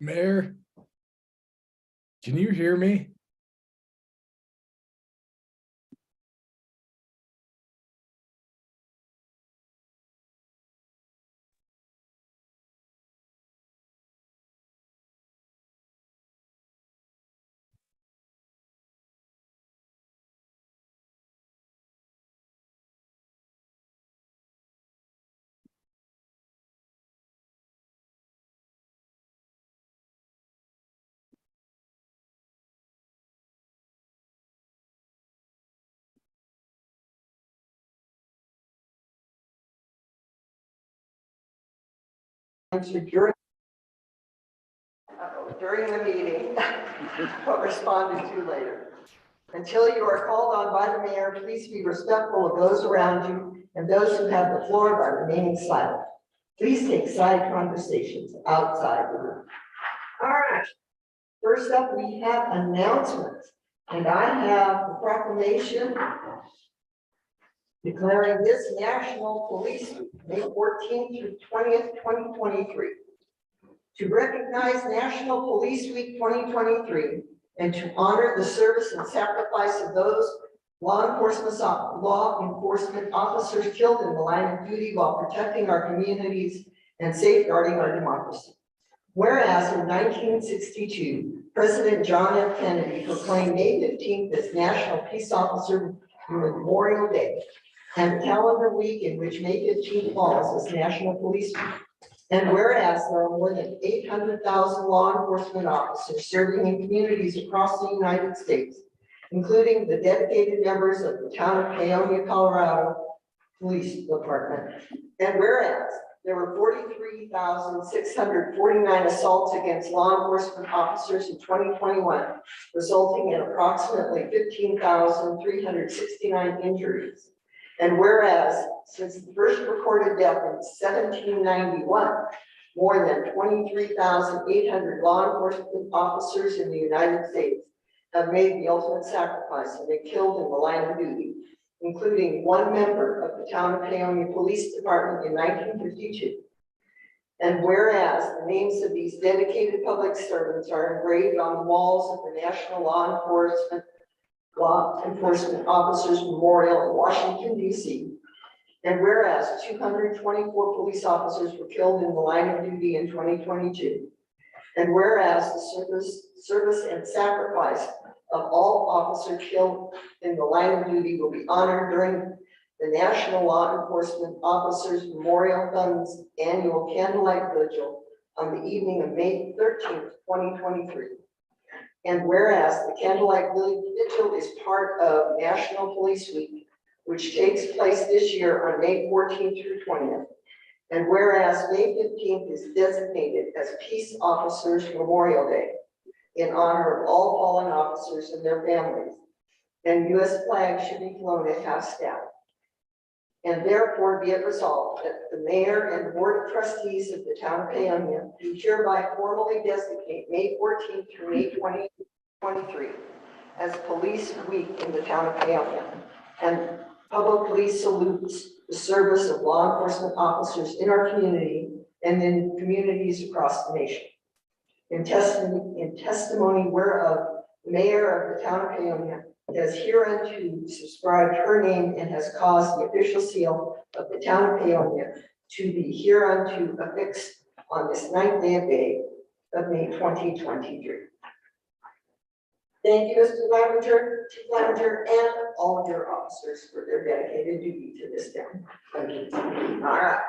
Mayor, can you hear me? Answered during the meeting, but responded to later. Until you are called on by the mayor, please be respectful of those around you and those who have the floor by remaining silent. Please take side conversations outside the room. All right. First up, we have announcements, and I have the proclamation declaring this National Police Week, May 14th through 20th, 2023. To recognize National Police Week 2023 and to honor the service and sacrifice of those law enforcement officers killed in the line of duty while protecting our communities and safeguarding our democracy. Whereas in 1962, President John F. Kennedy proclaimed May 15th as National Peace Officer Memorial Day, and the calendar week in which May 15th falls as National Police Week. And whereas there are more than 800,000 law enforcement officers serving in communities across the United States, including the dedicated members of the town of Paonia, Colorado Police Department. And whereas there were 43,649 assaults against law enforcement officers in 2021, resulting in approximately 15,369 injuries. And whereas since the first recorded death in 1791, more than 23,800 law enforcement officers in the United States have made the ultimate sacrifice and been killed in the line of duty, including one member of the town of Paonia Police Department in 1952. And whereas the names of these dedicated public servants are engraved on the walls of the National Law Enforcement Officers Memorial in Washington, D.C. And whereas 224 police officers were killed in the line of duty in 2022. And whereas the service and sacrifice of all officers killed in the line of duty will be honored during the National Law Enforcement Officers Memorial Fund's annual Candlelight Vigil on the evening of May 13th, 2023. And whereas the Candlelight Vigil is part of National Police Week, which takes place this year on May 14th through 20th. And whereas May 15th is designated as Peace Officers Memorial Day in honor of all fallen officers and their families. And U.S. flags should be flown at half-staff. And therefore be it resolved that the mayor and the board of trustees of the town of Paonia do hereby formally designate May 14th through May 2023 as Police Week in the town of Paonia, and publicly salutes the service of law enforcement officers in our community and in communities across the nation. In testimony whereof, the mayor of the town of Paonia has hereunto subscribed her name and has caused the official seal of the town of Paonia to be hereunto affixed on this 9th day of May 2023. Thank you, Mr. Lavender, Chief Lavender, and all of your officers for their dedicated duty to this town. Thank you. All right.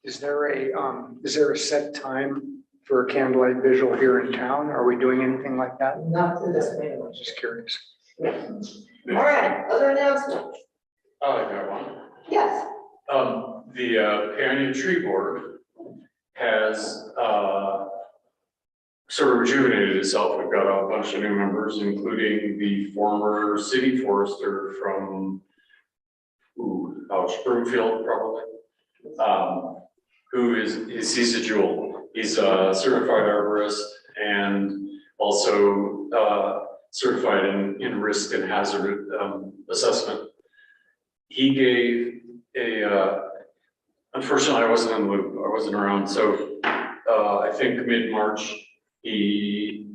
Is there a set time for a candlelight vigil here in town? Are we doing anything like that? Not to this man. I'm just curious. Yeah. All right, other announcements? I got one. Yes. The Paonia Tree Board has sort of rejuvenated itself. We've got a bunch of new members, including the former city forester from Springfield, probably. He's a jewel. He's a certified arborist and also certified in risk and hazard assessment. He gave unfortunately I wasn't in the loop, I wasn't around. So I think mid-March, he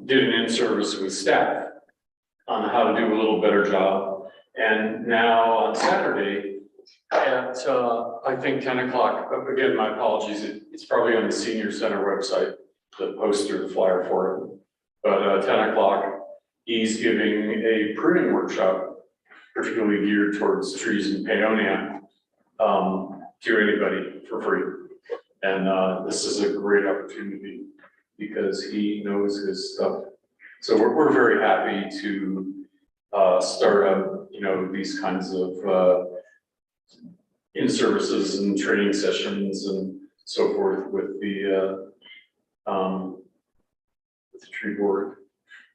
did an in-service with staff on how to do a little better job. And now on Saturday at, I think 10 o'clock, again, my apologies, it's probably on the senior center website, the poster, the flyer for it. But 10 o'clock, he's giving a pruning workshop, particularly geared towards trees in Paonia, to anybody for free. And this is a great opportunity because he knows his stuff. So we're very happy to start up, you know, these kinds of in-services and training sessions and so forth with the tree board.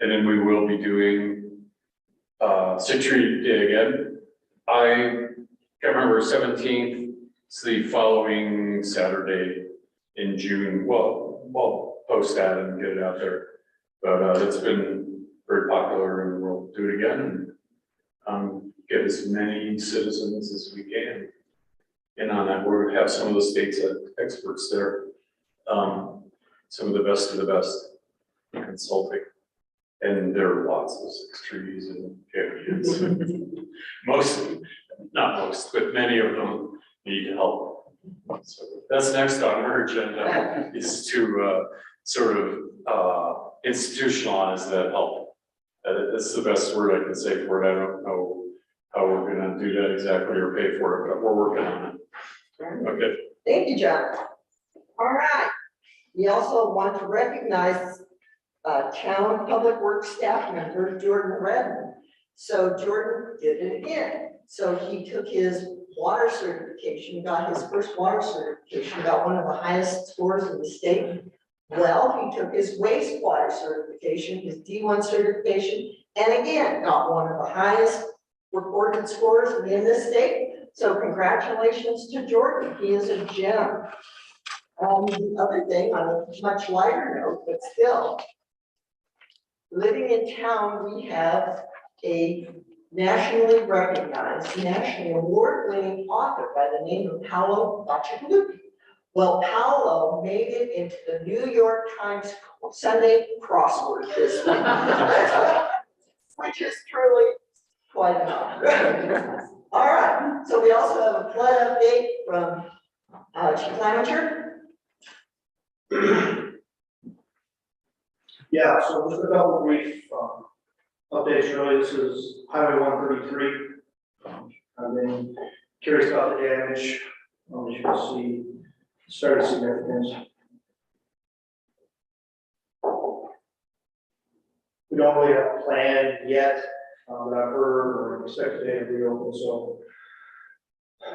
And then we will be doing Citrus Tree Day again. I can't remember, 17th, it's the following Saturday in June. Well, post that and get it out there. But it's been very popular and we'll do it again and get as many citizens as we can in on that. We'll have some of the state's experts there. Some of the best in consulting. And there are lots of citrus trees and caveats. Not most, but many of them need help. So that's next on our agenda, is to sort of institutionalize that help. That's the best word I can say for it. I don't know how we're gonna do that exactly or pay for it, but we're working on it. Okay. Thank you, John. All right. We also want to recognize town public works staff member Jordan Redden. So Jordan did it again. So he took his water certification, got his first water certification, got one of the highest scores in the state. Well, he took his wastewater certification, his D1 certification, and again, got one of the highest recorded scores in the state. So congratulations to Jordan. He is a gem. The other thing, on a much lighter note, but still, living in town, we have a nationally recognized, nationally award-winning author by the name of Paolo Bacigalupi. Well, Paolo made it into the New York Times Sunday crossword this week, which is truly quite an honor. All right, so we also have a flood update from Chief Lamacher. Yeah, so just a couple brief updates really. This is Highway 133. I've been curious about the damage. As you can see, started significant. We don't really have a plan yet, but I've heard or expect today to reopen, so.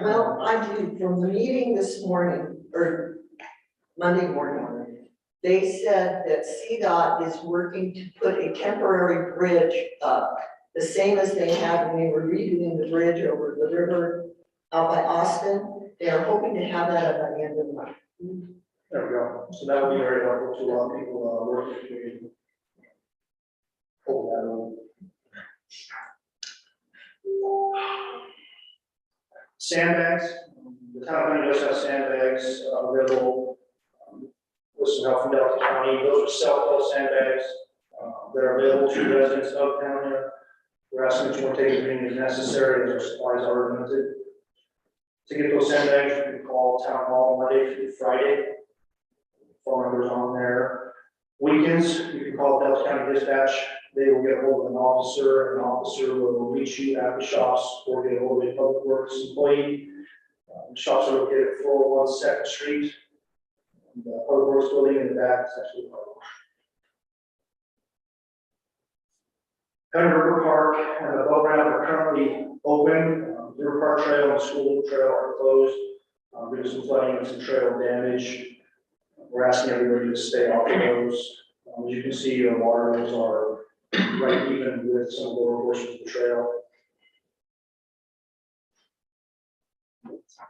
Well, I do, from the meeting this morning, or Monday morning, they said that CDOT is working to put a temporary bridge up, the same as they had when they were redoing the bridge over the river out by Austin. They are hoping to have that up by the end of the month. There we go. So that would be very helpful to a lot of people working in the community. Hold that on. Sandbags, the town does have sandbags available with some help from Delta County. Those are self-built sandbags that are available to residents of town. We're asking that you want to take everything as necessary as our supplies are limited. To get those sandbags, you can call town hall Monday through Friday. Phone numbers on there. Weekends, you can call Delta County Dispatch. They will get hold of an officer. An officer will reach you at the shops or get hold of a public works employee. The shops are located at 401 2nd Street. The public works building in the back is actually public. Pender River Park and the boat ramp are currently open. River Park Trail and School Trail are closed due to some flooding and some trail damage. We're asking everybody to stay off of those. As you can see, the water levels are right even with some lower portions of the trail.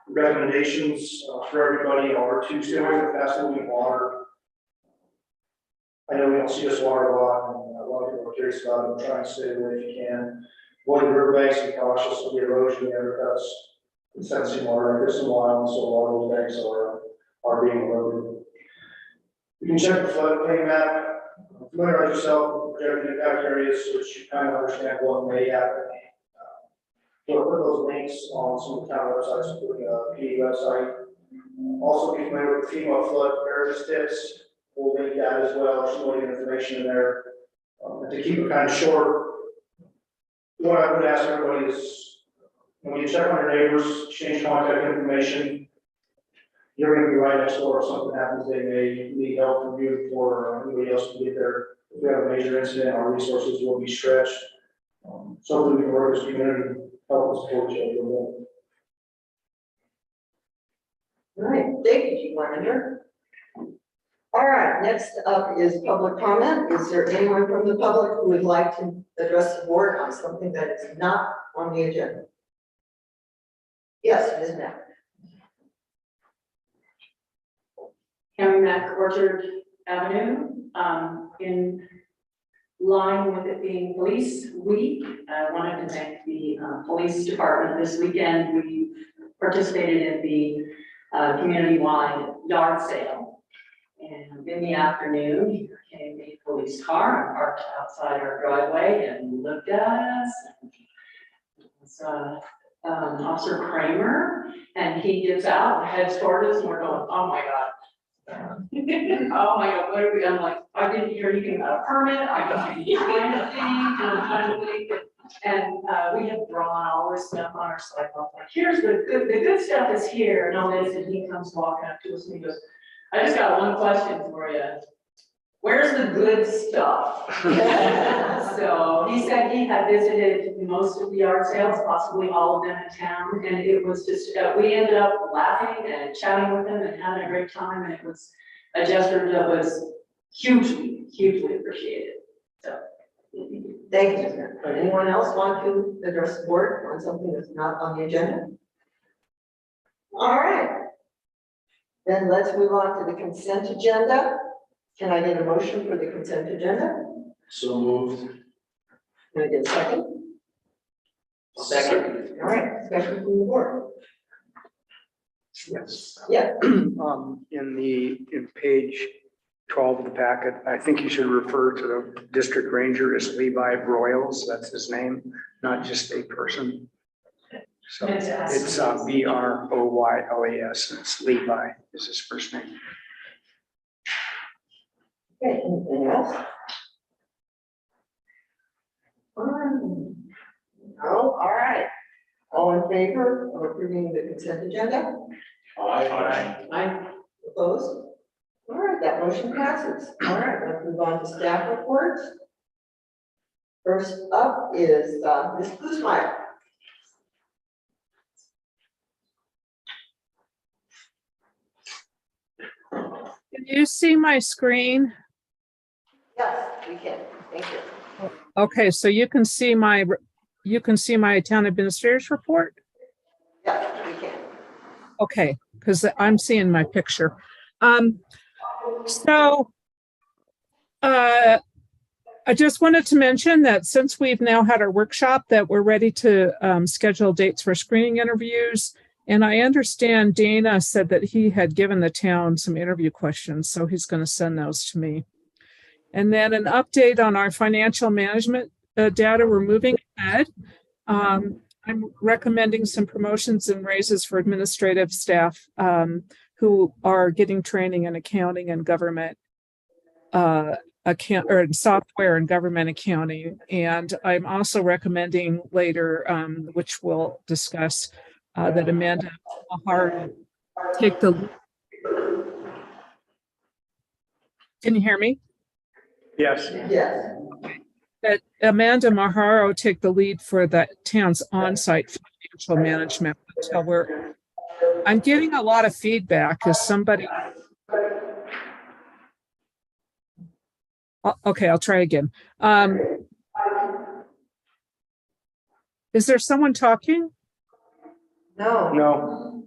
Recommendations for everybody are to stay away from fast moving water. I know we don't see this water a lot, and a lot of people are curious about it. Try and stay away if you can. Avoid the riverbanks and cautious of the erosion that undercuts the sensing water. There's some wild, so a lot of those banks are being eroded. You can check the floodplain map, familiarize yourself with projected impact areas, so that you kind of understand what may happen. We'll put those links on some of the town websites, including PD website. Also be familiar with FEMA flood preparedness tips. We'll link that as well, there's some information in there. And to keep it kind of short, what I would ask everybody is, when you check on your neighbors, exchange contact information, you're gonna be right next door. If something happens, they may need help from you before anybody else can get there. If we have a major incident, our resources will be stretched. So we can work as a community, help us support each other a little more. All right, thank you, Chief Leninger. All right, next up is public comment. Is there anyone from the public who would like to address the board on something that is not on the agenda? Yes, Ms. Knapp. Karen Mack, Orchard Avenue, in line with it being Police Week, I wanted to thank the police department. This weekend, we participated in the community-wide yard sale. And in the afternoon, here came a police car and parked outside our driveway and looked at us. It's Officer Kramer, and he gets out and heads toward us, and we're going, oh my God. Oh my God, what are we, I'm like, I didn't hear anything about a permit, I don't hear anything, and we had drawn all this stuff on our cycle, like, here's the good stuff is here, and all this, and he comes walking up to us and he goes, I just got one question for you. Where's the good stuff? So he said he had visited most of the yard sales, possibly all of them in town, and it was just, we ended up laughing and chatting with him and having a great time, and it was a gesture that was hugely, hugely appreciated. So. Thank you, Ms. Knapp. Anyone else want to address the board on something that's not on the agenda? All right. Then let's move on to the consent agenda. Can I get a motion for the consent agenda? So moved. Can I get a second? Second. All right, discussion from the board. Yes. Yeah. In page 12 of the packet, I think you should refer to the district ranger as Levi Broyles. That's his name, not just a person. So it's Broyles, and it's Levi is his first name. Okay, anything else? No, all right. All in favor of approving the consent agenda? Aye. Opposed? All right, that motion passes. All right, let's move on to staff reports. First up is Ms. Kuzmeyer. Can you see my screen? Yes, we can. Thank you. Okay, so you can see my town administrator's report? Yes, we can. Okay, because I'm seeing my picture. I just wanted to mention that since we've now had our workshop, that we're ready to schedule dates for screening interviews. And I understand Dana said that he had given the town some interview questions, so he's going to send those to me. And then an update on our financial management data. We're moving ahead. I'm recommending some promotions and raises for administrative staff who are getting training in accounting and government software and government accounting. And I'm also recommending later, which we'll discuss, that Amanda Mahar take the. Can you hear me? Yes. Yes. That Amanda Maharo take the lead for the town's on-site financial management until I'm getting a lot of feedback as somebody. Okay, I'll try again. Is there someone talking? No. No.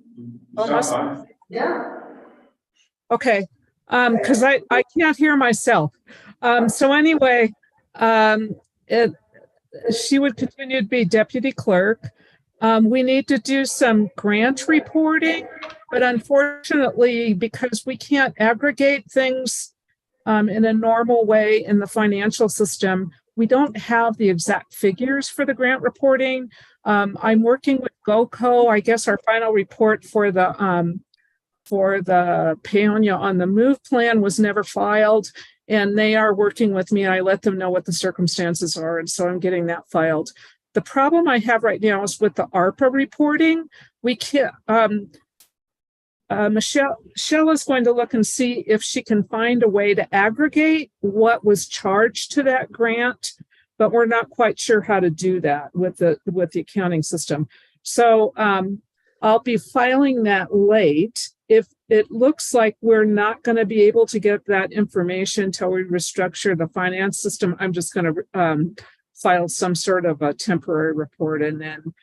Oh, Yeah. Okay, because I can't hear myself. So anyway, she would continue to be deputy clerk. We need to do some grant reporting, but unfortunately, because we can't aggregate things in a normal way in the financial system. We don't have the exact figures for the grant reporting. I'm working with GOCO. I guess our final report for the Paonia on the Move plan was never filed, and they are working with me. I let them know what the circumstances are, and so I'm getting that filed. The problem I have right now is with the ARPA reporting. We can't. Michelle is going to look and see if she can find a way to aggregate what was charged to that grant, but we're not quite sure how to do that with the accounting system. So I'll be filing that late. If it looks like we're not going to be able to get that information until we restructure the finance system, I'm just going to file some sort of a temporary report and then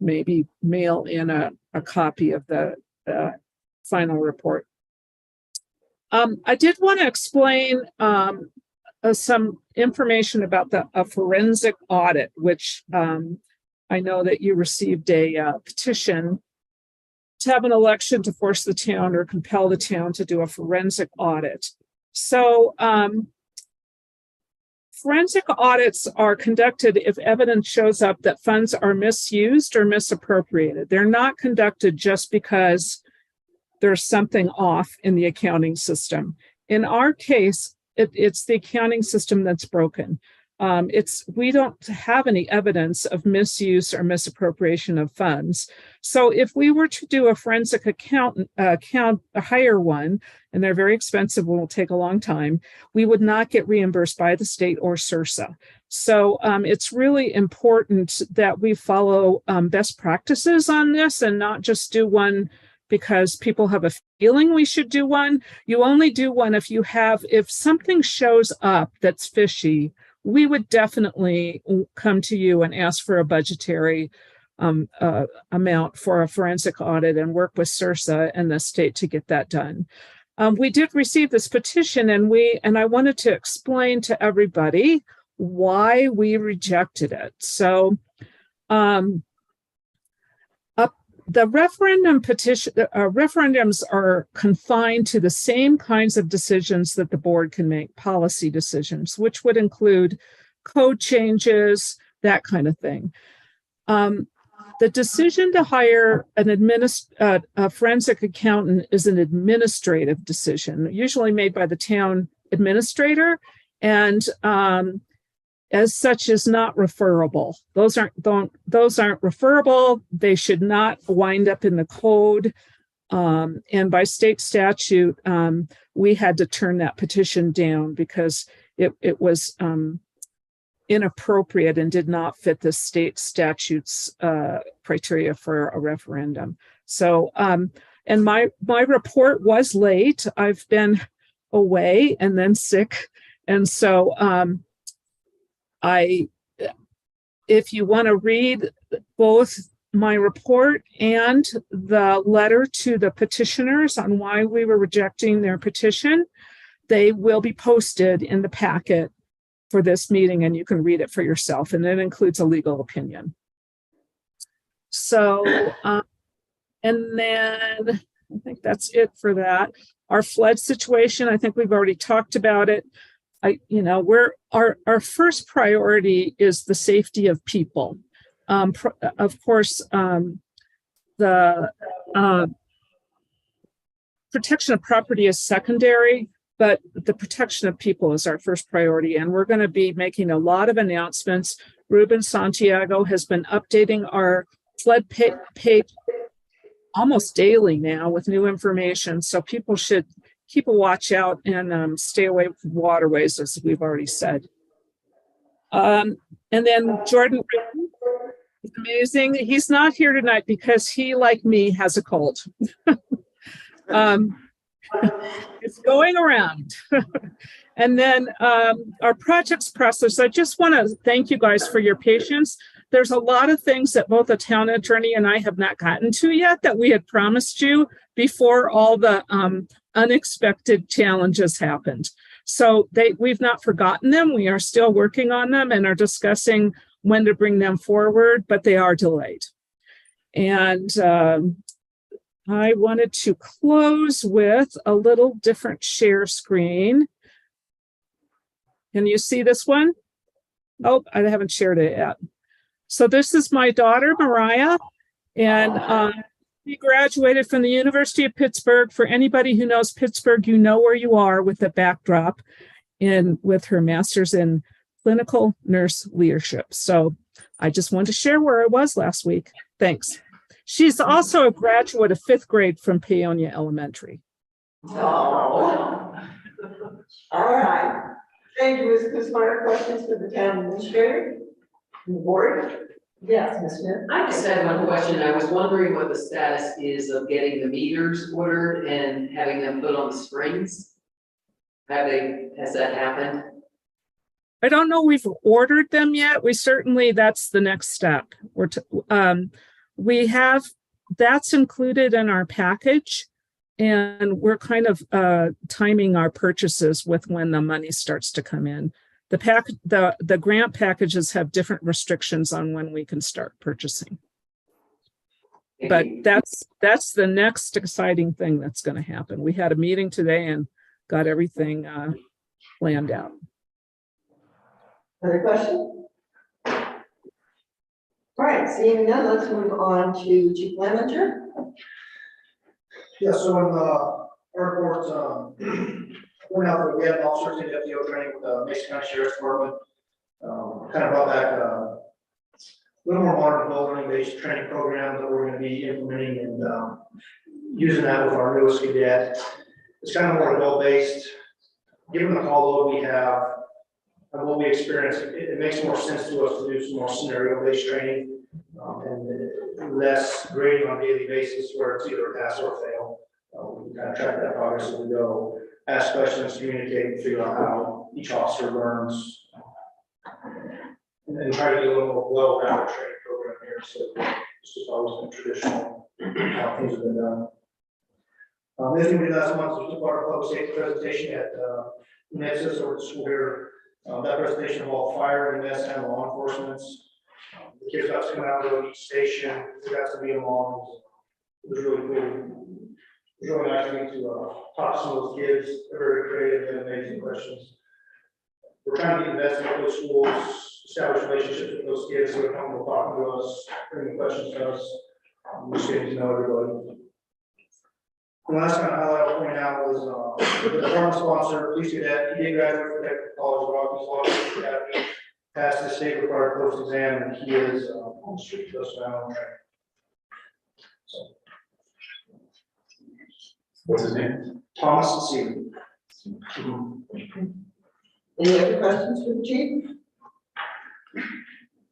maybe mail in a copy of the final report. I did want to explain some information about a forensic audit, which I know that you received a petition to have an election to force the town or compel the town to do a forensic audit. So forensic audits are conducted if evidence shows up that funds are misused or misappropriated. They're not conducted just because there's something off in the accounting system. In our case, it's the accounting system that's broken. We don't have any evidence of misuse or misappropriation of funds. So if we were to do a forensic hire one, and they're very expensive and will take a long time, we would not get reimbursed by the state or SRSA. So it's really important that we follow best practices on this and not just do one because people have a feeling we should do one. You only do one if something shows up that's fishy. We would definitely come to you and ask for a budgetary amount for a forensic audit and work with SRSA and the state to get that done. We did receive this petition, and I wanted to explain to everybody why we rejected it. So the referendum petition, referendums are confined to the same kinds of decisions that the board can make, policy decisions, which would include code changes, that kind of thing. The decision to hire a forensic accountant is an administrative decision, usually made by the town administrator, and as such is not referable. Those aren't referable. They should not wind up in the code. And by state statute, we had to turn that petition down because it was inappropriate and did not fit the state statutes criteria for a referendum. So, and my report was late. I've been away and then sick. And so, if you want to read both my report and the letter to the petitioners on why we were rejecting their petition, they will be posted in the packet for this meeting, and you can read it for yourself. And it includes a legal opinion. So, and then I think that's it for that. Our flood situation, I think we've already talked about it. Our first priority is the safety of people. Of course, the protection of property is secondary, but the protection of people is our first priority. And we're going to be making a lot of announcements. Ruben Santiago has been updating our flood page almost daily now with new information. So people should keep a watch out and stay away from waterways, as we've already said. And then Jordan is amazing. He's not here tonight because he, like me, has a cold. It's going around. And then our projects process, I just want to thank you guys for your patience. There's a lot of things that both the town attorney and I have not gotten to yet that we had promised you before all the unexpected challenges happened. So we've not forgotten them. We are still working on them and are discussing when to bring them forward, but they are delayed. And I wanted to close with a little different share screen. Can you see this one? Oh, I haven't shared it yet. So this is my daughter, Mariah, and she graduated from the University of Pittsburgh. For anybody who knows Pittsburgh, you know where you are with the backdrop in with her master's in clinical nurse leadership. So I just wanted to share where I was last week. Thanks. She's also a graduate of 5th grade from Paonia Elementary. Oh. All right. Thank you, Ms. Kuzma. Questions for the town administrator? And the board? Yes, Ms. Smith? I just had one question. I was wondering what the status is of getting the meters ordered and having them put on the springs. Has that happened? I don't know we've ordered them yet. We certainly, that's the next step. We have, that's included in our package. And we're kind of timing our purchases with when the money starts to come in. The grant packages have different restrictions on when we can start purchasing. But that's the next exciting thing that's going to happen. We had a meeting today and got everything planned out. Other question? All right, seeing none, let's move on to Chief Lemenger. Yeah, so in the airport, went out, we had an officer in FTO training with the Mason County Sheriff's Department. Kind of brought back a little more modern building-based training program that we're gonna be implementing and using that with our newest cadet. It's kind of more adult-based. Given the call load we have and what we experience, it makes more sense to us to do some more scenario-based training. And less grading on a daily basis where it's either a pass or fail. We can kind of track that progress as we go, ask questions, communicate, and figure out how each officer learns. And then try to do a little more well-rounded training program here, so this is always been traditional, how things have been done. This thing we did last month was part of public safety presentation at Nexus over the school here. That presentation involved fire, EMS, and law enforcement. The kids got to come out to each station, we got to meet them all. It was really cool. It was really nice to talk to some of those kids. They're very creative and amazing questions. We're trying to invest in those schools, establish relationships with those kids who are comfortable talking to us, bringing questions to us. We're just getting to know everybody. The last kind of highlight I'll point out was the department sponsor, police cadet, he did graduate from Technical College of Rockies Law School Academy. Passed the state required post exam, and he is on the street to us now on track. So. What's his name? Thomas C. Any other questions for the chief?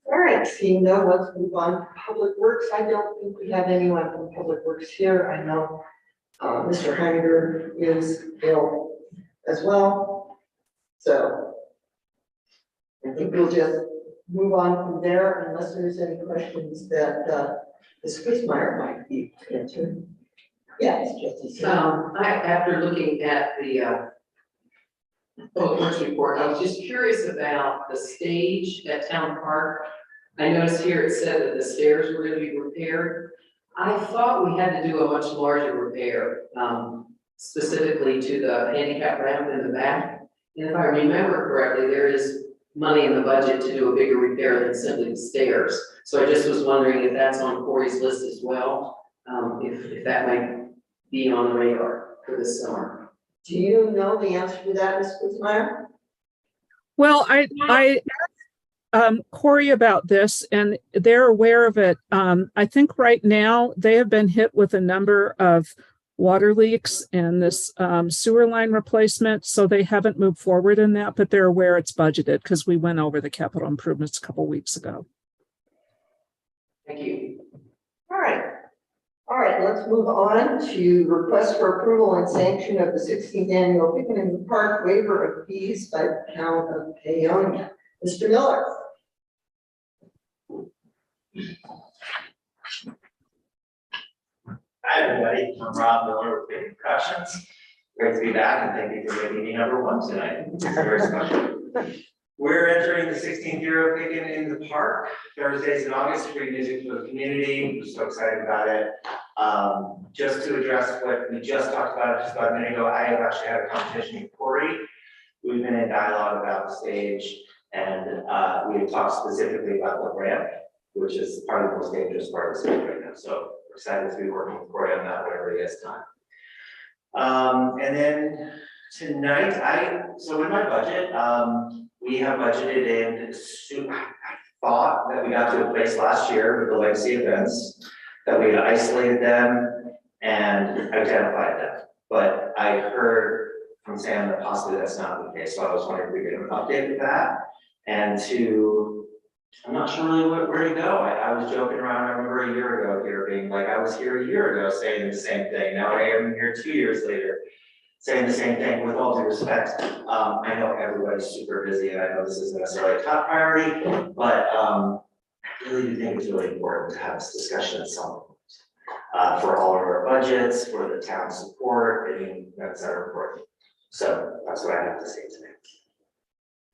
All right, seeing none, let's move on to Public Works. I don't think we have anyone from Public Works here. I know Mr. Heiniger is ill as well. So I think we'll just move on from there unless there's any questions that Ms. Kuzma might be into. Yes, Trustee Sue. After looking at the Public Works report, I was just curious about the stage at Town Park. I noticed here it said that the stairs were gonna be repaired. I thought we had to do a much larger repair, specifically to the handicap ramp in the back. And if I remember correctly, there is money in the budget to do a bigger repair than simply the stairs. So I just was wondering if that's on Corey's list as well, if that might be on the radar for this summer. Do you know the answer to that, Ms. Kuzma? Well, I asked Corey about this and they're aware of it. I think right now they have been hit with a number of water leaks and this sewer line replacement. So they haven't moved forward in that, but they're aware it's budgeted because we went over the capital improvements a couple weeks ago. Thank you. All right. All right, let's move on to request for approval and sanction of the 16th annual Picnic in the Park waiver of fees by the town of Paonia. Mr. Miller. Hi, everybody. I'm Rob Miller with Big Impressions. Great to be back and thank you for making me number one tonight. It's very special. We're entering the 16th year of Picking in the Park. Thursdays in August, free music for the community. We're so excited about it. Just to address what we just talked about just about a minute ago, I have actually had a competition with Corey we've been in dialogue about the stage, and we had talked specifically about the ramp, which is probably the most dangerous part of the stage right now. So we're excited to be working with Corey on that whenever he has time. And then tonight, so in my budget, we have budgeted in, I thought that we got to a place last year with the legacy events, that we had isolated them and identified them. But I heard from Sam that possibly that's not the case, so I was wondering if we could get an update with that. And I'm not sure really where to go. I was joking around, I remember a year ago here being like, I was here a year ago saying the same thing. Now I am here 2 years later saying the same thing. With all due respect, I know everybody's super busy and I know this isn't necessarily a top priority, but I really do think it's really important to have this discussion at some point. For all of our budgets, for the town support, I mean, that's our important. So that's what I have to say today.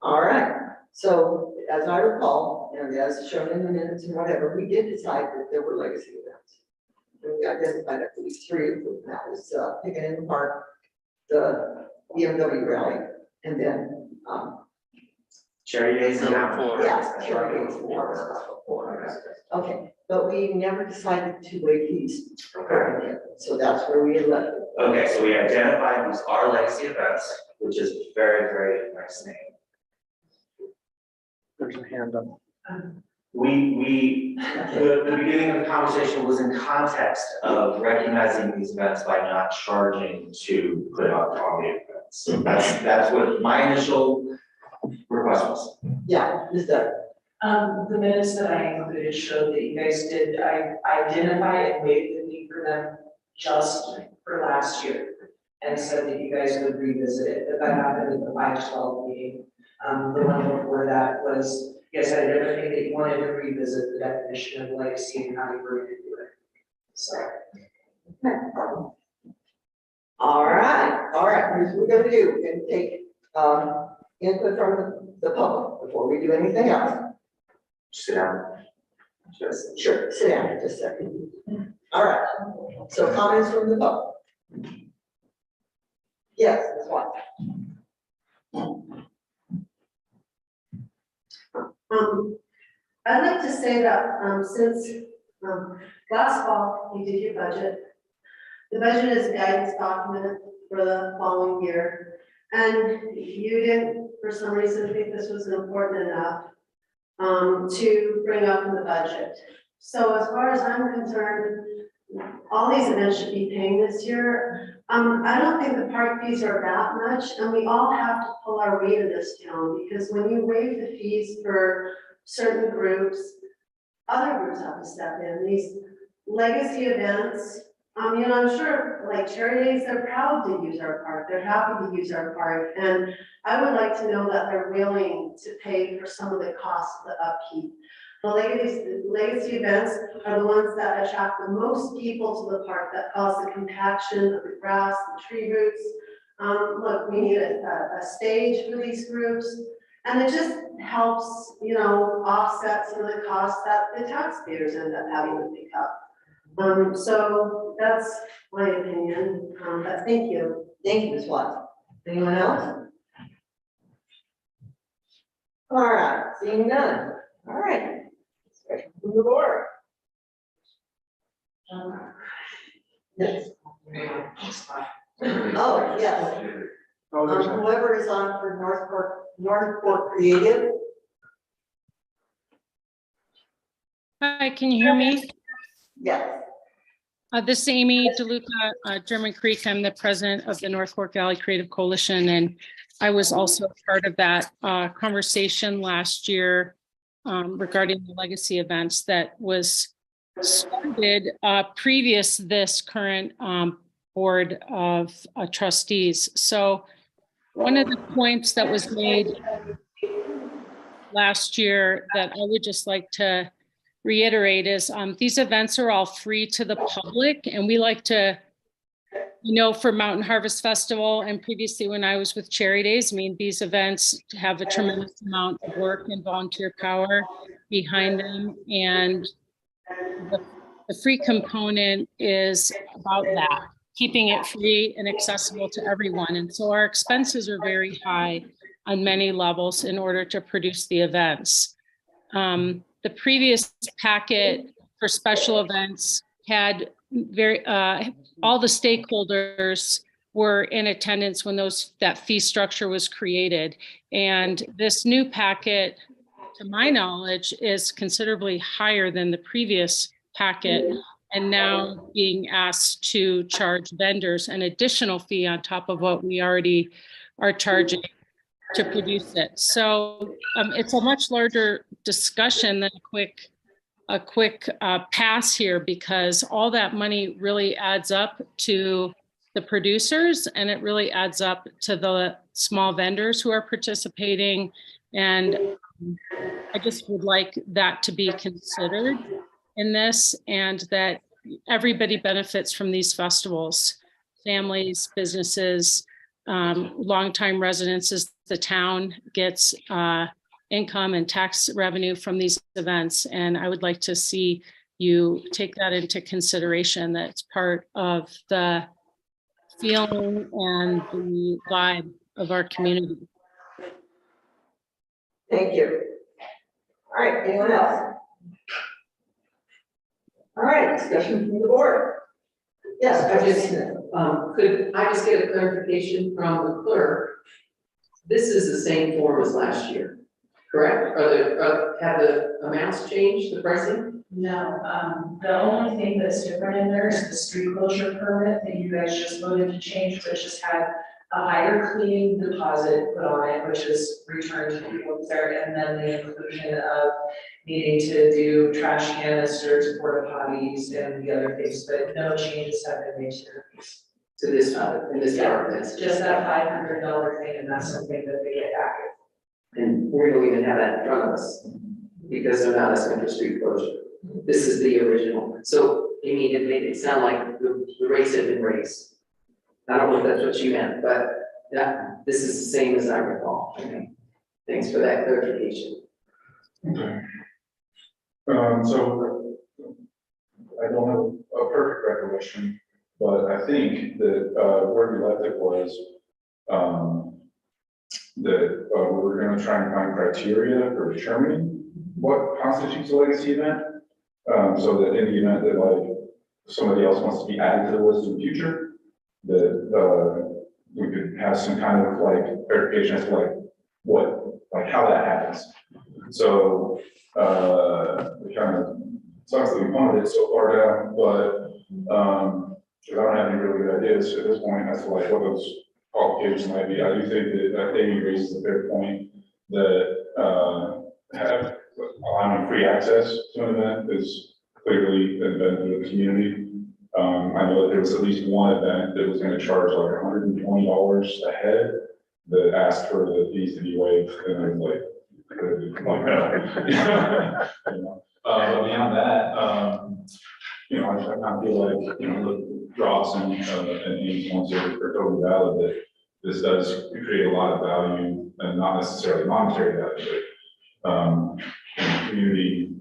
All right, so as I recall, and as shown in the minutes and whatever, we did decide that there were legacy events. And we identified at least 3 of them. That was Picking in the Park, the BMW rally, and then, Cherry Days and yeah, Cherry Days and Harvest Festival. Okay, but we never decided to waive fees. Okay. So that's where we had left it. Okay, so we identified these are legacy events, which is very, very nice name. There's a hand up. The beginning of the conversation was in context of recognizing these events by not charging to put on the events. So that's what my initial request was. Yeah, is that, The minutes that I included showed that you guys did, I identify and waive the fee for them just for last year. And said that you guys would revisit it, but that happened in the 5/12 meeting. The one before that was, you guys had everything that you wanted to revisit the definition of legacy and how you were gonna do it. So. all right, here's what we're gonna do. We're gonna take, input from the public before we do anything else. Sit down. Sure, sit down just a second. All right, so comments from the public. Yes, Ms. White. I'd like to say that, since, last fall, you did your budget. The budget is a guidance document for the following year. And you didn't, for some reason, think this was important enough, to bring up in the budget. So as far as I'm concerned, all these events should be paying this year. I don't think the park fees are that much, and we all have to pull our weight in this town, because when you waive the fees for certain groups, other groups have to step in. These legacy events, I'm sure, like Cherry Days, they're proud to use our park, they're happy to use our park, and I would like to know that they're willing to pay for some of the costs of the upkeep. The legacy events are the ones that attract the most people to the park, that cause the compaction of the grass, the tree roots. Look, we need a stage for these groups, and it just helps, offset some of the costs that the taxpayers end up having to pick up. So that's my opinion, but thank you. Thank you, Ms. Watts. Anyone else? All right, seeing none. All right. From the board. Yes. Oh, yes. Oh, there's a, Whoever is on for Northport Creative. Hi, can you hear me? Yes. This is Amy DeLuca, German Creek. I'm the president of the North Fork Valley Creative Coalition, and I was also part of that conversation last year regarding the legacy events that was started previous this current board of trustees. So one of the points that was made last year that I would just like to reiterate is these events are all free to the public, and we like to, for Mountain Harvest Festival and previously when I was with Cherry Days, I mean, these events have a tremendous amount of work and volunteer power behind them, and the free component is about that, keeping it free and accessible to everyone. And so our expenses are very high. on many levels in order to produce the events. The previous packet for special events had all the stakeholders were in attendance when that fee structure was created. And this new packet, to my knowledge, is considerably higher than the previous packet, and now being asked to charge vendors an additional fee on top of what we already are charging to produce it. So it's a much larger discussion than a quick pass here, because all that money really adds up to the producers, and it really adds up to the small vendors who are participating. And I just would like that to be considered in this, and that everybody benefits from these festivals, families, businesses, longtime residents, as the town gets income and tax revenue from these events. And I would like to see you take that into consideration. That's part of the feeling and the vibe of our community. Thank you. All right, anyone else? All right, discussion from the board. Yes, I just, could I just get a clarification from the clerk? This is the same form as last year, correct? Have the amounts changed, the pricing? No, the only thing that's different in there is the street closure permit that you guys just voted to change, which just had a higher cleaning deposit put on it, which is returned to people there, and then the inclusion of needing to do trash canisters, porta potties, and the other things, but no changes have been made to the fees. To this, in this part, It's just that $500 thing, and that's something that they get back. and we don't even have that in front of us, because they're not asking for street closure. This is the original. So, Amy, it made it sound like the rates have been raised. I don't know if that's what you meant, but this is the same as I recall. Okay. Thanks for that clarification. Okay. So I don't have a perfect recollection, but I think that where we left it was that we were going to try and find criteria for determining what constitutes a legacy event, so that in the event that like somebody else wants to be added to the list in the future, that we could have some kind of like verification as to like how that happens. So we kind of sucks that we wanted it so far down, but because I don't have any really good ideas at this point as to like what those qualifications might be. I do think that Amy raises a fair point that allowing free access to an event is clearly an benefit of the community. I know that there was at least one event that was going to charge like $120 a head that asked for the fees to be waived, and I was like no. You know, but beyond that, you know, I kind of feel like, you know, the drops and Amy's points are totally valid, that this does create a lot of value, and not necessarily monetary value, but community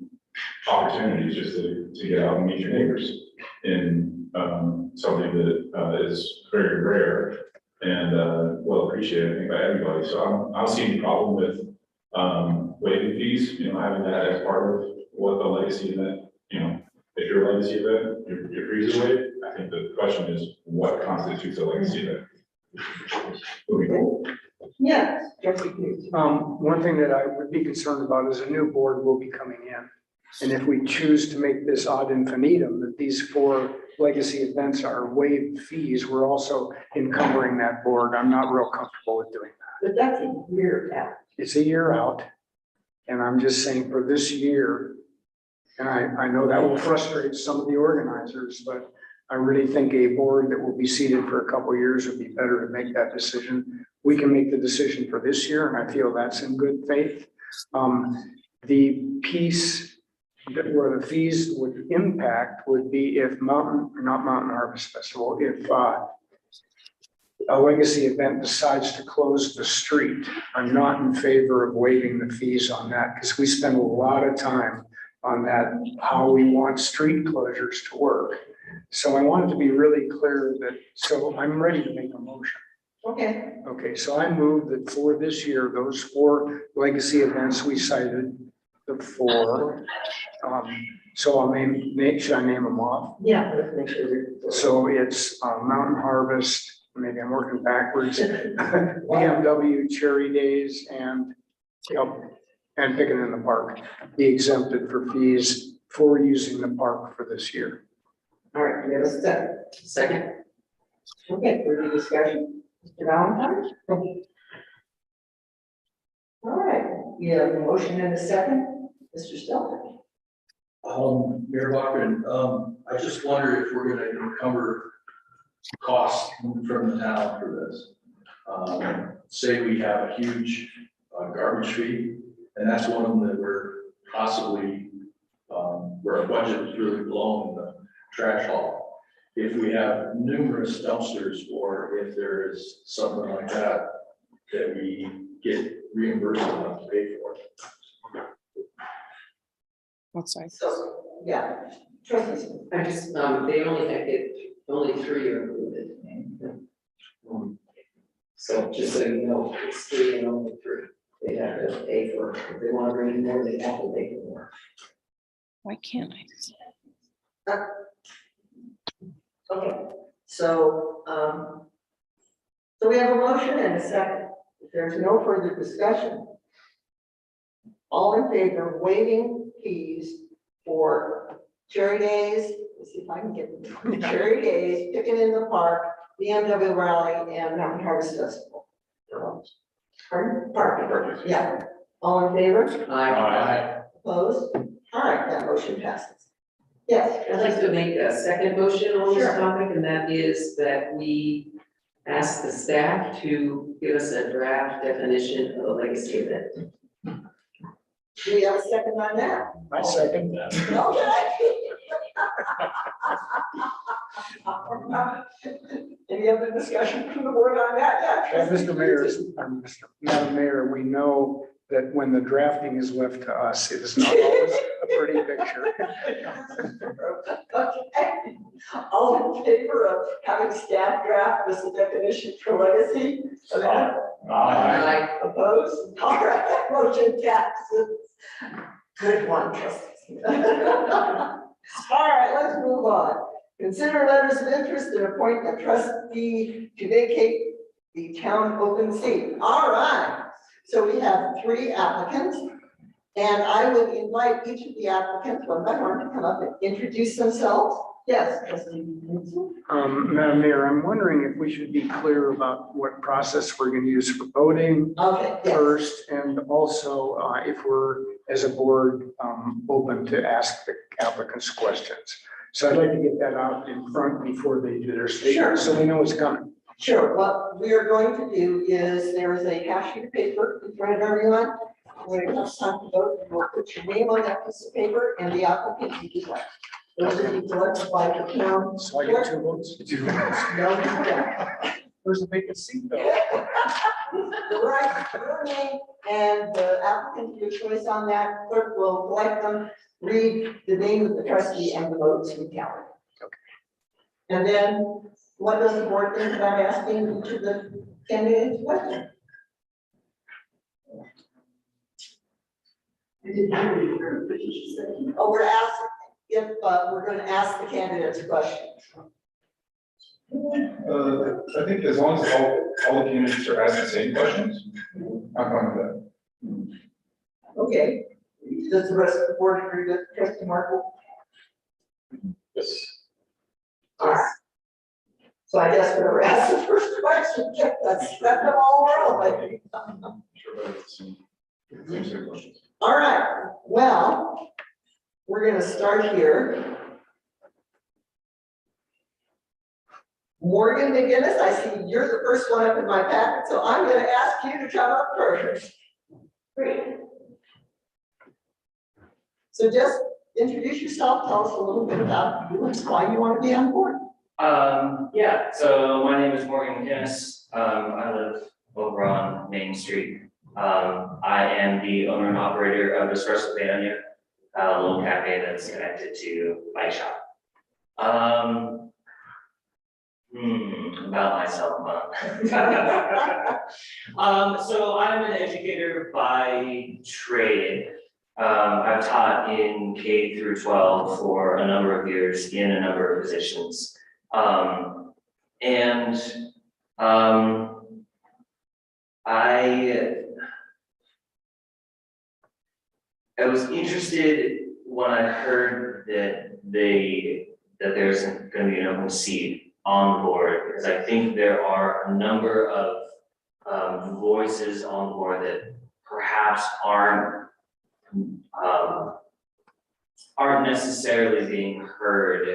opportunities just to get out and meet your neighbors in something that is very rare and well appreciated, I think, by everybody. So I don't see any problem with waiving fees, you know, having that as part of what the legacy event, you know, if you're a legacy event, your fees are waived. I think the question is what constitutes a legacy event. Yes, Jesse, please. One thing that I would be concerned about is a new board will be coming in. And if we choose to make this ad infinitum, that these 4 legacy events are waived fees, we're also encumbering that board. I'm not real comfortable with doing that. But that's a year out. It's a year out. And I'm just saying for this year, and I know that will frustrate some of the organizers, but I really think a board that will be seated for a couple of years would be better to make that decision. We can make the decision for this year, and I feel that's in good faith. The piece that where the fees would impact would be if not Mountain Harvest Festival, if a legacy event decides to close the street. I'm not in favor of waiving the fees on that, because we spend a lot of time on that, how we want street closures to work. So I want it to be really clear that, so I'm ready to make a motion. Okay, Okay, so I move that for this year, those 4 legacy events we cited, the 4. So I'll should I name them off? yeah, let's make sure they're. So it's Mountain Harvest, maybe I'm working backwards, BMW Cherry Days and, and Picking in the Park be exempted for fees for using the park for this year. All right, we have a second. Second? Okay, further discussion, Mr. Valentine? All right, we have a motion and a second, Mr. Stelter. Mayor Buckman, I just wonder if we're gonna encumber costs from the town for this. Say we have a huge garbage fee, and that's one of them that we're possibly, where our budget is really blown in the trash haul. If we have numerous dumpsters, or if there is something like that, that we get reimbursed enough to pay for. Outside. So, yeah, trustees. I just, they only 3 are included. So just so you know, it's 3 and only 3. They have to pay for, if they want to bring in more, they have to pay for more. Why can't I? see? Okay, so, so we have a motion and a second. If there's no further discussion, all in favor of waiving fees for Cherry Days, let's see if I can get them. Cherry Days, Picking in the Park, BMW Rally, and Mountain Harvest Festival. Pardon? Park, yeah. All in favor? I'd Opposed? All right, that motion passes. Yes. like to make a second motion on this Sure. topic, and that is that we ask the staff to give us a draft definition of a legacy event. Do we have a second on that? I second that. Okay. Any other discussion from the board on that? Yeah. Mr. Mayor, Madam Mayor, we know that when the drafting is left to us, it is not always a pretty picture. Okay. All in favor of having staff draft this definition for legacy? Aye. Opposed? All right, that motion passes. Good one, trustees. All right, let's move on. Consider letters of interest and appoint a trustee to vacate the town open seat. All right, so we have 3 applicants. And I would invite each of the applicants one by one to come up and introduce themselves. Yes, trustee Knudsen? Madam Mayor, I'm wondering if we should be clear about what process we're going to use for voting Okay, yes. first, and also if we're, as a board, open to ask the applicants questions. So I'd like to get that out in front before they do their Sure. statement, so we know what's coming. Sure, what we are going to do is there is a half sheet of paper in front of everyone. When it comes time to vote, we'll put your name on that piece of paper and the applicant you elect. Those are the elected by the town. So I get 2 votes. There's a vacant seat though. The right, your name and the applicant, your choice on that, clerk will collect them, read the name of the trustee and the votes we count. Okay. And then what does the board think about asking each of the candidates questions? Oh, we're asking if we're going to ask the candidates questions. I think as long as all the candidates are asking the same questions, I'm fine with that. Okay. Does the rest of the board agree with trustee Markle? Yes. All right. So I guess we're asking the first question, let's let them all roll. All right, well, we're gonna start here. Morgan McGinnis, I see you're the first one up in my packet, so I'm gonna ask you to come up first. Great. So just introduce yourself, tell us a little bit about you and why you want to be on board. Yeah, so my name is Morgan McGinnis. I live over on Main Street. I am the owner and operator of Espresso Pioneer, a little cafe that's connected to Bike Shop. About myself, so I'm an educator by trade. I've taught in K through 12 for a number of years in a number of positions. I was interested when I heard that there's gonna be an open seat on the board, because I think there are a number of voices on the board that perhaps aren't necessarily being heard.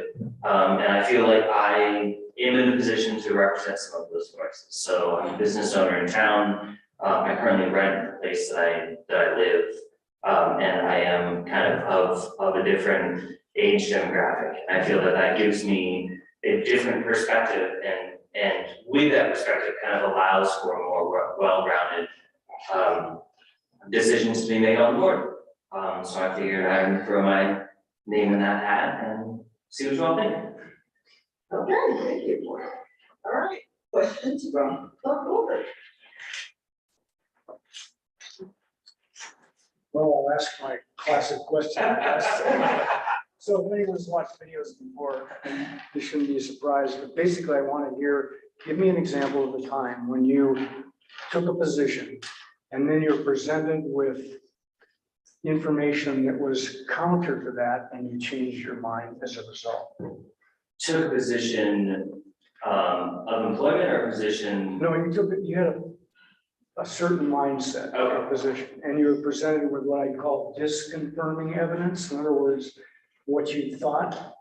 And I feel like I am in a position to represent some of those voices. So I'm a business owner in town. I currently rent the place that I live. And I am kind of a different age demographic. I feel that gives me a different perspective, and with that perspective kind of allows for more well-rounded decisions to be made on the board. So I figured I would throw my name in that hat and see what you all think. Okay, thank you. All right, questions from the board? Well, I'll ask my classic question. So if anyone's watched videos before, this shouldn't be a surprise, but basically I want to give me an example of a time when you took a position and then you're presented with information that was counter to that and you changed your mind as a result. Took a position of employment or a position? No, you had a certain mindset of position, and you were presented with what I call disconfirming evidence. In other words, what you thought,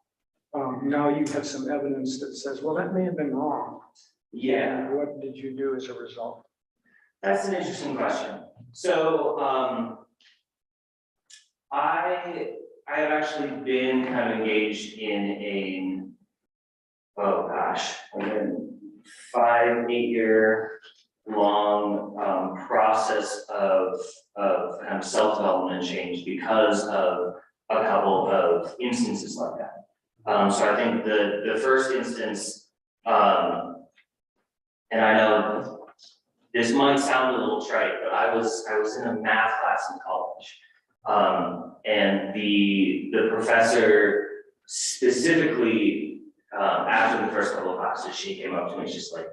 now you have some evidence that says, well, that may have been wrong. Yeah. And what did you do as a result? That's an interesting question. So I have actually been kind of engaged in a 5-8 year long process of kind of self-development and change because of a couple of instances like that. So I think the first instance, and I know this might sound a little trite, but I was in a math class in college. And the professor specifically, after the first couple of classes, she came up to me, she's like,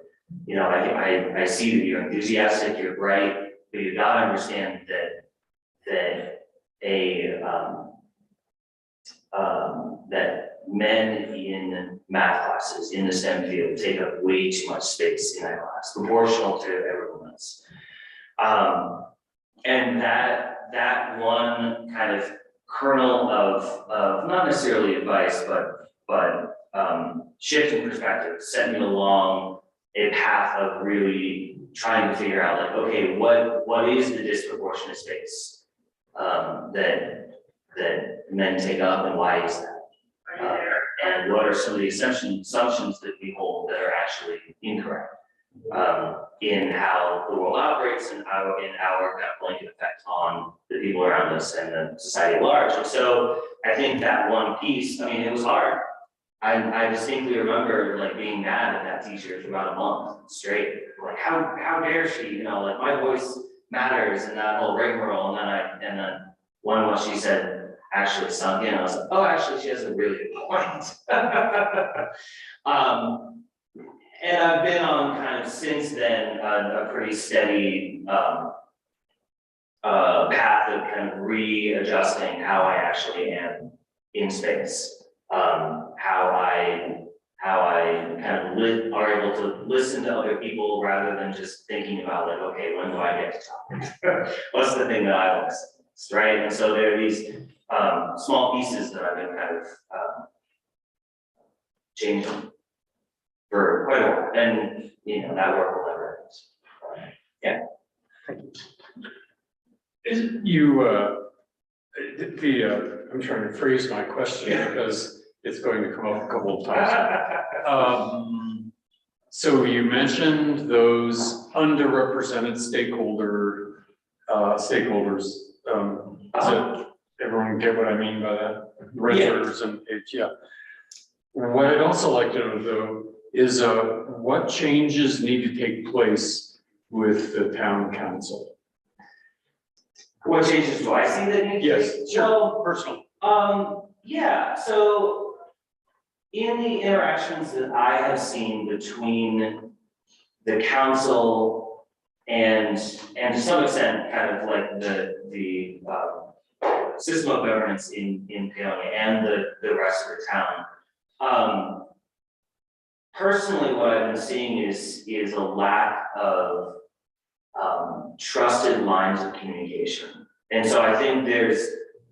you know, I see that you're enthusiastic, you're bright, but you gotta understand that men in math classes in the STEM field take up way too much space in that class, proportional to everyone else. And that one kind of kernel of not necessarily advice, but shift in perspective sent me along a path of really trying to figure out, like, okay, what is the disproportionate space that men take up, and why is that? And what are some of the assumptions that we hold that are actually incorrect in how the world operates and how in our kind of blanket effect on the people around us and the society at large. And so I think that one piece, I mean, it was hard. I distinctly remember like being mad at that teacher for about a month straight. Like, how dare she, you know, like my voice matters and that whole rigmarole. And then when she said actually sunk in, I was like, oh, actually she has a really good point. And I've been on kind of since then a pretty steady path of kind of readjusting how I actually am in space. How I kind of are able to listen to other people rather than just thinking about like, okay, when do I get to talk? What's the thing that I want to say, right? And so there are these small pieces that I've been kind of changing for quite a while, and you know that work will never end. Yeah. I'm trying to phrase my question because it's going to come up a couple of times. So you mentioned those underrepresented stakeholders. So everyone get what I mean by that? Renters and yeah. What I'd also like to know though is, what changes need to take place with the town council? What changes do I see that need to Yes, take? sure, Well, personal. yeah, so in the interactions that I have seen between the council and to some extent, kind of like the system of governance in Paonia and the rest of the town. Personally, what I've been seeing is a lack of trusted lines of communication. And so I think there's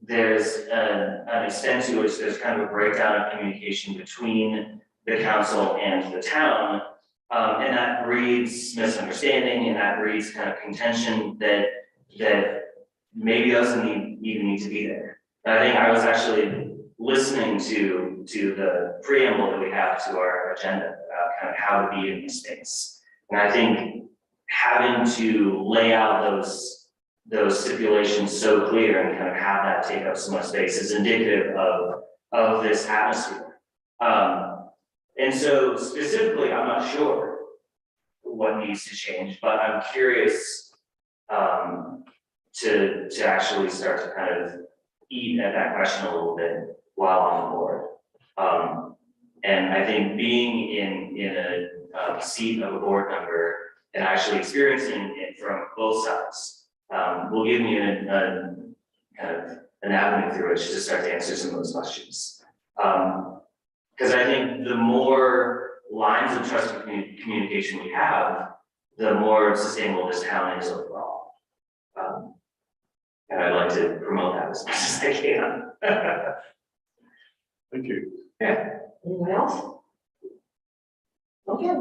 an extent to which there's kind of a breakdown of communication between the council and the town. And that breeds misunderstanding, and that breeds kind of contention that maybe doesn't even need to be there. And I think I was actually listening to the preamble that we have to our agenda about kind of how to be in this space. And I think having to lay out those stipulations so clear and kind of have that take up so much space is indicative of this atmosphere. And so specifically, I'm not sure what needs to change, but I'm curious to actually start to kind of eat at that question a little bit while on the board. And I think being in a seat of a board member and actually experiencing it from both sides will give me a kind of an avenue through which to start to answer some of those questions. Because I think the more lines of trusted communication we have, the more sustainable this town is overall. And I'd like to promote that as much as I can. Thank you. Yeah. Anyone else? Okay,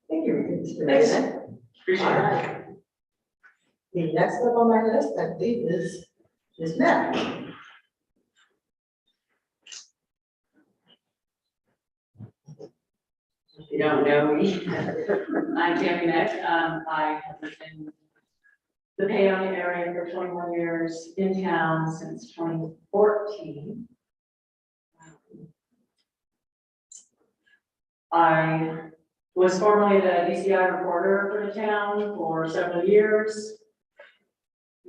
thank you, Mr. Thanks. Mason. Appreciate All it. right. The next up on my list, I believe, is Matt. If you don't know me, I'm Tammy Neck. I have lived in the Paonia area for 21 years, in town since 2014. I was formerly the DCI reporter for the town for several years.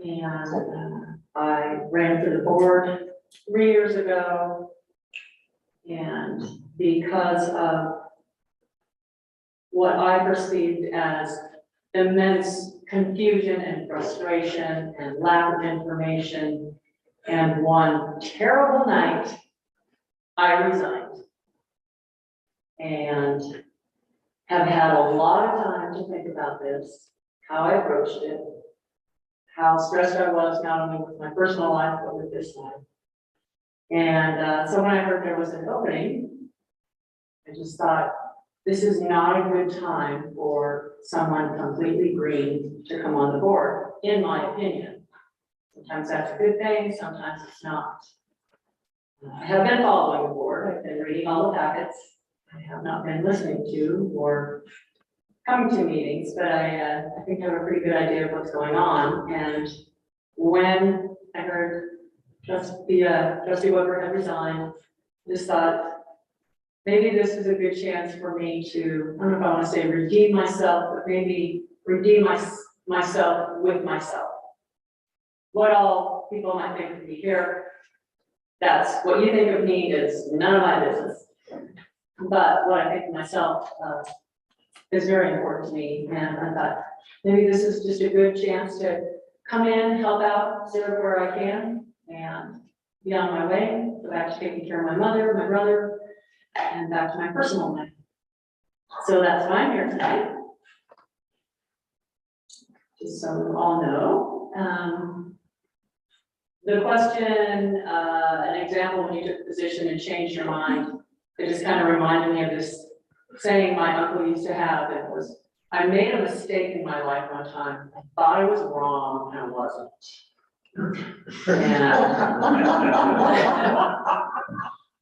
And I ran for the board 3 years ago. And because of what I perceived as immense confusion and frustration and lack of information, and one terrible night, I resigned. And have had a lot of time to think about this, how I approached it, how stressed I was, not only with my personal life, but with this life. And so when I heard there was an opening, I just thought, this is not a good time for someone completely green to come on the board, in my opinion. Sometimes that's a good thing, sometimes it's not. I have been following the board, I've been reading all the packets. I have not been listening to or coming to meetings, but I think I have a pretty good idea of what's going on. And when I heard Trustee Weber had resigned, just thought, maybe this is a good chance for me to, I don't know if I want to say redeem myself, but maybe redeem myself with myself. What all people might think of me here, that's what you think of me is none of my business. But what I think of myself is very important to me, and I thought maybe this is just a good chance to come in, help out, serve where I can, and be on my way, go back to taking care of my mother, my brother, and back to my personal life. So that's why I'm here tonight. Just so you all know. The question, an example when you took a position and changed your mind, it just kind of reminded me of this saying my uncle used to have. It was, I made a mistake in my life one time. I thought I was wrong and I wasn't. And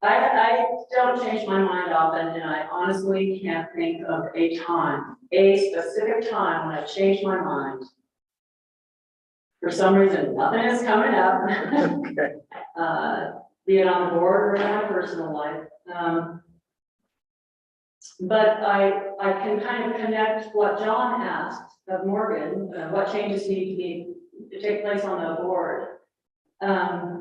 I don't change my mind often, and I honestly can't think of a time, a specific time when I changed my mind. For some reason, nothing is coming up. Be it on the board or in my personal life. But I can kind of connect what John asked of Morgan, what changes need to take place on the board. I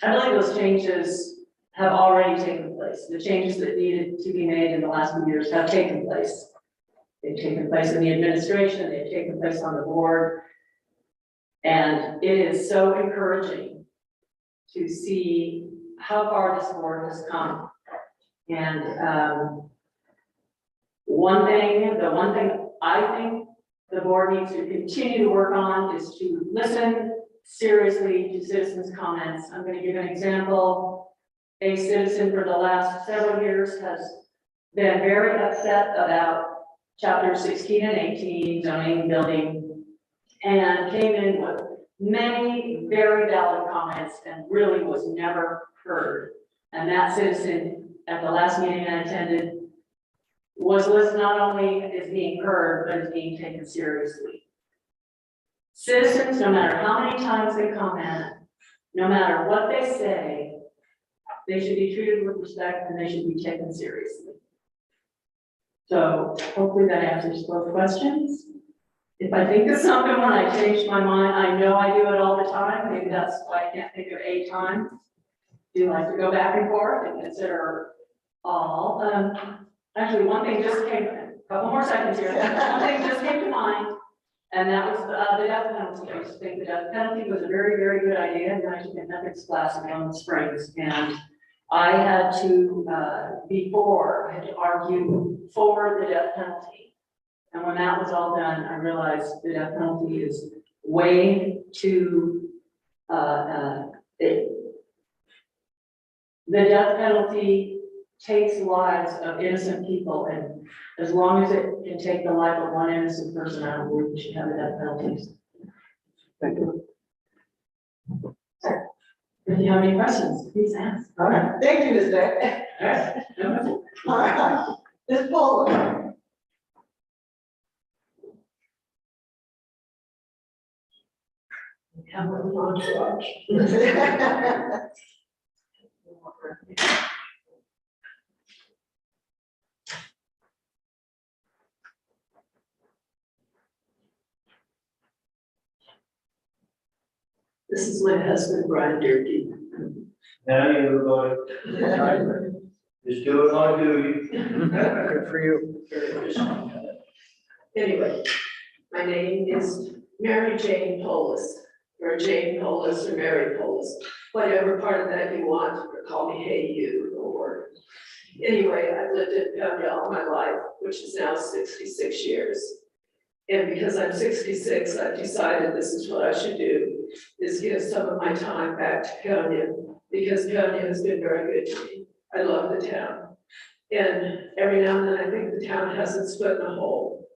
believe those changes have already taken place. The changes that needed to be made in the last few years have taken place. They've taken place in the administration, they've taken place on the board. And it is so encouraging to see how far this board has come. And the one thing I think the board needs to continue to work on is to listen seriously to citizens' comments. I'm going to give an example. A citizen for the last several years has been very upset about chapters 16 and 18, zoning, building, and came in with many very valid comments and really was never heard. And that citizen at the last meeting I attended was listed not only as being heard, but as being taken seriously. Citizens, no matter how many times they comment, no matter what they say, they should be treated with respect and they should be taken seriously. So hopefully that answers both questions. If I think of something when I change my mind, I know I do it all the time. Maybe that's why I can't think of a time. Do like to go back and forth and consider all. Actually, one thing just came, a couple more seconds here. One thing just came to mind, and that was the death penalty. I used to think the death penalty was a very, very good idea, and I took an ethics class in Lone Springs, and I had to, I had to argue for the death penalty. And when that was all done, I realized the death penalty is way too, the death penalty takes lives of innocent people, and as long as it can take the life of one innocent person, I don't believe we should have the death penalties. Thank you. If you have any questions, please ask. All right, thank you, Ms. Beck. No. All right, Ms. Paula. Have what we want to watch. This is my husband, Brian Durkee. Now you go, just do it on duty. Good for you. Anyway, my name is Mary Jane Polis, or Jane Polis, or Mary Polis, whatever part of that you want, or call me Hey You, or. Anyway, I've lived in Poundale all my life, which is now 66 years. And because I'm 66, I've decided this is what I should do, is give some of my time back to Poundale, because Poundale has been very good to me. I love the town. And every now and then I think the town has its foot in a hole.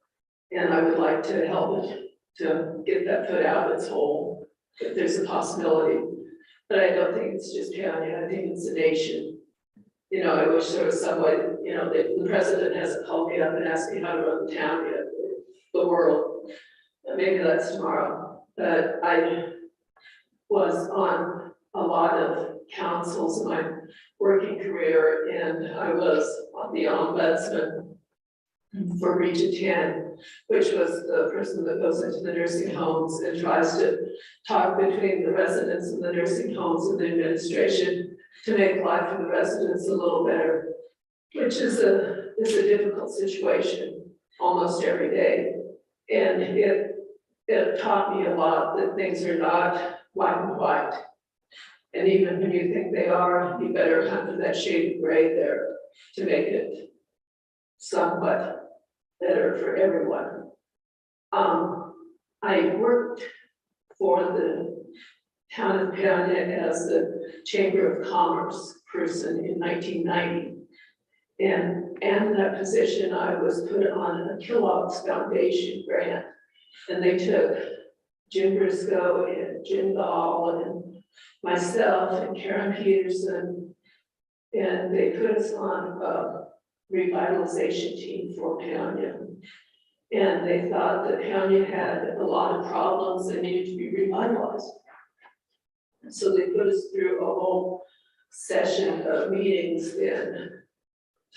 And I would like to help it to get that foot out of its hole, if there's a possibility. But I don't think it's just Poundale, I think it's the nation. You know, I wish there was some way, you know, the president hasn't called me up and asked me how to run the town yet, the world. Maybe that's tomorrow. But I was on a lot of councils in my working career, and I was on the ombudsman for Region 10, which was the person that goes into the nursing homes and tries to talk between the residents and the nursing homes and the administration to make life for the residents a little better, which is a difficult situation almost every day. And it taught me a lot that things are not black and white. And even when you think they are, you better have that shade of gray there to make it somewhat better for everyone. I worked for the town of Poundale as the Chamber of Commerce person in 1990. And in that position, I was put on a Kellogg's Foundation grant. And they took Jim Briscoe and Jim Gall and myself and Karen Peterson, and they put us on a revitalization team for Poundale. And they thought that Poundale had a lot of problems that needed to be revitalized. So they put us through a whole session of meetings in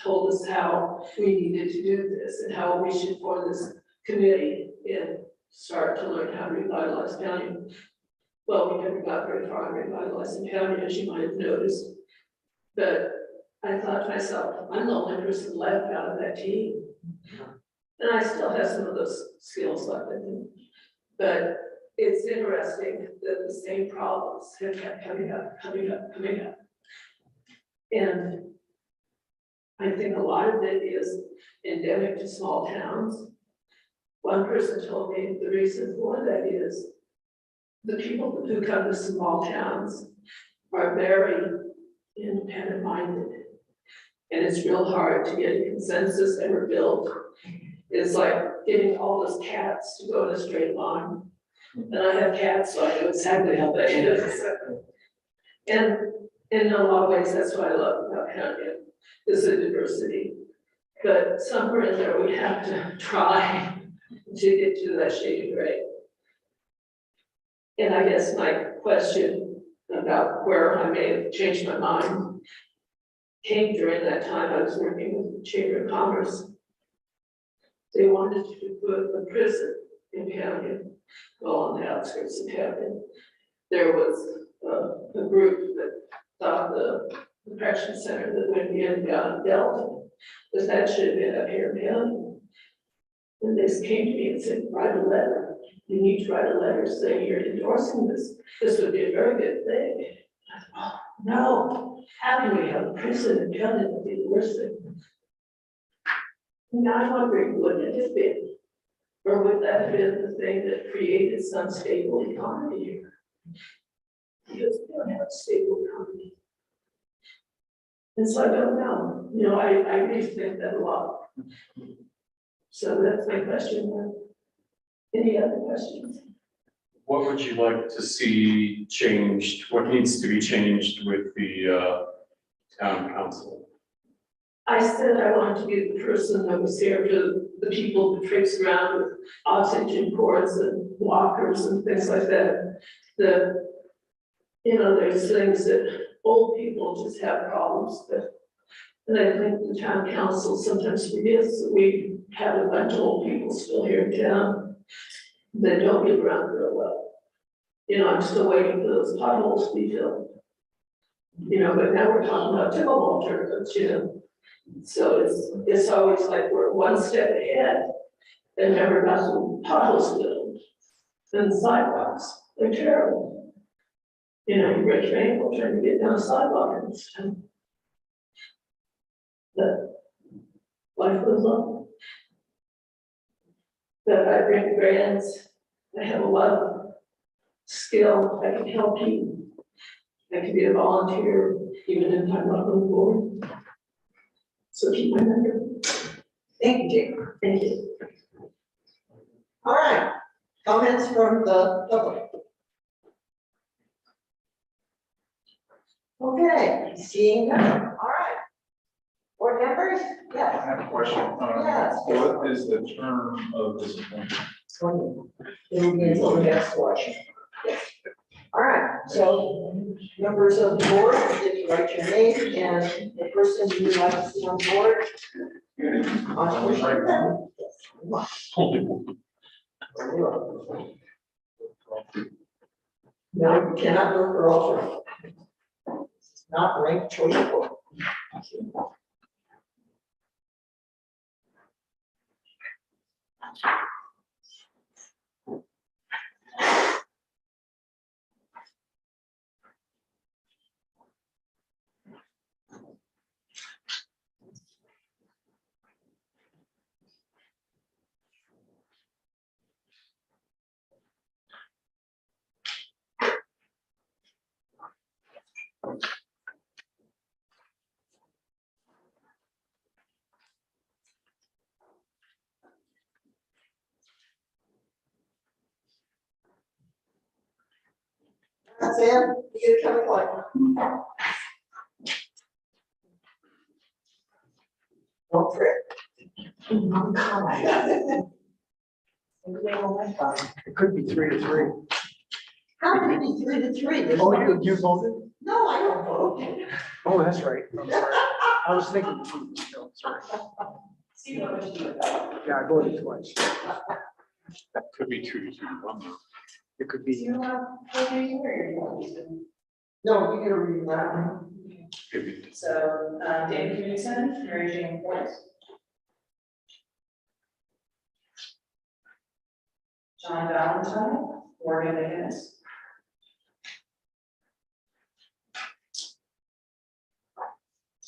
told us how we needed to do this and how we should form this committee and start to learn how to revitalize county. Well, we never got very far in revitalizing county, as you might have noticed. But I thought to myself, I'm the only person left out of that team. And I still have some of those skills left in me. But it's interesting that the same problems have kept coming up. And I think a lot of it is endemic to small towns. One person told me the reason for that is the people who come to small towns are very independent minded. And it's real hard to get a consensus ever built. It's like getting all those cats to go in a straight line. And I have cats, so I know exactly how that is. And in a lot of ways, that's what I love about Hanover, is the diversity. But somewhere in there, we have to try to get to that shade of gray. And I guess my question about where I may have changed my mind came during that time I was working with the Chamber of Commerce. They wanted to put a prison in Hamden, well, on the outskirts of Hamden. There was a group that thought the correction center that went in down in Delta, that should have been up here in Hamden. And they came to me and said, write a letter. You need to write a letter saying you're endorsing this. This would be a very good thing. I thought, oh, no, how can we have a prison in Hamden that be the worst thing? Now I'm wondering, would it have been? Or would that have been the thing that created some stable economy here? Because we don't have a stable economy. And so I don't know, you know, I really think that a lot. So that's my question. Any other questions? What would you like to see changed? What needs to be changed with the town council? I said I wanted to be the person that was here to the people who traipse around with oxygen cords and walkers and things like that. You know, there's things that old people just have problems with. And I think the town council sometimes forgets that we have a bunch of old people still here in town that don't get around real well. You know, I'm still waiting for those potholes to be filled. You know, but now we're talking about pickleball tournaments, you know. So it's always like we're one step ahead and never got some potholes filled. And the sidewalks, they're terrible. You know, you break your ankle trying to get down a sidewalk and stuff. But life goes on. But I bring grants, I have a lot of skill, I can help you. I can be a volunteer, even if I'm not on the board. So keep my number. Thank you, Jake. Thank you. All right, comments from the public? Okay, seeing none, all right. Board members, I yes. have a question. Yes. What is the term of this appointment? It will be until the next election. Yes. All right, so members of the board, if you write your name and the person you would like to see on board. No, you cannot vote for alternate. It's not ranked choice vote. Sam, you get a chemical like. Don't trip. It could be 3-3. How can it be 3-3? There's Oh, no- you voted? No, I don't vote. Oh, that's right. I'm sorry. I was thinking. No. See what we do with that. Yeah, I voted twice. That could be 2-2-1. It could Do be, you have, okay, where you want? No, you gotta read that one. Could be. So, David Knudsen, Mary Jane Forrest. John Valentine, Morgan McGinnis.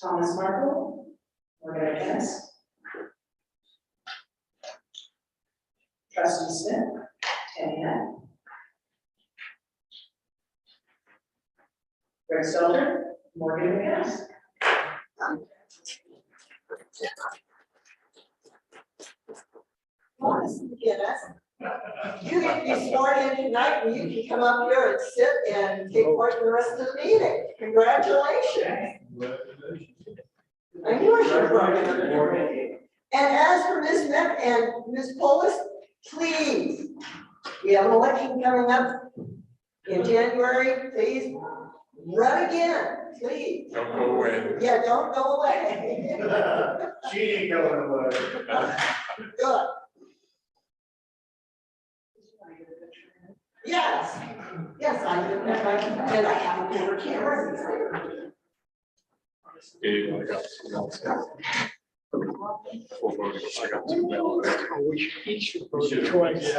Thomas Markle, Morgan McGinnis. Trustee Smith, Tammy Head. Greg Stelter, Morgan McGinnis. You get to be sworn in tonight, and you can come up here and sit and take part in the rest of the meeting. Congratulations. I knew I should have brought it. And as for Ms. Smith and Ms. Polis, please, we have an election coming up in January, please run again, please. Don't go away. Yeah, don't go away. She ain't going away. Good. Yes, yes, I do, and I have a paper camera. Yeah, I got something else. Before voting, I got 2 ballots. oh, we should each should vote twice.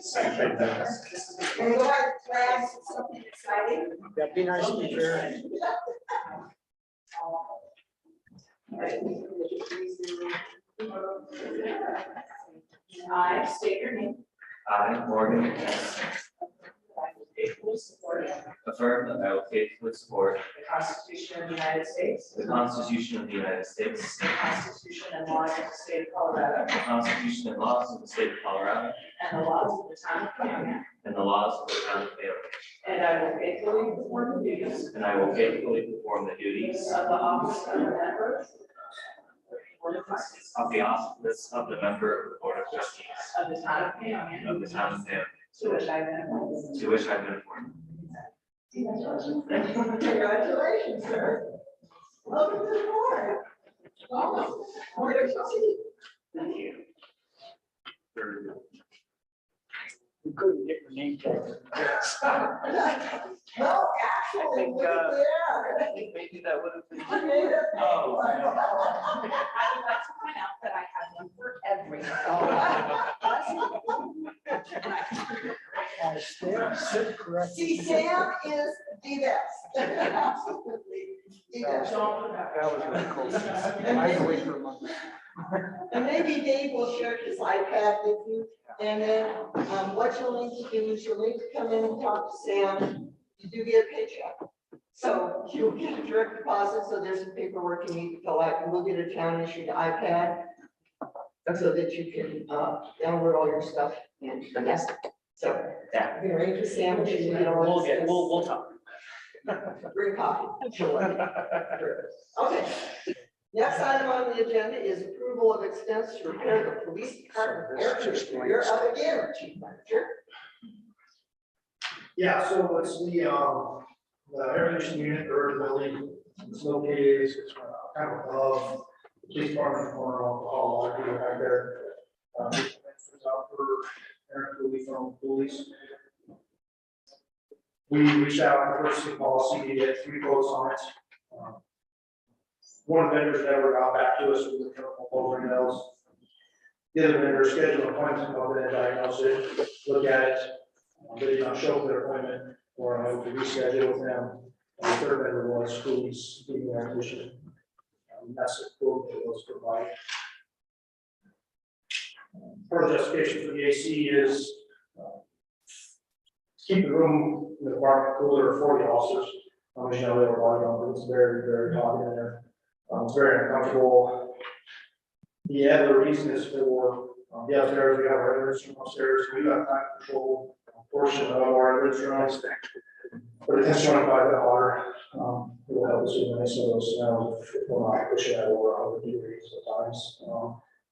Same thing. And go ahead, class, something exciting. That'd be nice to be fair. I state your name. I, Morgan McGinnis, Faithfully support affirm that I will faithfully support the Constitution of the United States, the Constitution of the United States, the Constitution and laws of the state of Colorado, the Constitution and laws of the state of Colorado, and the laws of the town of Cameron, and the laws of the town of Bailey. and I will faithfully perform the duties And I will faithfully perform the duties of the office of the member of the office of the member of the Board of Trustees of the town of Cameron, of the town of Bailey, to which I have been appointed. to which I've been appointed. Congratulations, sir. Welcome to the board. Welcome. Board of Trustees. Thank you. Very good. We couldn't get your name tag. No, actually, look at there. Maybe that would have been. I made it. Oh, I would like to point out that I have one for every. See, Sam is the best. Absolutely. The best. That was really cool. I had to wait for a month. And maybe Dave will share his iPad with you. And then, what you'll need to do is you'll need to come in and talk to Sam. You do get a paycheck. So you'll get a direct deposit, so there's some paperwork you need to fill out. You will get a town issued iPad so that you can, download all your stuff and, yes. So, yeah, you can arrange with Sam. We'll talk. Bring coffee. Sure. Okay. Next item on the agenda is approval of expense to repair the police department air conditioner. You're up again, Chief Manager. Yeah, so it's the air conditioning unit or the building, it's located, it's kind of above the police department corner of the hall, I back there. It's out for air relief from police. We reached out on the purchasing policy to get 3 quotes on it. One of the vendors never got back to us with the proposal emails. The other vendor scheduled an appointment to come in and diagnose it, look at it. They did not show up their appointment, or I would reschedule with them. And the third vendor was Cooley's Heating Air Conditioning. That's the quote that was provided. Part of the justification for the AC is keep the room in the department cooler for the officers. As you know, they were on, it's very, very hot in there. It's very uncomfortable. The other reason is for the upstairs, we have our air room upstairs, we got time control portion of our air rooms. But it's 25 and hotter, it will help us with any of those smells if we're not pushing that over 100 degrees at times.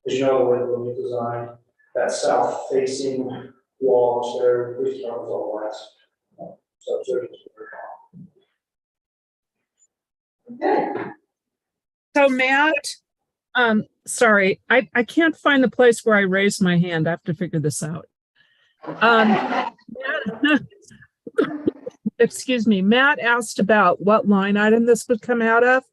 As you know, the way the building is designed, that south facing wall upstairs, police department's all glass. So it's very hot. Okay. So Matt, sorry, I can't find the place where I raised my hand. I have to figure this out. Matt- excuse me, Matt asked about what line item this would come out of.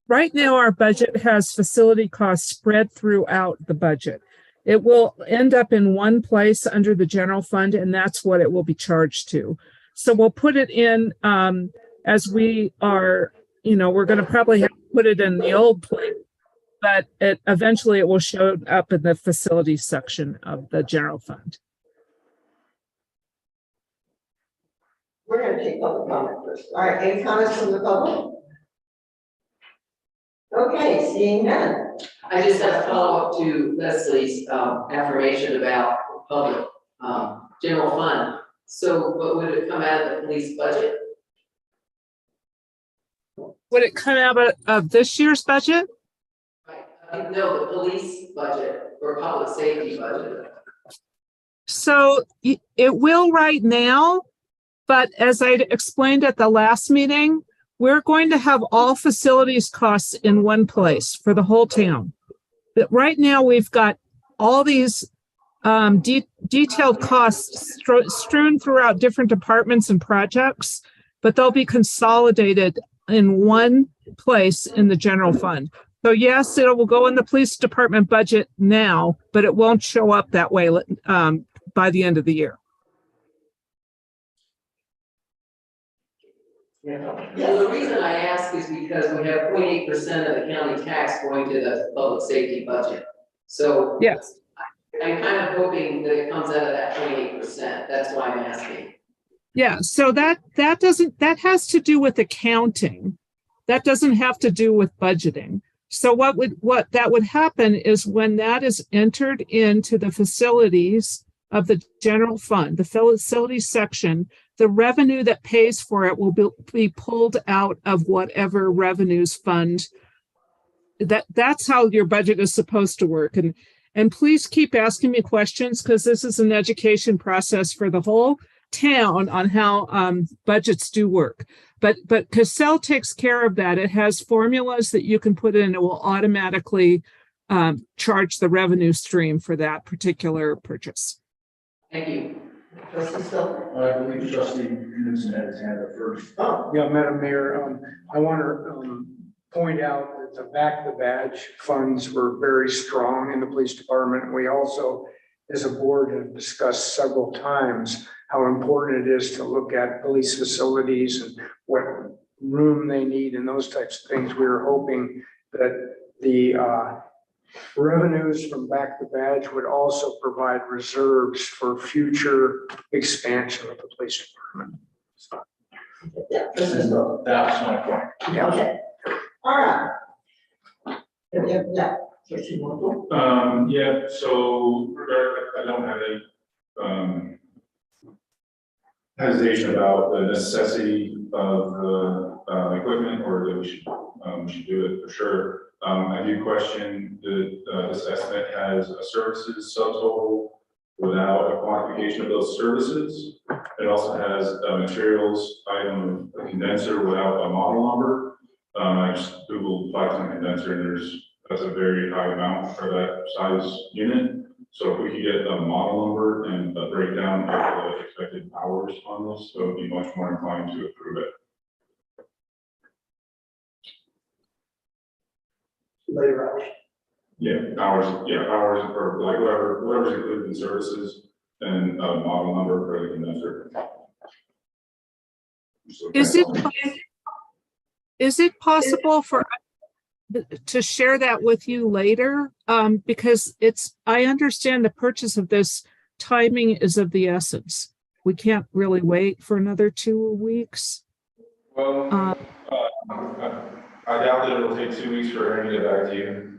Right now, our budget has facility costs spread throughout the budget. It will end up in one place under the general fund, and that's what it will be charged to. So we'll put it in as we are, we're going to probably have to put it in the old place, but eventually it will show up in the facilities section of the general fund. We're gonna take public comment first. All right, any comments from the public? Okay, seeing none. I just have a follow-up to Leslie's affirmation about public general fund. So, but would it come out of the police budget? Would it come out of this year's budget? No, the police budget or public safety budget. So it will right now, but as I explained at the last meeting, we're going to have all facilities costs in one place for the whole town. But right now we've got all these detailed costs strewn throughout different departments and projects, but they'll be consolidated in one place in the general fund. So yes, it will go in the police department budget now, but it won't show up that way by the end of the year. Yeah. Well, the reason I ask is because we have 0.8% of the county tax going to the public safety budget. So yes, I'm kind of hoping that it comes out of that 0.8%. That's why I'm asking. Yeah, so that has to do with accounting. That doesn't have to do with budgeting. So what that would happen is when that is entered into the facilities of the general fund, the facilities section, the revenue that pays for it will be pulled out of whatever revenues fund. That's how your budget is supposed to work. And please keep asking me questions, because this is an education process for the whole town on how budgets do work. But Cassell takes care of that. It has formulas that you can put in. It will automatically charge the revenue stream for that particular purchase. Thank you. Trustee Stiltner. I believe trustee Newsom had his hand up first. Oh, Yeah, Madam Mayor, I want to point out that the back the badge funds were very strong in the police department. We also, as a board, have discussed several times how important it is to look at police facilities and what room they need and those types of things. We were hoping that the revenues from back the badge would also provide reserves for future expansion of the police department. yeah, trustee Stiltner. That's my point. Yeah. Okay, all right. Yeah, trustee Moore. Yeah, so I don't have any hesitation about the necessity of the equipment, or that we should do it for sure. I do question that this estimate has a services subtotal without a quantification of those services. It also has a materials item, a condenser without a model number. I just Googled 5-ton condenser, and that's a very high amount for that size unit. So if we could get a model number and a breakdown of the expected hours on this, so it'd be much more inclined to approve it. Later hours. Hours, or like whatever's included in services, and a model number for the condenser. Is it possible for to share that with you later? Because I understand the purchase of this timing is of the essence. We can't really wait for another 2 weeks. Well, I doubt that it'll take 2 weeks for her to get back to you.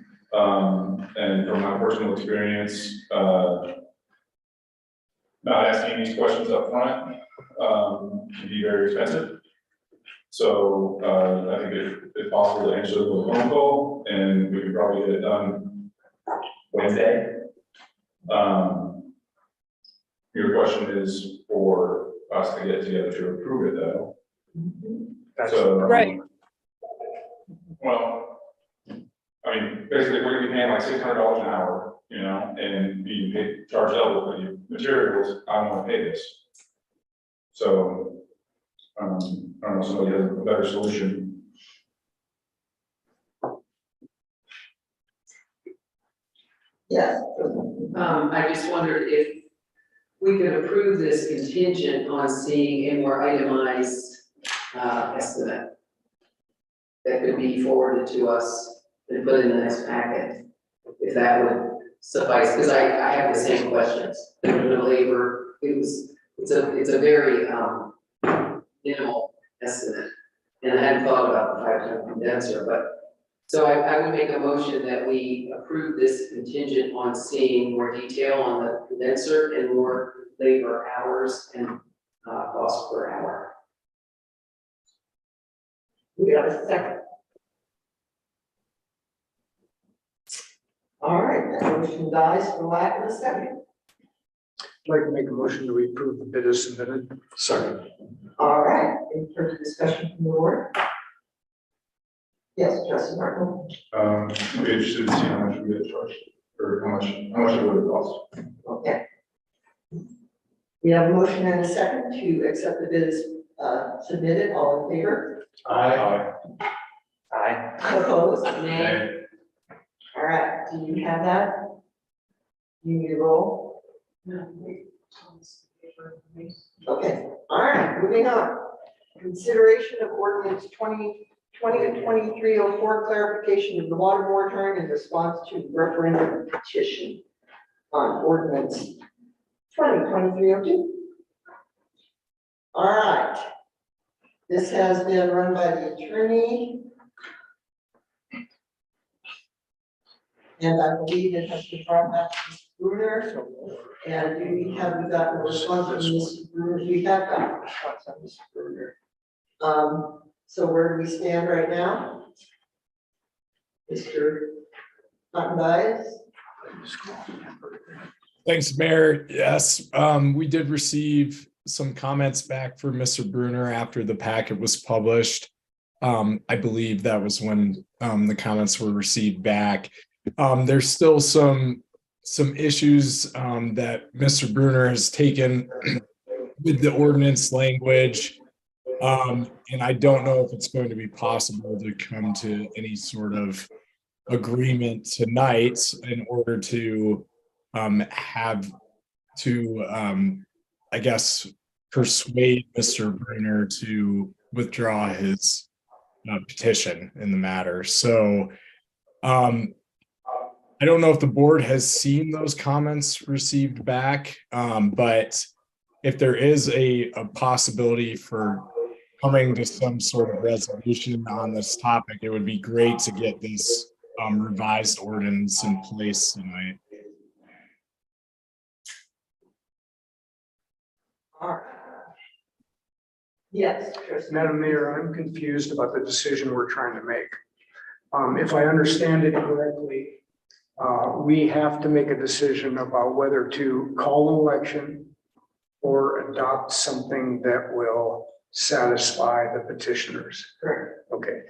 And from my personal experience, not asking these questions up front can be very expensive. So I think it's possible to answer them with a phone call, and we could probably get it done Wednesday. Your question is for us to get together to approve it, though. So, Right. Well, I mean, basically, we're gonna be paying like $600 an hour, you know, and being paid, charged double for the materials, I wanna pay this. So, I don't know, somebody has a better solution. Yes. I just wondered if we could approve this contingent on seeing a more itemized, estimate that could be forwarded to us and put in the next packet, if that would suffice, because I have the same questions. The labor, it's a very, minimal estimate. And I hadn't thought about the 5-ton condenser, but, so I would make a motion that we approve this contingent on seeing more detail on the condenser and more labor hours and, cost per hour. We have a second. All right, that motion dies for lack of a second. I'd like to make a motion to approve the bid as submitted. Second. All right, any further discussion from the board? Yes, Trustee Martin. I'd be interested to see how much we get charged, or how much it would cost. Okay. We have a motion and a second to accept the bid as submitted. All in favor? Aye. Opposed? Nay. All right, do you have that? You need a roll? Okay, all right, moving on. Consideration of ordinance 2023-04, clarification of the water moratorium in response to referendum petition on ordinance 2023-02. All right. This has been run by the attorney. And I believe it has been brought back to Mr. Bruner. And do we have gotten a response from Mr. Bruner? We have gotten a response from Mr. Bruner. So where do we stand right now? Mr. Cotton. Thanks, Mayor. Yes, we did receive some comments back from Mr. Bruner after the packet was published. I believe that was when the comments were received back. There's still some issues that Mr. Bruner has taken with the ordinance language. And I don't know if it's going to be possible to come to any sort of agreement tonight in order to have to, I guess, persuade Mr. Bruner to withdraw his petition in the matter. So I don't know if the board has seen those comments received back, but if there is a possibility for coming to some sort of resolution on this topic, it would be great to get this revised ordinance in place tonight. All right. Yes, Trustee. Madam Mayor, I'm confused about the decision we're trying to make. If I understand it correctly, we have to make a decision about whether to call an election or adopt something that will satisfy the petitioners. Correct. Okay.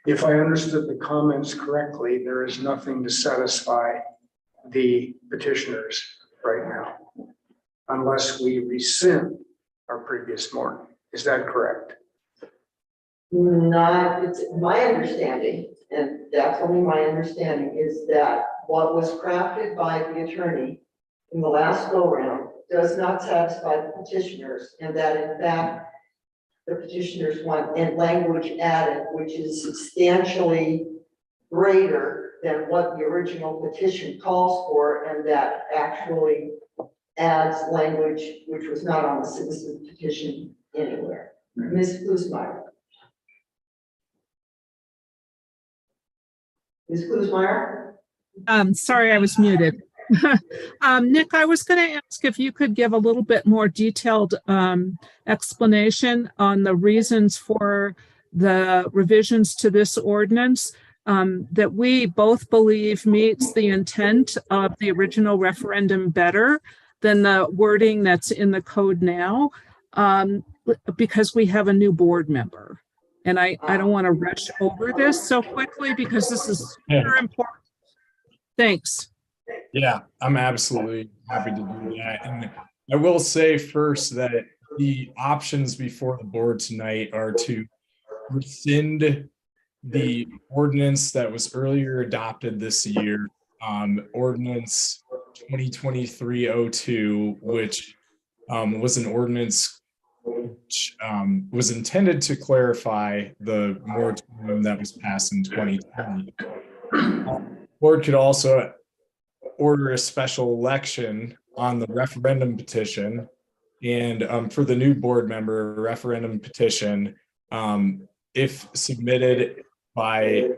If I understood the comments correctly, there is nothing to satisfy the petitioners right now, unless we rescind our previous motion. Is that correct? Not, it's my understanding, and that's only my understanding, is that what was crafted by the attorney in the last go round does not satisfy the petitioners, and that in fact, the petitioners want and language added, which is substantially greater than what the original petition calls for, and that actually adds language which was not on the citizen petition anywhere. Ms. Klusmeyer. Ms. Klusmeyer? Sorry, I was muted. Nick, I was going to ask if you could give a little bit more detailed explanation on the reasons for the revisions to this ordinance that we both believe meets the intent of the original referendum better than the wording that's in the code now, because we have a new board member. And I don't want to rush over this so quickly because this is super important. Thanks. Yeah, I'm absolutely happy to do that. And I will say first that the options before the board tonight are to rescind the ordinance that was earlier adopted this year, ordinance 2023-02, which was an ordinance which was intended to clarify the moratorium that was passed in 2020. Board could also order a special election on the referendum petition. And for the new board member, a referendum petition, if submitted by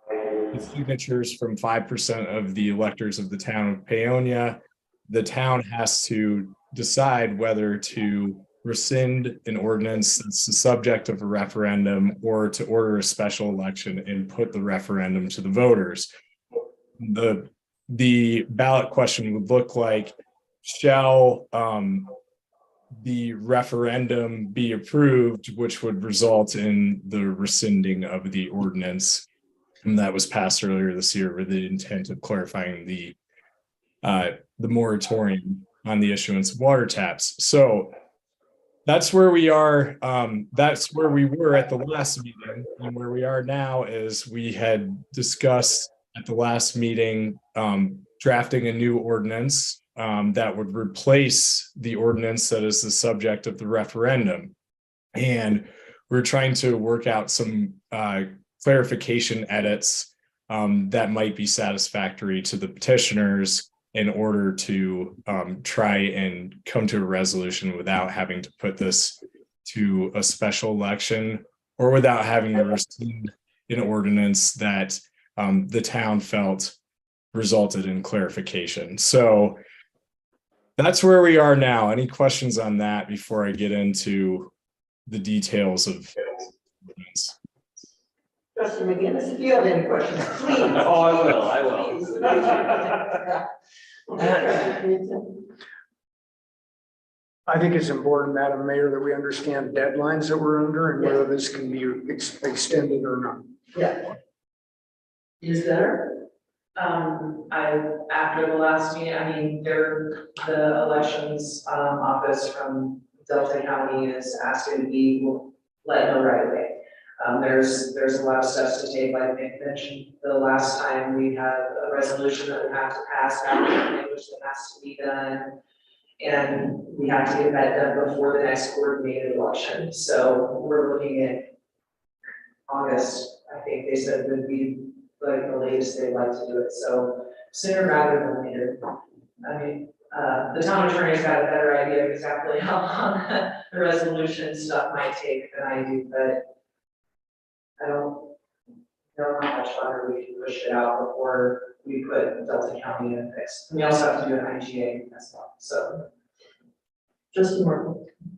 the signatures from 5% of the electors of the town of Paonia, the town has to decide whether to rescind an ordinance that's the subject of a referendum or to order a special election and put the referendum to the voters. The ballot question would look like, shall the referendum be approved, which would result in the rescinding of the ordinance that was passed earlier this year with the intent of clarifying the moratorium on the issuance of water taps. So that's where we are. That's where we were at the last meeting, and where we are now is we had discussed at the last meeting drafting a new ordinance that would replace the ordinance that is the subject of the referendum. And we're trying to work out some clarification edits that might be satisfactory to the petitioners in order to try and come to a resolution without having to put this to a special election or without having to rescind an ordinance that the town felt resulted in clarification. So that's where we are now. Any questions on that before I get into the details of this? Trustee McGinnis, if you have any questions, please. Oh, I will. I think it's important, Madam Mayor, that we understand deadlines that we're under and whether this can be extended or not. Yeah. Is there? After the last meeting, I mean, the elections, office from Delta County is asking to be let know right away. There's a lot of steps to take, like Nick mentioned, the last time we had a resolution that we have to pass, language that has to be done. And we have to get that done before the next coordinated election. So we're looking at August, I think they said would be like the latest they'd like to do it. So sooner rather than later. I mean, the town attorney's got a better idea of exactly how long the resolution stuff might take than I do, but I don't know how much longer we can push it out before we put Delta County in a fix. And we also have to do an IGA as well, so. Just more.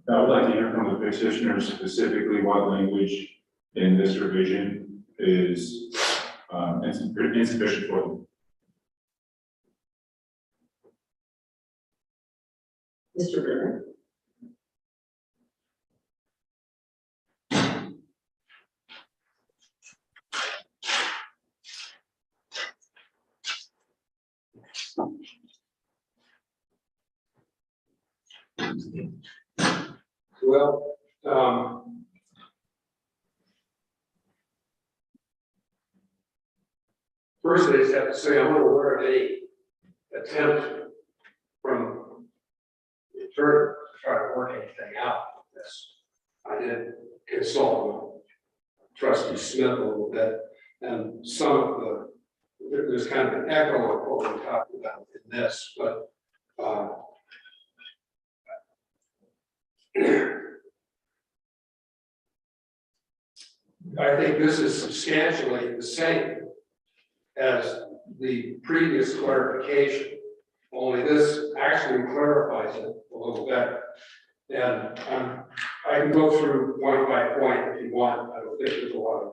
I would like to hear from the petitioner specifically what language in this revision is insufficient for them. Mr. Brenner. Well, first I just have to say, I'm not aware of any attempt from the attorney to try to work anything out with this. I did consult with Trustee Smith a little bit, and some of there's kind of an echo of what we're talking about in this, but I think this is substantially the same as the previous clarification, only this actually clarifies it a little better. And I can go through point by point if you want. I don't think there's a lot of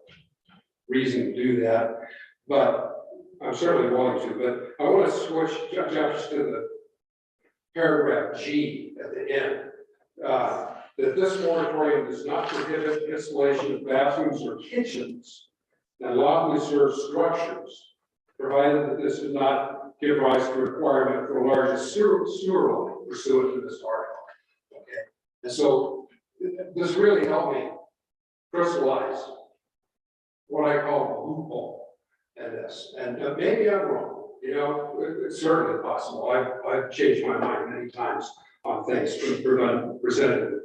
reason to do that, but I'm certainly willing to. But I want to jump to the paragraph G at the end. that this moratorium does not prohibit installation of bathrooms or kitchens and lawfully served structures, provided that this does not give rise to a requirement for a larger sewer line pursuant to this article. Okay, and so this really helped me crystallize what I call the loophole in this, and maybe I'm wrong, you know, it's certainly possible. I've changed my mind many times on things presented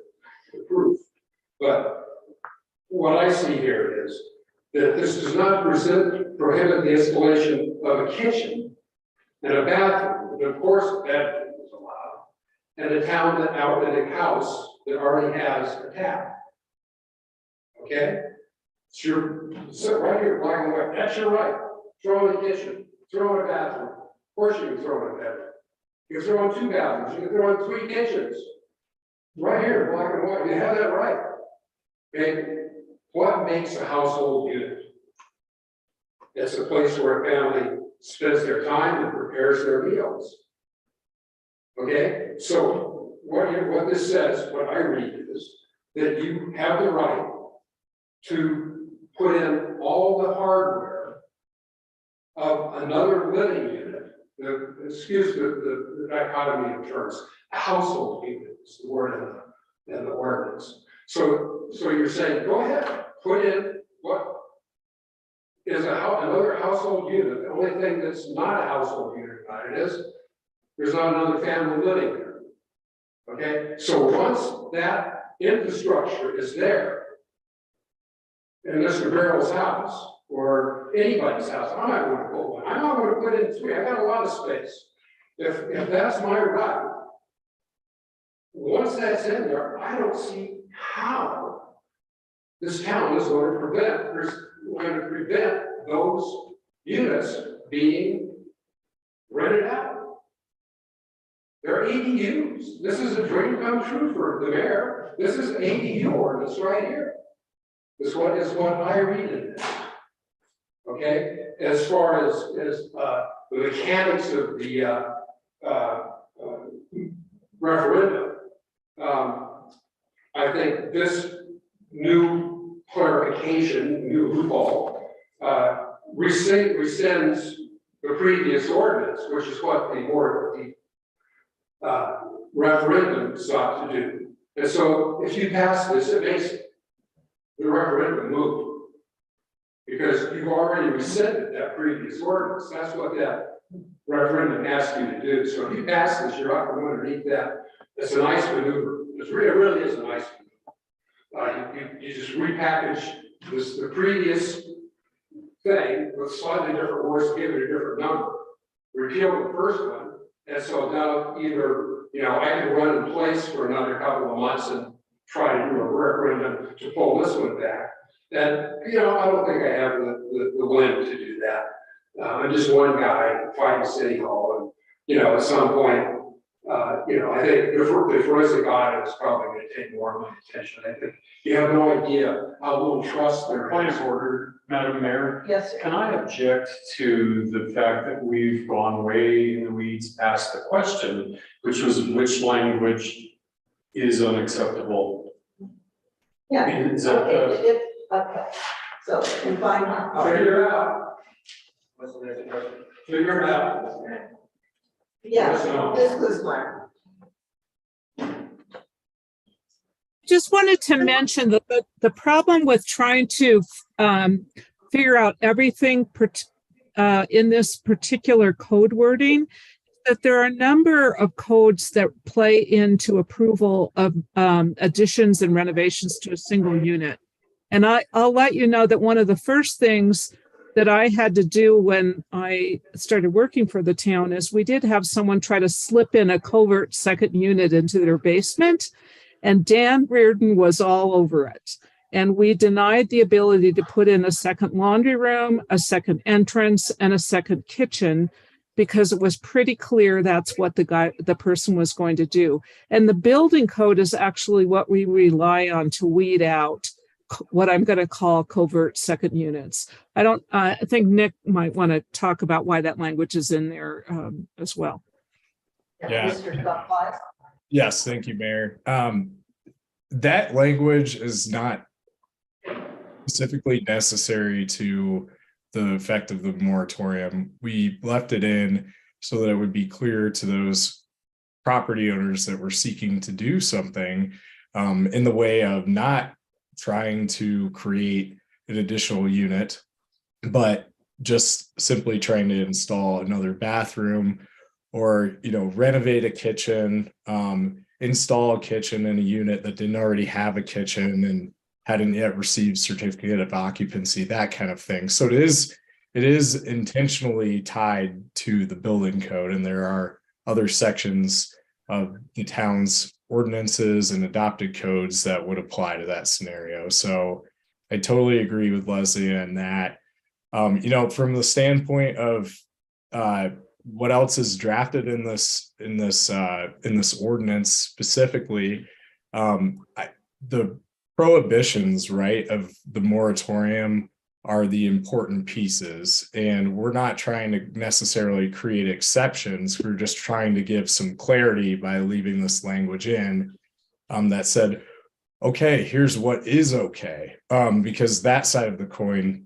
with proof. But what I see here is that this does not prohibit the installation of a kitchen and a bathroom, but of course, a bedroom is allowed, and a house that already has a tap. Okay? So right here, black and white, that's your right. Throw in a kitchen, throw in a bathroom. Of course you can throw in a bedroom. You can throw in 2 bathrooms, you can throw in 3 kitchens. Right here, black and white, you have that right. Okay, what makes a household unit? It's a place where a family spends their time and prepares their meals. Okay, so what this says, what I read is that you have the right to put in all the hardware of another living unit. Excuse the dichotomy of terms. A household unit is the word in the ordinance. So you're saying, go ahead, put in what is another household unit. The only thing that's not a household unit about it is there's not another family living there. Okay, so once that infrastructure is there in Mr. Barrel's house or anybody's house, I might want to put one. I might want to put in 3. I got a lot of space. If that's my right, once that's in there, I don't see how this town is going to prevent those units being rented out. They're ADUs. This is a dream come true for the mayor. This is ADU ordinance right here. This one is what I read in this. Okay, as far as the mechanics of the referendum, I think this new clarification, new loophole, rescinds the previous ordinance, which is what the referendum sought to do. And so if you pass this, it makes the referendum moot. Because you've already rescinded that previous ordinance. That's what that referendum asks you to do. So if you pass this, you're up from underneath that. It's a nice maneuver. It really is a nice maneuver. You just repackage the previous thing with slightly different words, give it a different number. Repeal the first one, and so now either, I can run in place for another couple of months and try to do a referendum to pull this one back. And, I don't think I have the wind to do that. I'm just one guy fighting City Hall, and, at some point, I think the forensic audit is probably going to take more of my attention. I think you have no idea how little trust there is. Point of order, Madam Mayor. Yes, sir. Can I object to the fact that we've gone way in the weeds past the question, which was which language is unacceptable? Yeah. Is that, Okay, so confine. Figure it out. What's the next question? Figure it out. Yes, No. Ms. Kuzma. Just wanted to mention that the problem with trying to figure out everything in this particular code wording, that there are a number of codes that play into approval of additions and renovations to a single unit. And I'll let you know that one of the first things that I had to do when I started working for the town is we did have someone try to slip in a covert second unit into their basement, and Dan Reardon was all over it. And we denied the ability to put in a second laundry room, a second entrance, and a second kitchen, because it was pretty clear that's what the person was going to do. And the building code is actually what we rely on to weed out what I'm going to call covert second units. I think Nick might want to talk about why that language is in there as well. Yeah. Mr. Buckwise. Yes, thank you, Mayor. that language is not specifically necessary to the effect of the moratorium. We left it in so that it would be clear to those property owners that were seeking to do something in the way of not trying to create an additional unit, but just simply trying to install another bathroom or, renovate a kitchen, install a kitchen in a unit that didn't already have a kitchen and hadn't yet received certificate of occupancy, that kind of thing. So it is intentionally tied to the building code, and there are other sections of the town's ordinances and adopted codes that would apply to that scenario. So I totally agree with Leslie on that. From the standpoint of what else is drafted in this ordinance specifically, the prohibitions, right, of the moratorium are the important pieces, and we're not trying to necessarily create exceptions. We're just trying to give some clarity by leaving this language in that said, okay, here's what is okay, because that side of the coin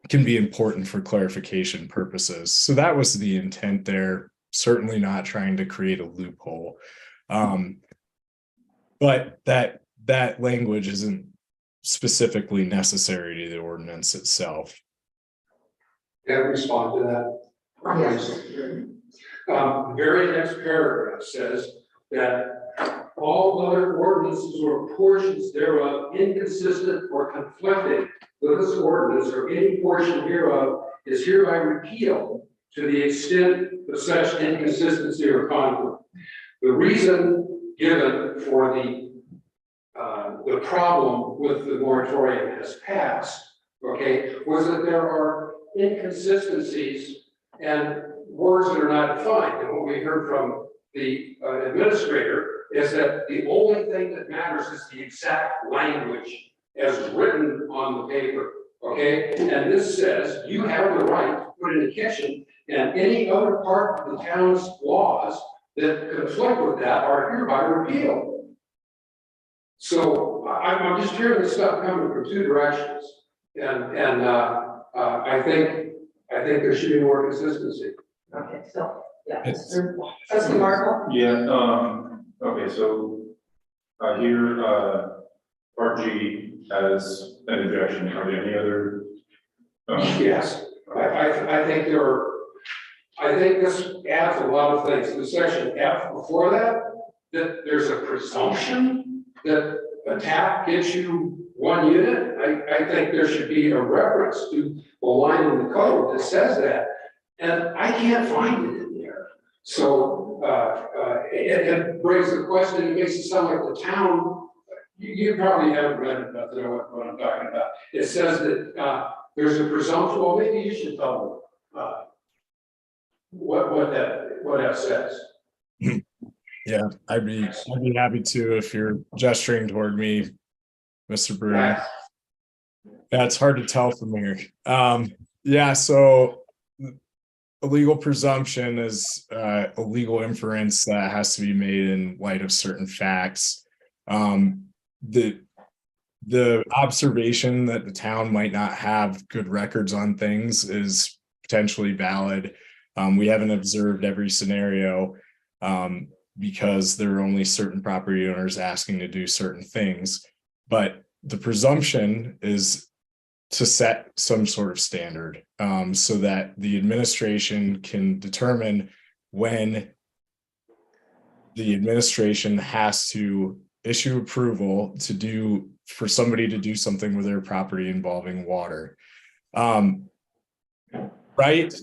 can be important for clarification purposes. So that was the intent there, certainly not trying to create a loophole. But that language isn't specifically necessary to the ordinance itself. Can I respond to that? Yes. Very next paragraph says that all other ordinances or portions thereof inconsistent or conflicting with this ordinance or any portion hereof is hereby repealed to the extent of such inconsistency or conflict. The reason given for the problem with the moratorium has passed, okay, was that there are inconsistencies and words that are not defined. And what we heard from the administrator is that the only thing that matters is the exact language as written on the paper, okay? And this says you have the right to put in a kitchen, and any other part of the town's laws that conflict with that are hereby repealed. So I'm just hearing this stuff coming from two directions, and I think there should be more consistency. Okay, so, yeah, Trustee Marco? Yeah, okay, so here, Part G has an objection. Are there any other? Yes, I think this adds a lot of things. The section F before that there's a presumption that a tap gets you one unit. I think there should be a reference to the line in the code that says that. And I can't find it in there. So it brings the question, it makes it sound like the town, you probably haven't read it, but you know what I'm talking about. It says that there's a presumption. Well, maybe you should tell them what that says. Yeah, I'd be happy to if you're gesturing toward me, Mr. Bruner. Yeah, it's hard to tell from here. Yeah, so a legal presumption is a legal inference that has to be made in light of certain facts. The observation that the town might not have good records on things is potentially valid. We haven't observed every scenario because there are only certain property owners asking to do certain things. But the presumption is to set some sort of standard so that the administration can determine when the administration has to issue approval for somebody to do something with their property involving water. Right?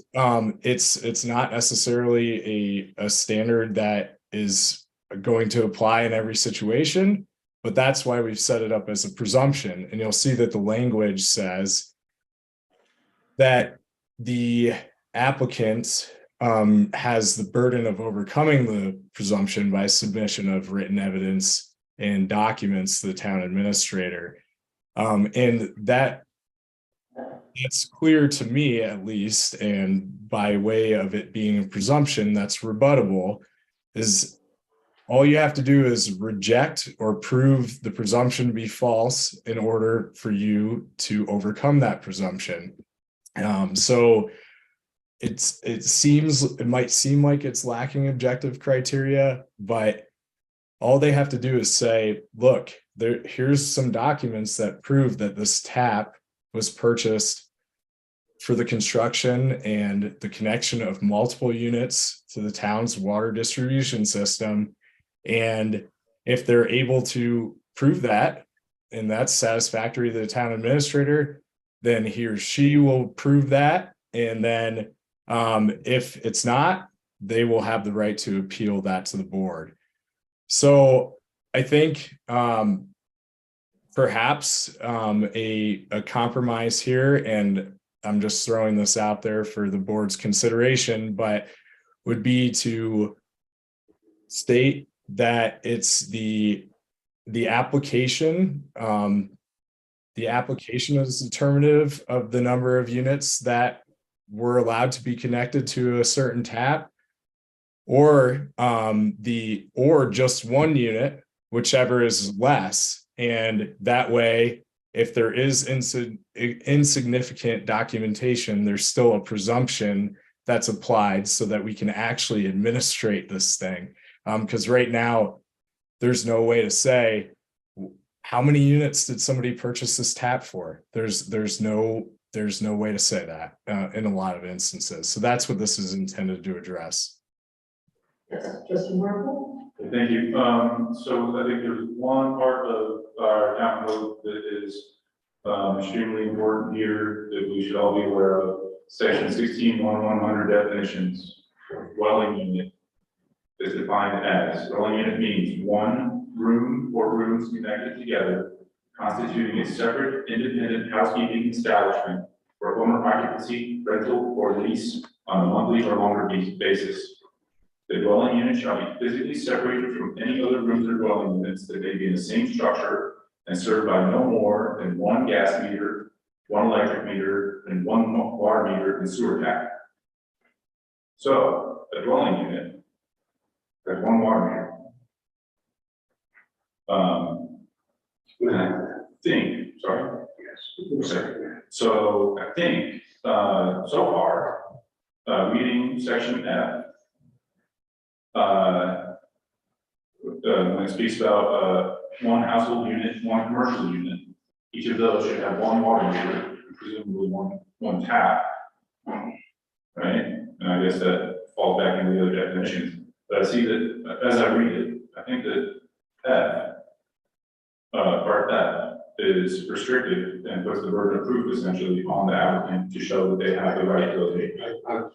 It's not necessarily a standard that is going to apply in every situation, but that's why we've set it up as a presumption. And you'll see that the language says that the applicant has the burden of overcoming the presumption by submission of written evidence and documents to the town administrator. And it's clear to me, at least, and by way of it being a presumption that's rebuttable, is all you have to do is reject or prove the presumption to be false in order for you to overcome that presumption. So it might seem like it's lacking objective criteria, but all they have to do is say, look, here's some documents that prove that this tap was purchased for the construction and the connection of multiple units to the town's water distribution system. And if they're able to prove that, and that's satisfactory to the town administrator, then he or she will prove that. And then if it's not, they will have the right to appeal that to the board. So I think perhaps a compromise here, and I'm just throwing this out there for the board's consideration, but would be to state that it's the application is determinative of the number of units that were allowed to be connected to a certain tap, or just one unit, whichever is less. And that way, if there is insignificant documentation, there's still a presumption that's applied so that we can actually administrate this thing. Because right now, there's no way to say how many units did somebody purchase this tap for. There's no way to say that in a lot of instances. So that's what this is intended to address. Trustee Marple? Thank you. So I think there's one part of our town code that is extremely important here that we should all be aware of. Section 16.1.100 definitions. Dwelling unit is defined as, dwelling unit means one room or rooms connected together, constituting a separate independent housekeeping establishment for owner occupancy, rental, or lease on a monthly or longer basis. The dwelling unit shall be physically separated from any other rooms or dwelling units that may be in the same structure and served by no more than one gas meter, one electric meter, and one water meter and sewer tap. So a dwelling unit has one water meter. And I think, sorry, yes, so I think so far, reading section F, when it speaks about one household unit, one commercial unit, each of those should have one water meter, presumably one tap, right? And I guess that falls back into the other definitions. But I see that as I read it, I think that F, part F, is restricted and puts the burden of proof essentially on the applicant to show that they have the right to. I'm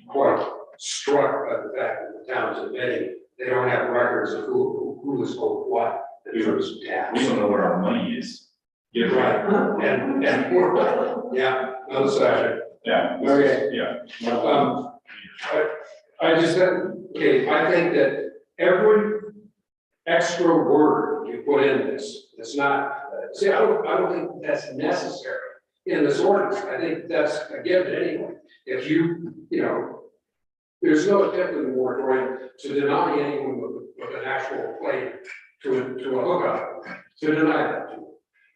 quite struck by the fact that the town's admitting they don't have records of who is owed what in terms of tax. We don't know where our money is. Yeah, right. And yeah, another section. Yeah. Okay. Yeah. I just said, okay, I think that every extra word you put in this, it's not, see, I don't think that's necessary in this ordinance. I think that's a given anyway. If you there's no attempt in the moratorium to deny anyone with an actual claim to a hookup, to deny that to them.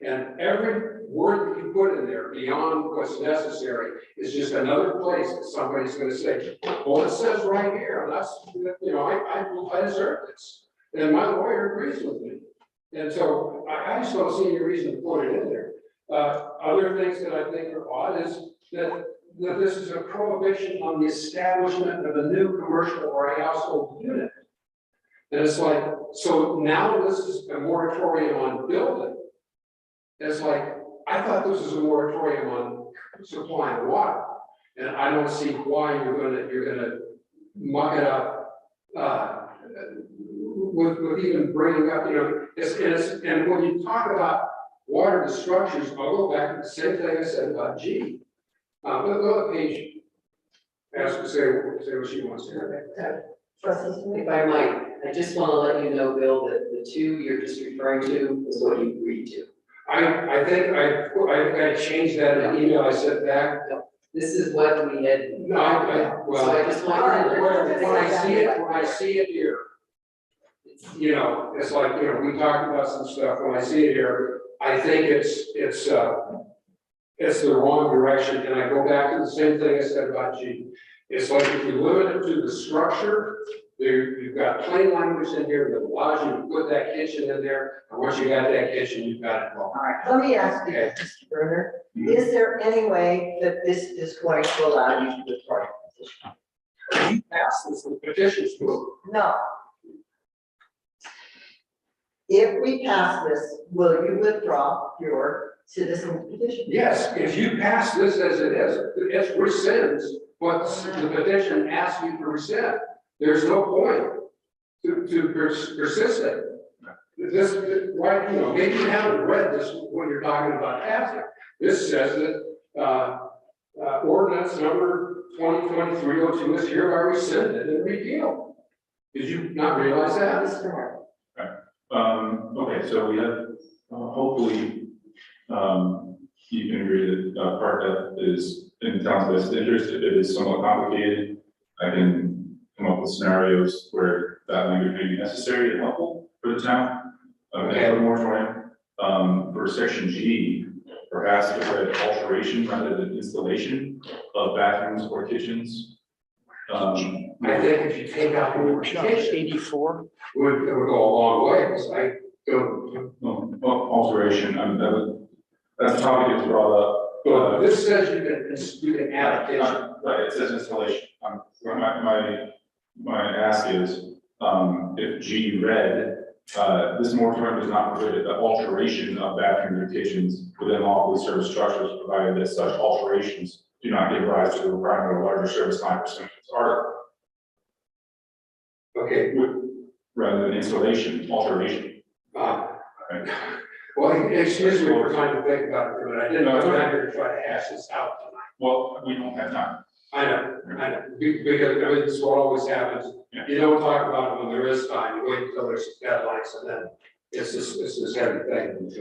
And every word that you put in there beyond what's necessary is just another place that somebody's gonna say, well, it says right here, and that's, I deserve this. And my lawyer agrees with me. And so I just don't see any reason to put it in there. Other things that I think are odd is that this is a prohibition on the establishment of a new commercial or a household unit. And it's like, so now this is a moratorium on building. It's like, I thought this was a moratorium on supplying water. And I don't see why you're gonna muck it up, with even bringing up, and when you talk about water to structures, I'll go back to the same thing I said about G. Go to page, ask to say what she wants to hear. Trustee If I might, I just want to let you know, Bill, that the two you're just referring to is what you agreed to. I think I changed that in the email I sent back. This is what we had. No, well, So I just want you to know. when I see it here, you know, it's like, you know, we talked about some stuff, when I see it here, I think it's the wrong direction, and I go back to the same thing I said about G. It's like if you limit it to the structure, you've got plain language in here that allows you to put that kitchen in there, and once you got that kitchen, you've got it all. All right, let me ask you, Okay. Mr. Bruner, is there any way that this is going to allow you to withdraw your position? You pass this, the petition's moved. No. If we pass this, will you withdraw your citizen petition? Yes, if you pass this as it is, it rescinds what the petition asks you to rescind. There's no point to persist it. This, why, you know, maybe you haven't read this when you're talking about passing. This says that, ordinance number 2023-02 is hereby rescinded and repealed. Did you not realize that? Okay, so we have, hopefully, you can agree that, part that is in the town's best interest. If it is somewhat complicated, I can come up with scenarios where that language may be necessary and helpful for the town. Okay. And for moratorium, for section G, perhaps if read alteration rather than installation of bathrooms or kitchens. I think if you take out the word kitchen, 84. it would go a long way, because I don't. Alteration, that's a topic that was brought up. Well, this says you can add a kitchen. Right, it says installation. My ask is, if G read, this moratorium does not prohibit the alteration of bathrooms or kitchens within lawfully serviced structures, provided that such alterations do not give rise to the requirement of larger service line pursuant to this article. Okay. Rather than installation, alteration. Right. Well, excuse me for trying to think about it, but I didn't know I was not here to try to hash this out tonight. Well, we don't have time. I know, because I mean, this is what always happens. Yeah. You don't talk about it when there is time, you wait until there's deadlines, and then it's this heavy thing.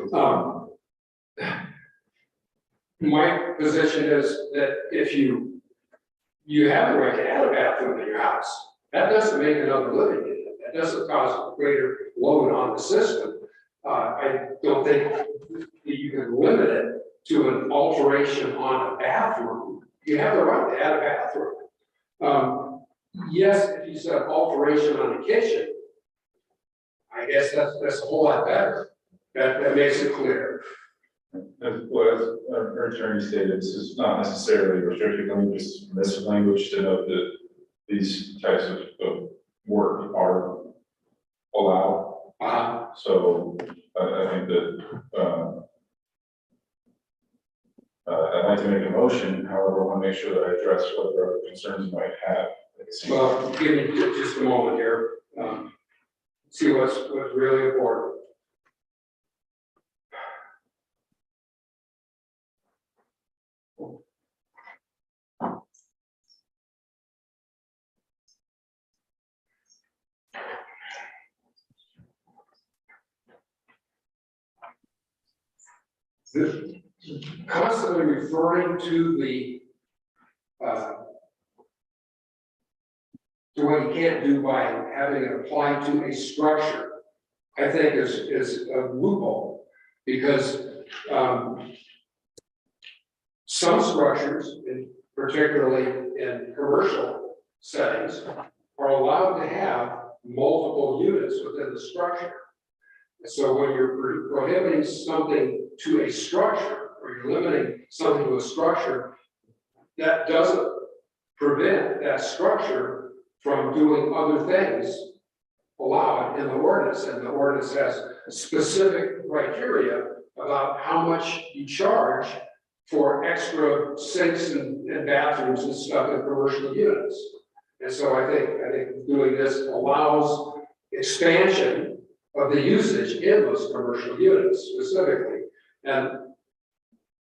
My position is that if you have the right to add a bathroom in your house, that doesn't make another living unit. That doesn't cause a greater load on the system. I don't think that you can limit it to an alteration on a bathroom. You have the right to add a bathroom. Yes, if you said alteration on the kitchen, I guess that's a whole lot better. That makes it clear. As our attorney stated, this is not necessarily restricted language, just permissive language to note that these types of work are allowed. So I think that, I'd like to make a motion, however, I want to make sure that I address whatever other concerns you might have. Well, give me just a moment here. See what's really important. Constantly referring to to what you can't do by having it applied to a structure, I think is a loophole, because some structures, particularly in commercial settings, are allowed to have multiple units within the structure. So when you're prohibiting something to a structure, or you're limiting something to a structure, that doesn't prevent that structure from doing other things allowed in the ordinance. And the ordinance has specific criteria about how much you charge for extra sinks and bathrooms and stuff in commercial units. And so I think doing this allows expansion of the usage in those commercial units specifically. And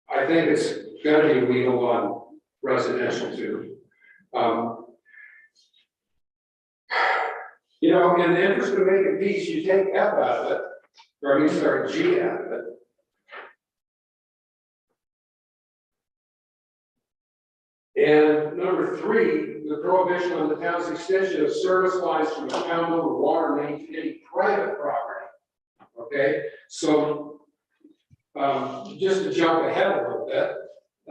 I think it's gonna be legal on residential too. You know, in the interest of making peace, you take F out of it, or I mean, sorry, G out of it. And number 3, the prohibition on the town's extension of service lines from a town or water main to any private property. Okay, so, just to jump ahead a little bit,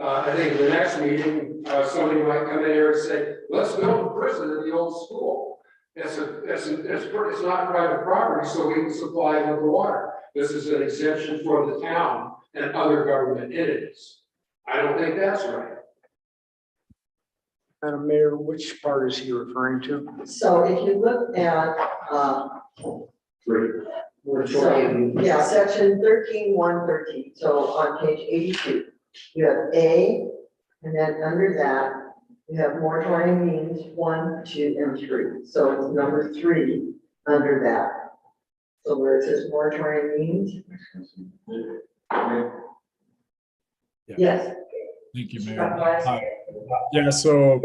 I think in the next meeting, somebody might come in here and say, let's build a prison in the old school. It's not private property, so we can supply it with the water. This is an exemption for the town and other government entities. I don't think that's right. Madam Mayor, which part is he referring to? So if you look at, section 13.1.13, so on page 82, you have A, and then under that, you have moratorium means 1, 2, and 3. So it's number 3 under that. So where it says moratorium means? Yes. Thank you, Mayor. Yeah, so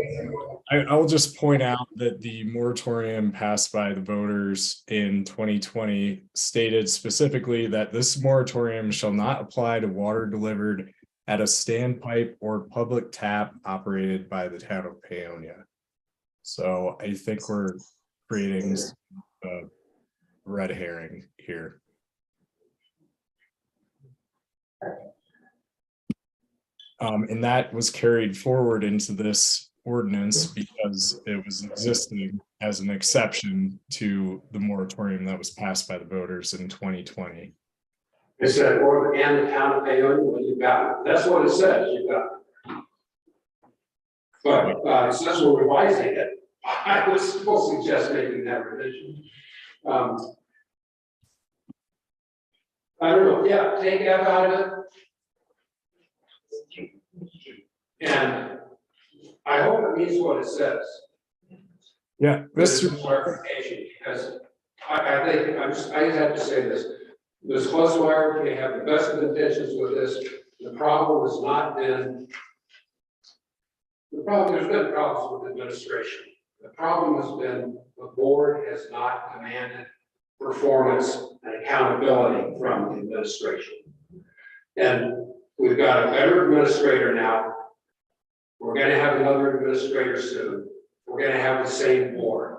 I'll just point out that the moratorium passed by the voters in 2020 stated specifically that this moratorium shall not apply to water delivered at a standpipe or public tap operated by the town of Paonia. So I think we're creating a red herring here. And that was carried forward into this ordinance because it was existing as an exception to the moratorium that was passed by the voters in 2020. It said, or and the town of Paonia, when you got, that's what it says, you got. But, since we're revising it, I was supposed to suggest making that revision. I don't know, yeah, take F out of it. And I hope it means what it says. Yeah, This is clarification, because I think, I just have to say this. Ms. Klesmeyer may have the best of intentions with this. The problem has not been, there's been problems with administration. The problem has been the board has not demanded performance and accountability from the administration. And we've got a better administrator now. We're going to have another administrator soon. We're going to have the same board.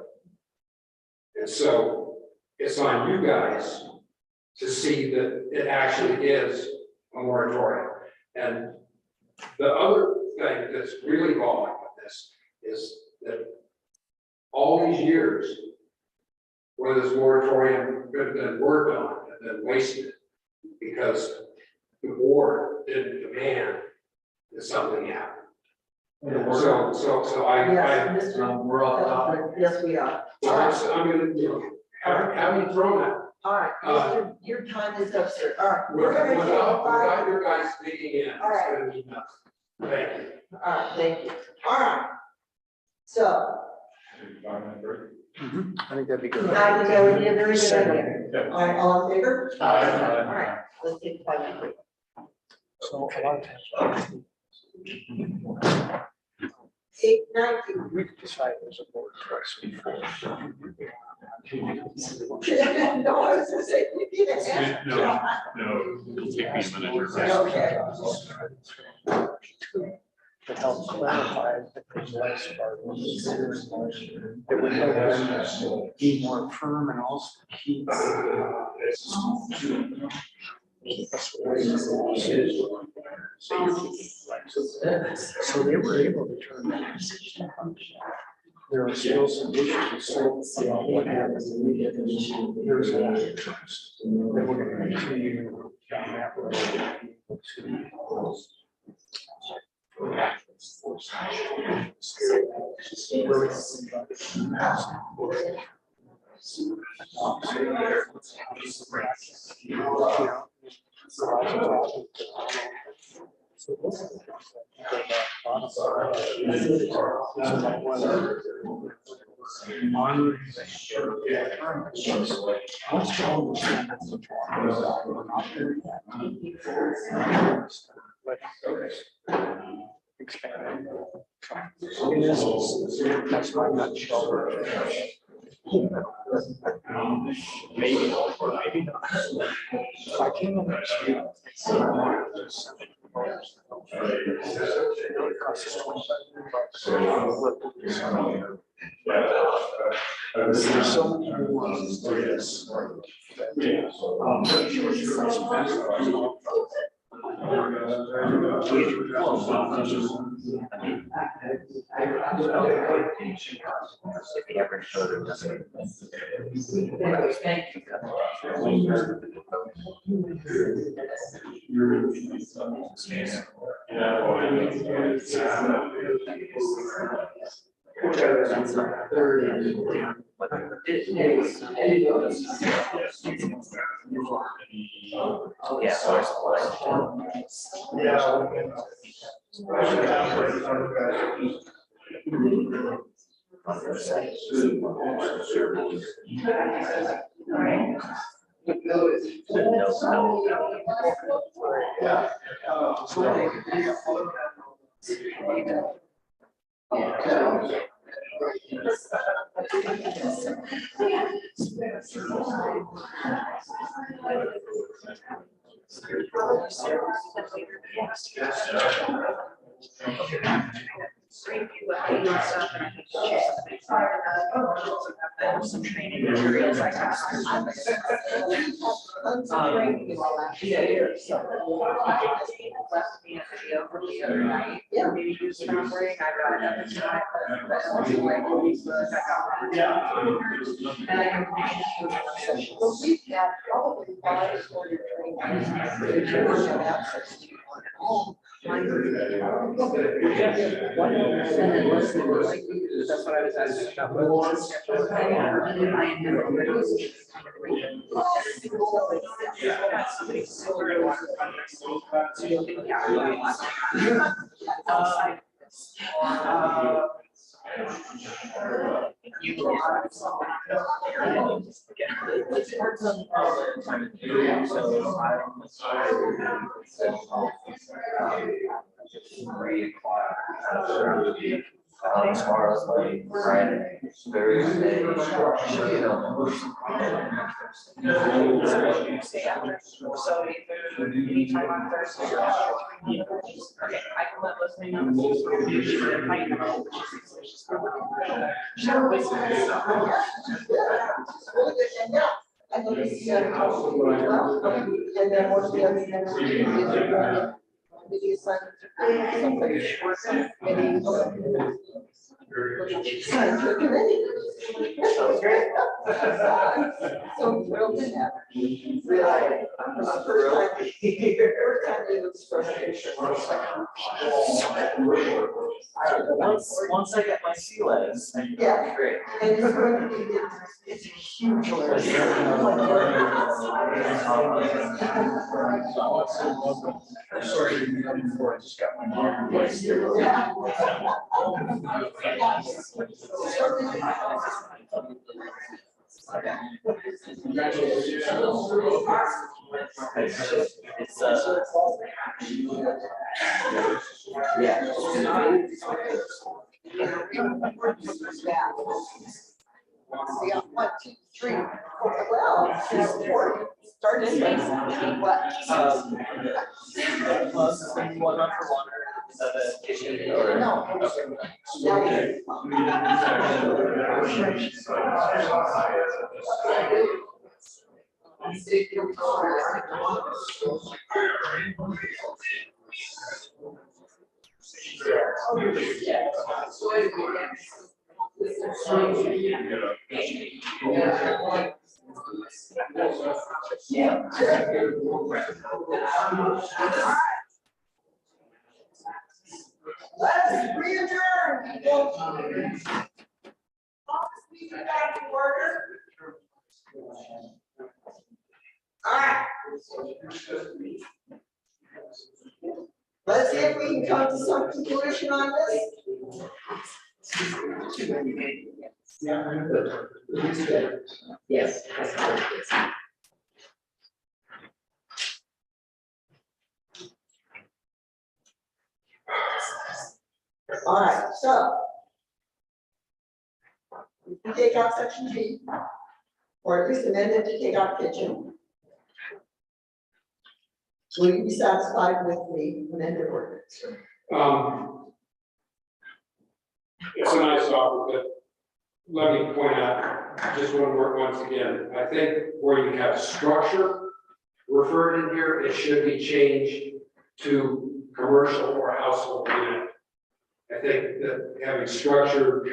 And so it's on you guys to see that it actually is a moratorium. And the other thing that's really wrong with this is that all these years where this moratorium could have been worked on and then wasted because the board didn't demand that something happen. So I, Yes, we're off topic. Yes, we are. I'm gonna, have you thrown that? All right, Mr. Your time is up, sir. All right. We're gonna take Without 5 your guys digging in, it's All right. gonna be nuts. Thank you. All right, thank you. All right. So, I think that'd be good. I think that would be a very good idea. All right, all in favor? Aye. All right, let's take 5 minutes break. So a lot of times. 8:19. We could decide there's a board trust before. No, I was gonna say, you need to ask. No, it'll take me a minute to write. Okay. To help clarify the precise part of the that would help them be more firm and also keep. So they were able to turn that. There are still some issues, so what happens when we get the issue, there's a trust. Then we're gonna continue down that road. Expand. That's why I'm not sure. Maybe, or maybe not. I came on the street. There's so many nuances to this. Yeah. Some training materials I have. Left me a video from the other night. Yeah. Maybe do some numbering. I got it up in time. And I can. Well, we've had probably 5 sort of trainings that you have access to on all. And then listen, like, that's what I was asking about. As far as like Friday, Thursday, you So anytime on Thursday. Okay, I can let listening know. I know this is well, and then what's the other thing? Did you sign something or something? Sign to a committee. Sounds great. So thrilled to have it. Really. First time it was frustration. Once I get my sea legs. Yeah. Great. And it's going to be, it's a huge list. Sorry, before I just got my mom. It's Yeah, 1, 2, 3. Well, started what? plus one for water, kitchen. No. Let's re-adjourn, people. Office meeting back to order. All right. Let's see if we can come to some conclusion on this. Yes. All right, so. We take out section G, or at least amend it to take out kitchen. Will you be satisfied with the amended ordinance? It's a nice offer, but let me point out just one word once again. I think where you have structure referred in here, it should be changed to commercial or household unit. I think that having structure,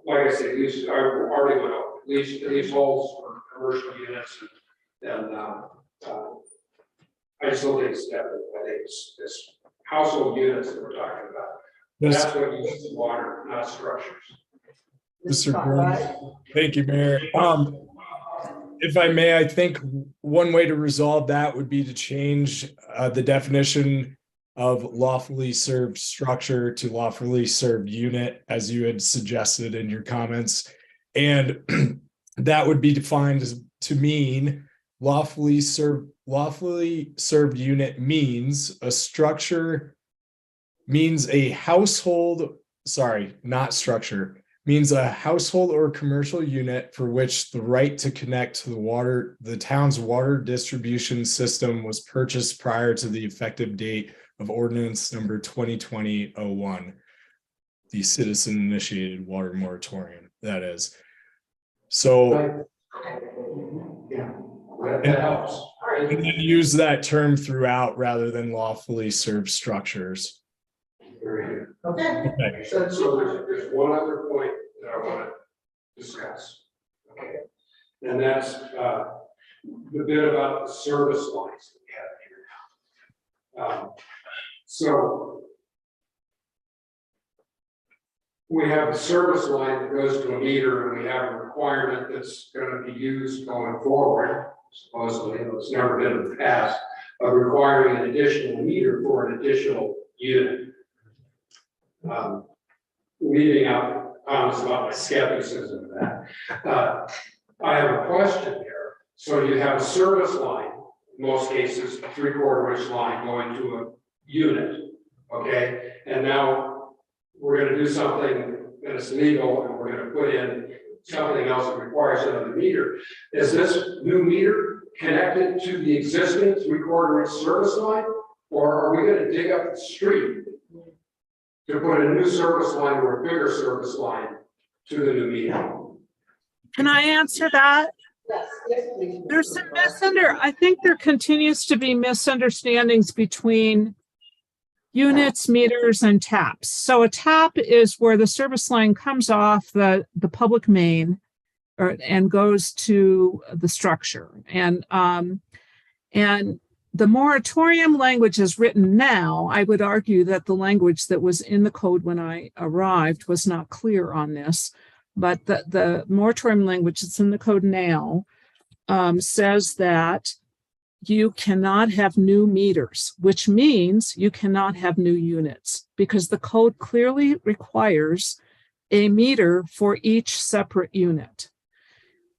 like I said, these are already went over, these halls for commercial units and I just don't think it's that, I think it's household units that we're talking about. Yes. That's what uses water, not structures. Mr. Bruner. Thank you, Mayor. If I may, I think one way to resolve that would be to change the definition of lawfully served structure to lawfully served unit, as you had suggested in your comments. And that would be defined to mean lawfully served unit means a structure, means a household, sorry, not structure, means a household or commercial unit for which the right to connect to the town's water distribution system was purchased prior to the effective date of ordinance number 2020-01, the citizen initiated water moratorium, that is. So yeah, that helps. And then use that term throughout rather than lawfully served structures. Very good. Okay. So there's one other point that I want to discuss. Okay. And that's the bit about the service lines that we have here. So we have a service line that goes to a meter and we have a requirement that's going to be used going forward. Supposedly, it's never been in the past, of requiring an additional meter for an additional unit. Leaving out comments about my skepticism of that. I have a question here. So you have a service line, in most cases, a 3/4 inch line going to a unit, okay? And now we're gonna do something that is legal and we're gonna put in something else that requires another meter. Is this new meter connected to the existing 3/4 inch service line? Or are we gonna dig up the street to put a new service line or a bigger service line to the new meter? Can I answer that? Yes, please. There's some I think there continues to be misunderstandings between units, meters, and taps. So a tap is where the service line comes off the public main and goes to the structure. And the moratorium language is written now. I would argue that the language that was in the code when I arrived was not clear on this, but the moratorium language that's in the code now says that you cannot have new meters, which means you cannot have new units because the code clearly requires a meter for each separate unit.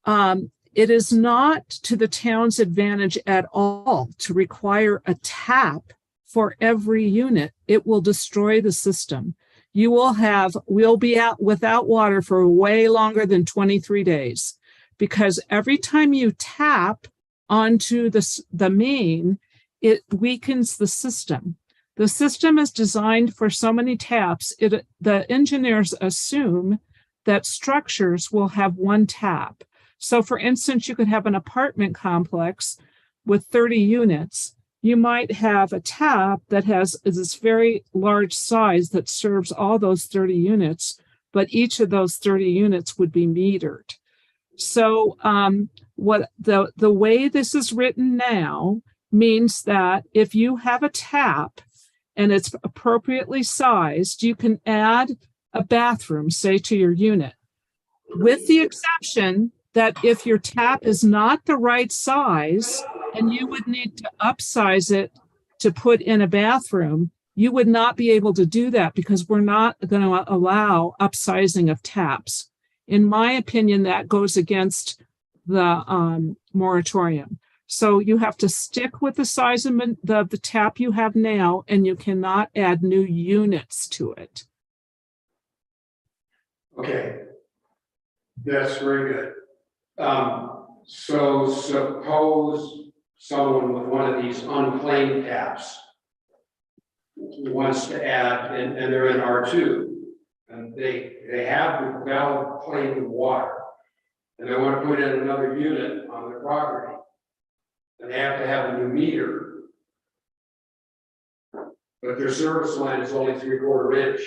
It is not to the town's advantage at all to require a tap for every unit. It will destroy the system. We'll be out without water for way longer than 23 days because every time you tap onto the main, it weakens the system. The system is designed for so many taps. The engineers assume that structures will have one tap. So for instance, you could have an apartment complex with 30 units. You might have a tap that has this very large size that serves all those 30 units, but each of those 30 units would be metered. So what the way this is written now means that if you have a tap and it's appropriately sized, you can add a bathroom, say, to your unit, with the exception that if your tap is not the right size and you would need to upsize it to put in a bathroom, you would not be able to do that because we're not going to allow upsizing of taps. In my opinion, that goes against the moratorium. So you have to stick with the size of the tap you have now, and you cannot add new units to it. Okay. That's very good. So suppose someone with one of these unclaimed taps wants to add, and they're in R2. And they have valid claim to water. And they want to put in another unit on their property. And they have to have a new meter. But their service line is only 3/4 inch.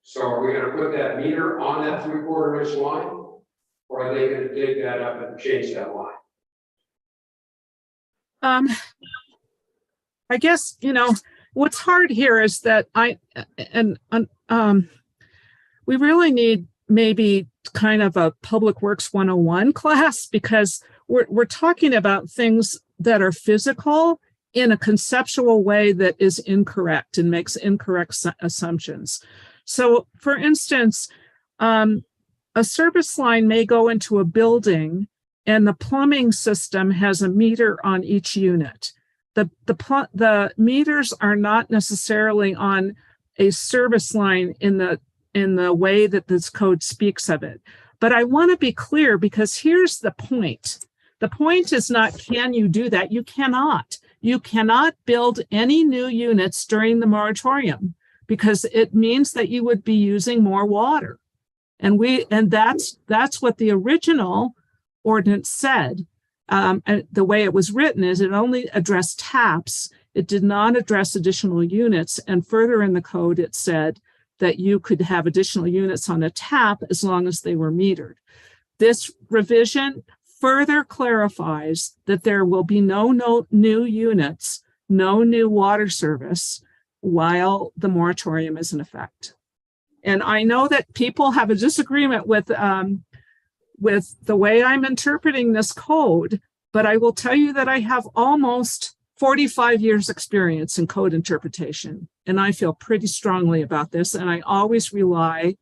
So are we gonna put that meter on that 3/4 inch line? Or are they gonna dig that up and change that line? I guess, what's hard here is that we really need maybe kind of a Public Works 101 class, because we're talking about things that are physical in a conceptual way that is incorrect and makes incorrect assumptions. So for instance, a service line may go into a building and the plumbing system has a meter on each unit. The meters are not necessarily on a service line in the way that this code speaks of it. But I want to be clear, because here's the point. The point is not, can you do that? You cannot. You cannot build any new units during the moratorium, because it means that you would be using more water. And that's what the original ordinance said. And the way it was written is it only addressed taps. It did not address additional units. And further in the code, it said that you could have additional units on a tap as long as they were metered. This revision further clarifies that there will be no new units, no new water service while the moratorium is in effect. And I know that people have a disagreement with the way I'm interpreting this code, but I will tell you that I have almost 45 years experience in code interpretation, and I feel pretty strongly about this. And I always rely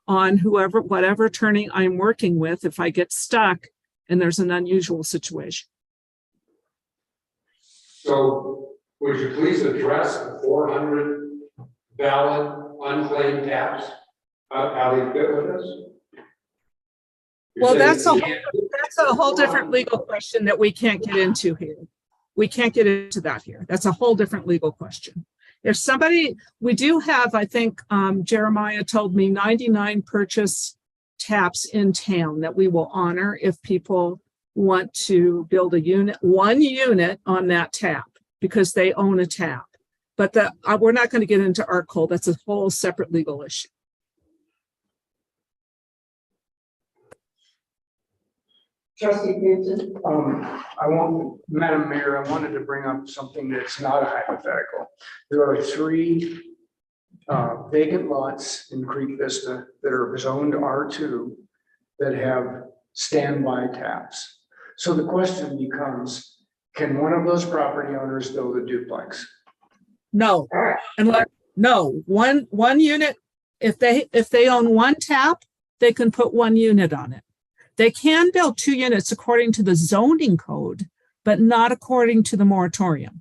on whatever attorney I'm working with if I get stuck and there's an unusual situation. So would you please address the 400 valid unclaimed taps? How they fit with this? Well, that's a whole different legal question that we can't get into here. We can't get into that here. That's a whole different legal question. If somebody, we do have, I think Jeremiah told me 99 purchase taps in town that we will honor if people want to build one unit on that tap because they own a tap. But we're not going to get into our code. That's a whole separate legal issue. Trustee Peterson. Madam Mayor, I wanted to bring up something that's not a hypothetical. There are 3 vacant lots in Creek Vista that are zoned R2 that have standby taps. So the question becomes, can one of those property owners build a duplex? All No. right. No, one unit, if they own one tap, they can put 1 unit on it. They can build 2 units according to the zoning code, but not according to the moratorium.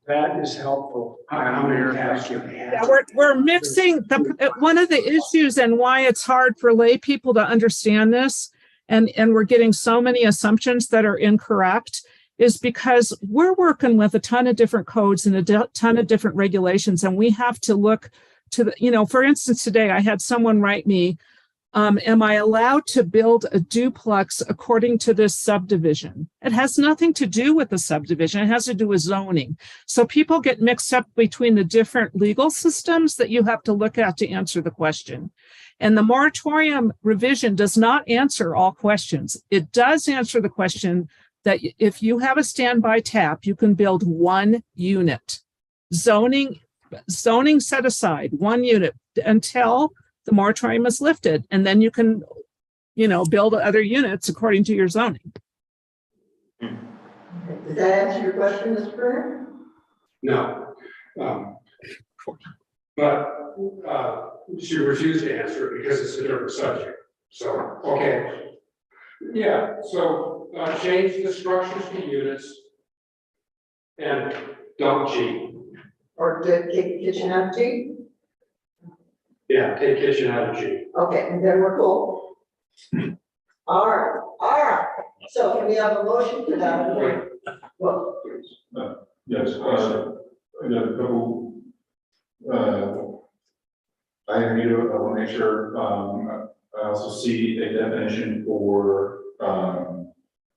That is helpful. Madam Mayor, thank you. Yeah, we're mixing one of the issues and why it's hard for lay people to understand this, and we're getting so many assumptions that are incorrect, is because we're working with a ton of different codes and a ton of different regulations, and we have to look to the, for instance, today I had someone write me, am I allowed to build a duplex according to this subdivision? It has nothing to do with the subdivision. It has to do with zoning. So people get mixed up between the different legal systems that you have to look at to answer the question. And the moratorium revision does not answer all questions. It does answer the question that if you have a standby tap, you can build 1 unit. Zoning set aside 1 unit until the moratorium is lifted, and then you can, build other units according to your zoning. Did that answer your question, Ms. Bruner? No. But she refused to answer it because it's a different subject. So, okay. Yeah, so change the structures to units and don't G. Or take kitchen out of G? Yeah, take kitchen out of G. Okay, and then we're cool. All right. So can we have a motion for that? Wait. Well, Yes, I got a couple I agree, I want to make sure, I also see a definition for,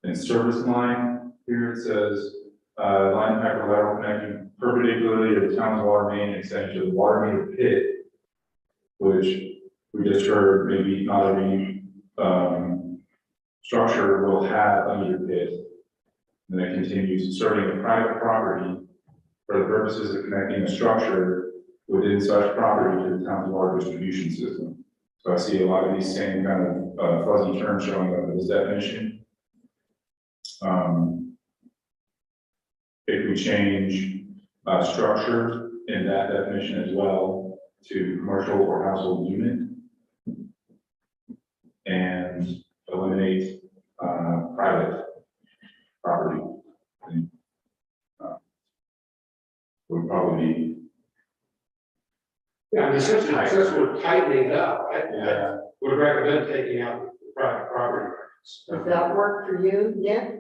in service line, here it says, line pipe or lateral connecting perpendicularly to the town's water main extending to the water meter pit, which we just heard maybe not every, structure will have a meter pit. And then it continues, serving a private property for the purposes of connecting a structure within such property to the town's water distribution system. So I see a lot of these same kind of fuzzy terms showing up in this definition. If we change structure in that definition as well to commercial or household unit and eliminate private property. Would probably be. Yeah, I mean, since we're tightening it up, I would recommend taking out the private property rights. Does that work for you, Nick?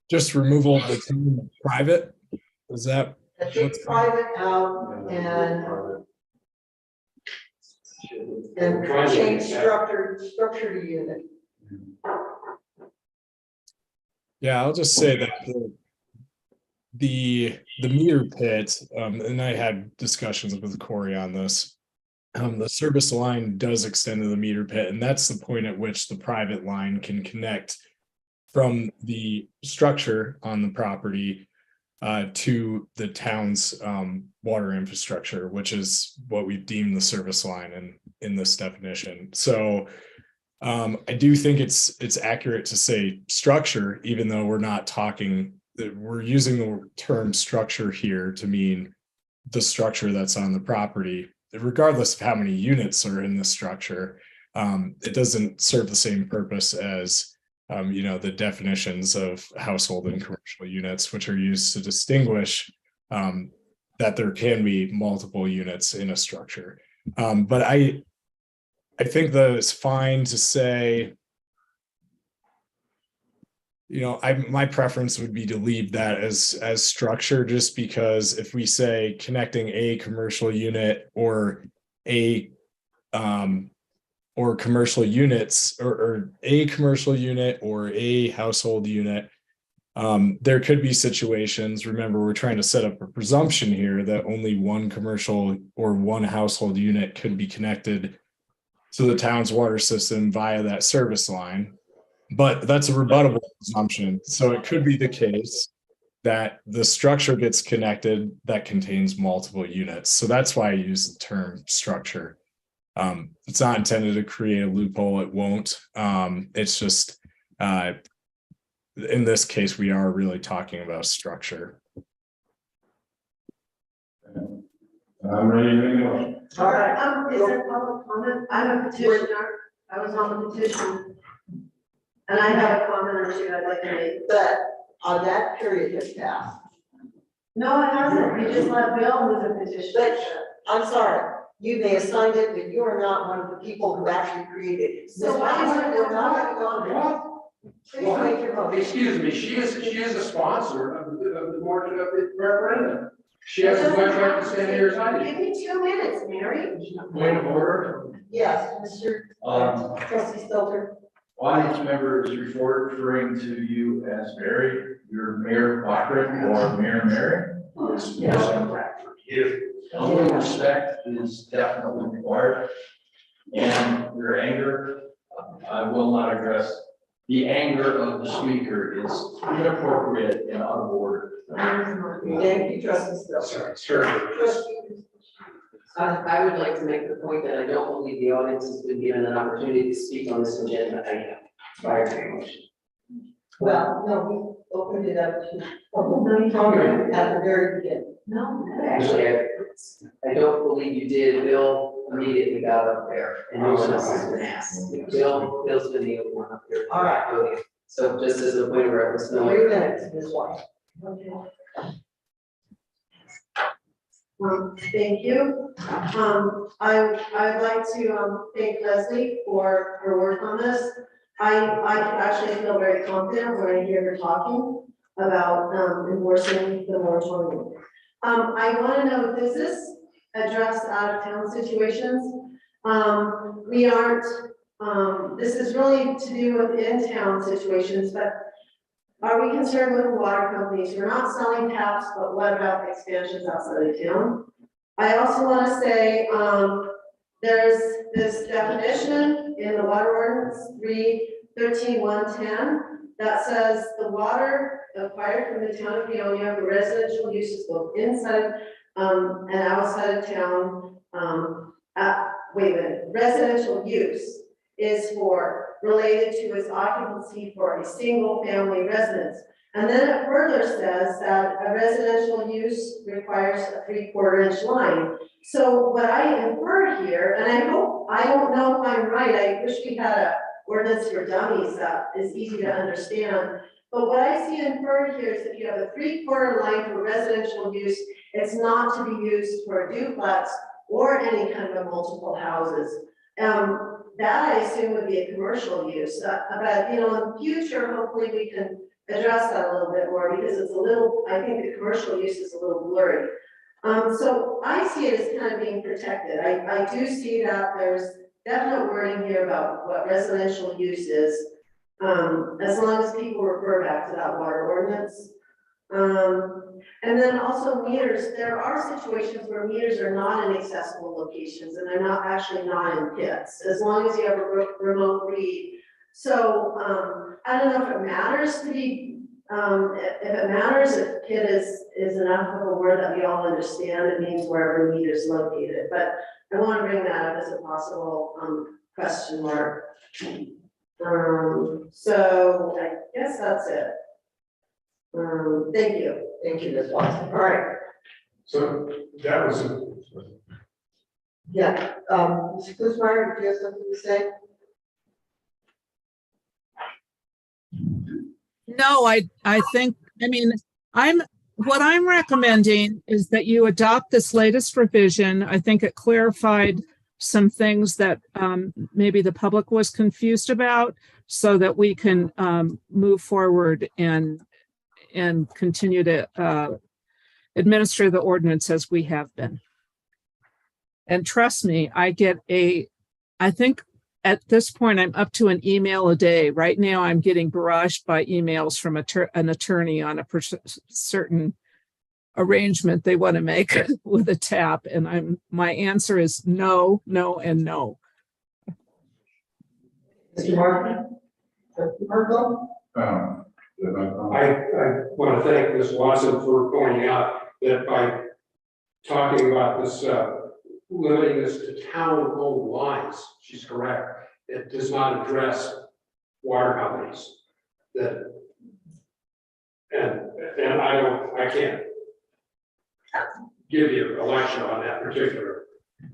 Just removal of the term private, is that? Take private out and change structure to unit. Yeah, I'll just say that the meter pit, and I had discussions with Corey on this. The service line does extend to the meter pit, and that's the point at which the private line can connect from the structure on the property to the town's water infrastructure, which is what we've deemed the service line in this definition. So I do think it's accurate to say structure, even though we're not talking, we're using the term structure here to mean the structure that's on the property, regardless of how many units are in the structure. It doesn't serve the same purpose as the definitions of household and commercial units, which are used to distinguish that there can be multiple units in a structure. But I think that it's fine to say, my preference would be to leave that as structure, just because if we say connecting a commercial unit or or commercial units or a commercial unit or a household unit, there could be situations, remember, we're trying to set up a presumption here that only one commercial or one household unit could be connected to the town's water system via that service line. But that's a rebuttable presumption. So it could be the case that the structure gets connected that contains multiple units. So that's why I use the term structure. It's not intended to create a loophole. It won't. It's just, in this case, we are really talking about structure. I'm ready to make a motion. All right. Is there public comment? I'm a petitioner. I was on the petition. And I have a comment or two I'd like to make. But on that period has passed. No, it hasn't. You just let Bill who's a petitioner. But I'm sorry, you may have signed it, but you are not one of the people who actually created it. So why is it We're not going to go on there. Please make your motion. Excuse me, she is a sponsor of the board of the referendum. She has as much right to stand here as I do. Give me 2 minutes, Mary. Point of order. Yes, Mr. Trustee Stelter. Audience member is referring to you as Mary, you're Mayor Bachman or Mayor Mary. Yes. A little respect is definitely required. And your anger, I will not address. The anger of the speaker is inappropriate and out of order. Thank you, Trustee Stelter. Sure. I would like to make the point that I don't believe the audience has been given an opportunity to speak on this agenda item prior to the motion. Well, no, we opened it up to public comment at the very beginning. No. Actually, I don't believe you did. Bill immediately got up there and no one else has been asked. Bill's been the only one up there. All right. So just as a point of reference, no. 3 minutes, Ms. White. Okay. Thank you. I'd like to thank Leslie for her work on this. I actually feel very confident when I hear her talking about enforcing the moratorium. I wanna know, does this address out of town situations? We aren't, this is really to do with in-town situations, but are we concerned with the water companies? We're not selling taps, but what about expansions outside of town? I also wanna say, there's this definition in the water ordinance 313.110 that says the water acquired from the town of Peonia for residential uses both inside and outside of town. Wait a minute, residential use is related to its occupancy for a single family residence. And then it further says that a residential use requires a 3/4 inch line. So what I infer here, and I don't know if I'm right, I wish we had a ordinance for dummies that is easy to understand. But what I see inferred here is if you have a 3/4 line for residential use, it's not to be used for a duplex or any kind of multiple houses. That I assume would be a commercial use, but in the future, hopefully we can address that a little bit more because it's a little, I think the commercial use is a little blurry. So I see it as kind of being protected. I do see that there's definite wording here about what residential use is, as long as people refer back to that water ordinance. And then also meters, there are situations where meters are not in accessible locations and they're not in pits, as long as you have a remote read. So, I don't know if it matters to be, if it matters, if pit is enough of a word that we all understand, it means wherever meter is located, but I want to bring that up as a possible, question mark. So I guess that's it. Thank you. Thank you, Ms. Watson. All right, So that was, yeah, Mr. Kuzma, do you have something to say? No, I think, what I'm recommending is that you adopt this latest revision. I think it clarified some things that maybe the public was confused about so that we can move forward and continue to administer the ordinance as we have been. And trust me, I think at this point, I'm up to an email a day. Right now, I'm getting barraged by emails from an attorney on a certain arrangement they want to make with a tap. And my answer is no, no, and no. Mr. Martin? Mr. Marco? I want to thank Ms. Watson for pointing out that by talking about this, limiting this to town-owned lines, she's correct. It does not address water companies that, and I can't give you a lecture on that particular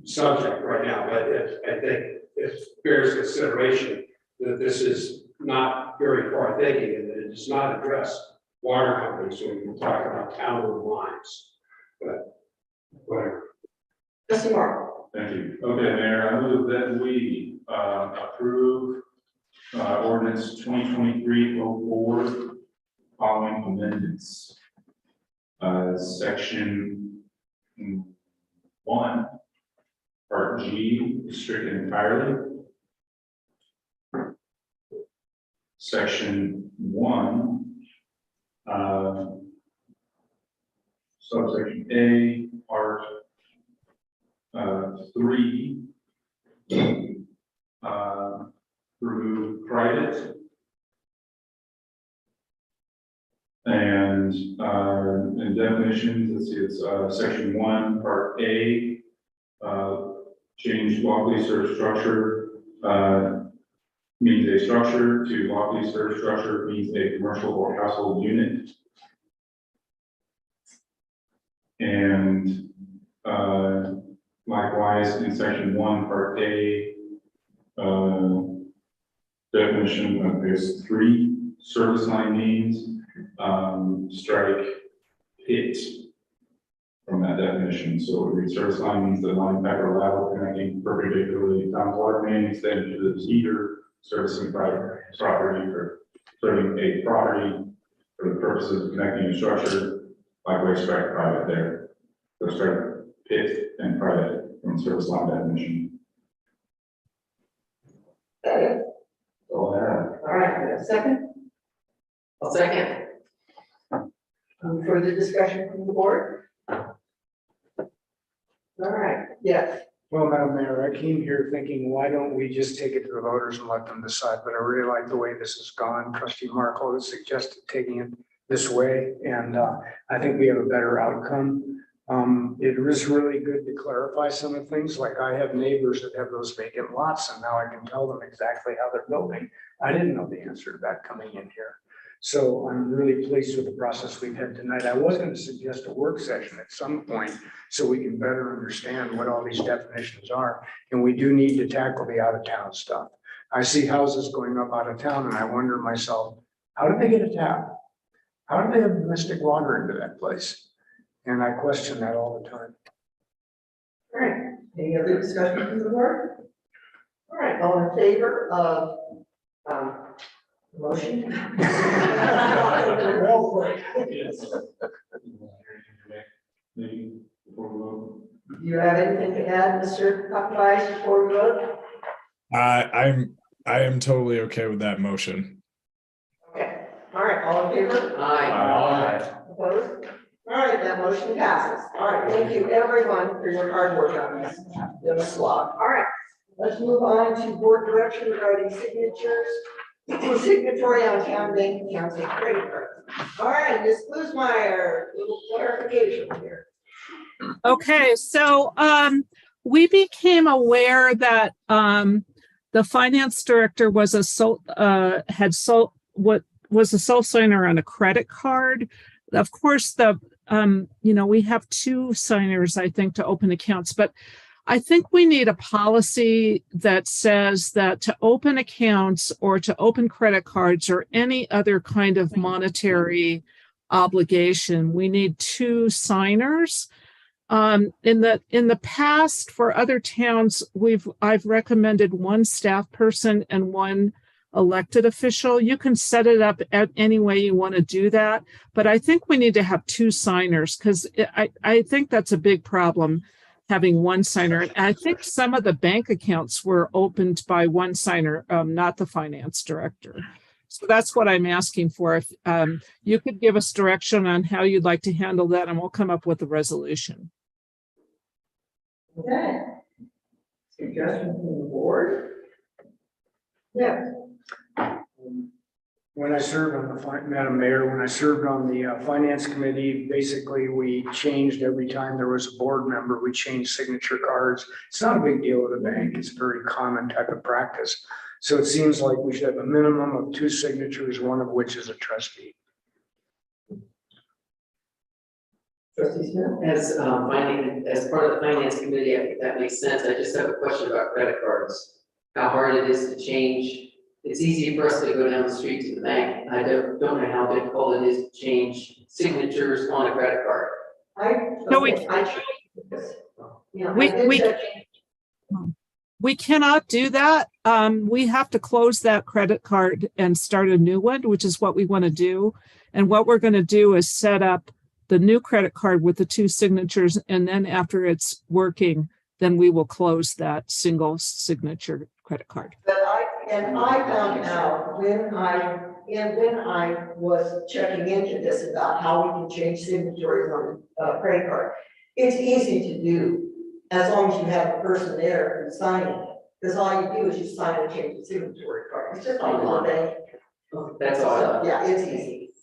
subject right now, but I think it bears consideration that this is not very far thinking and that it does not address water companies when we talk about town-owned lines, but whatever. Mr. Marco? Thank you. Okay, Mayor, I move that we approve ordinance 2023-04 following amendments. Section 1, Part G, stricken entirely. Section 1, subsection A, Part 3, remove private. And in definitions, let's see, it's section 1, Part A, change lawfully served structure means a structure to lawfully served structure means a commercial or household unit. And likewise, in section 1, Part A, definition of there's 3 service line means, strike it from that definition. So it reads service line means the line pack or lateral connecting perpendicularly to town's water main extended to the heater, servicing private property or serving a property for the purposes of connecting a structure, likewise strike private there. So start PIT and private from service line definition. Got it? All that. All right, we have a second. I'll second. Any further discussion from the board? All right, yes. Well, Madam Mayor, I came here thinking, why don't we just take it to the voters and let them decide? But I really like the way this has gone. Trustee Marco has suggested taking it this way, and I think we have a better outcome. It was really good to clarify some of the things, like I have neighbors that have those vacant lots, and now I can tell them exactly how they're building. I didn't know the answer to that coming in here. So I'm really pleased with the process we've had tonight. I was going to suggest a work session at some point so we can better understand what all these definitions are. And we do need to tackle the out of town stuff. I see houses going up out of town and I wonder to myself, how did they get a tap? How did they have domestic water into that place? And I question that all the time. All right, any other discussion from the board? All right, all in favor of, motion? Do you have anything to add, Mr. Buckwise, before we vote? I am totally okay with that motion. Okay, all right, all in favor? Aye. Opposed? All right, that motion passes. All right, thank you everyone for your hard work on this. Been a slog. All right, let's move on to board direction regarding signatures. Signatory on town bank accounts and credit cards. All right, Ms. Bluesmeyer, little clarification here. Okay, so we became aware that the finance director was a sole signer on a credit card. Of course, we have two signers, I think, to open accounts, but I think we need a policy that says that to open accounts or to open credit cards or any other kind of monetary obligation, we need two signers. In the past, for other towns, I've recommended one staff person and one elected official. You can set it up any way you want to do that, but I think we need to have two signers because I think that's a big problem, having one signer. And I think some of the bank accounts were opened by one signer, not the finance director. So that's what I'm asking for. If you could give us direction on how you'd like to handle that, and we'll come up with a resolution. Okay. Suggestion from the board? Yeah. When I served on the, Madam Mayor, when I served on the finance committee, basically we changed every time there was a board member, we changed signature cards. It's not a big deal at a bank. It's a very common type of practice. So it seems like we should have a minimum of two signatures, one of which is a trustee. Trustee Smith? As part of the finance committee, I think that makes sense. I just have a question about credit cards. How hard it is to change. It's easy for us to go down the street to the bank. I don't know how difficult it is to change signatures on a credit card. We cannot do that. We have to close that credit card and start a new one, which is what we want to do. And what we're going to do is set up the new credit card with the two signatures. And then after it's working, then we will close that single signature credit card. But I found out when I was checking into this about how we can change signatories on a credit card. It's easy to do as long as you have a person there who's signing it. Because all you do is you sign and change the signatory card. It's just like a bank. That's all. So, yeah, it's easy.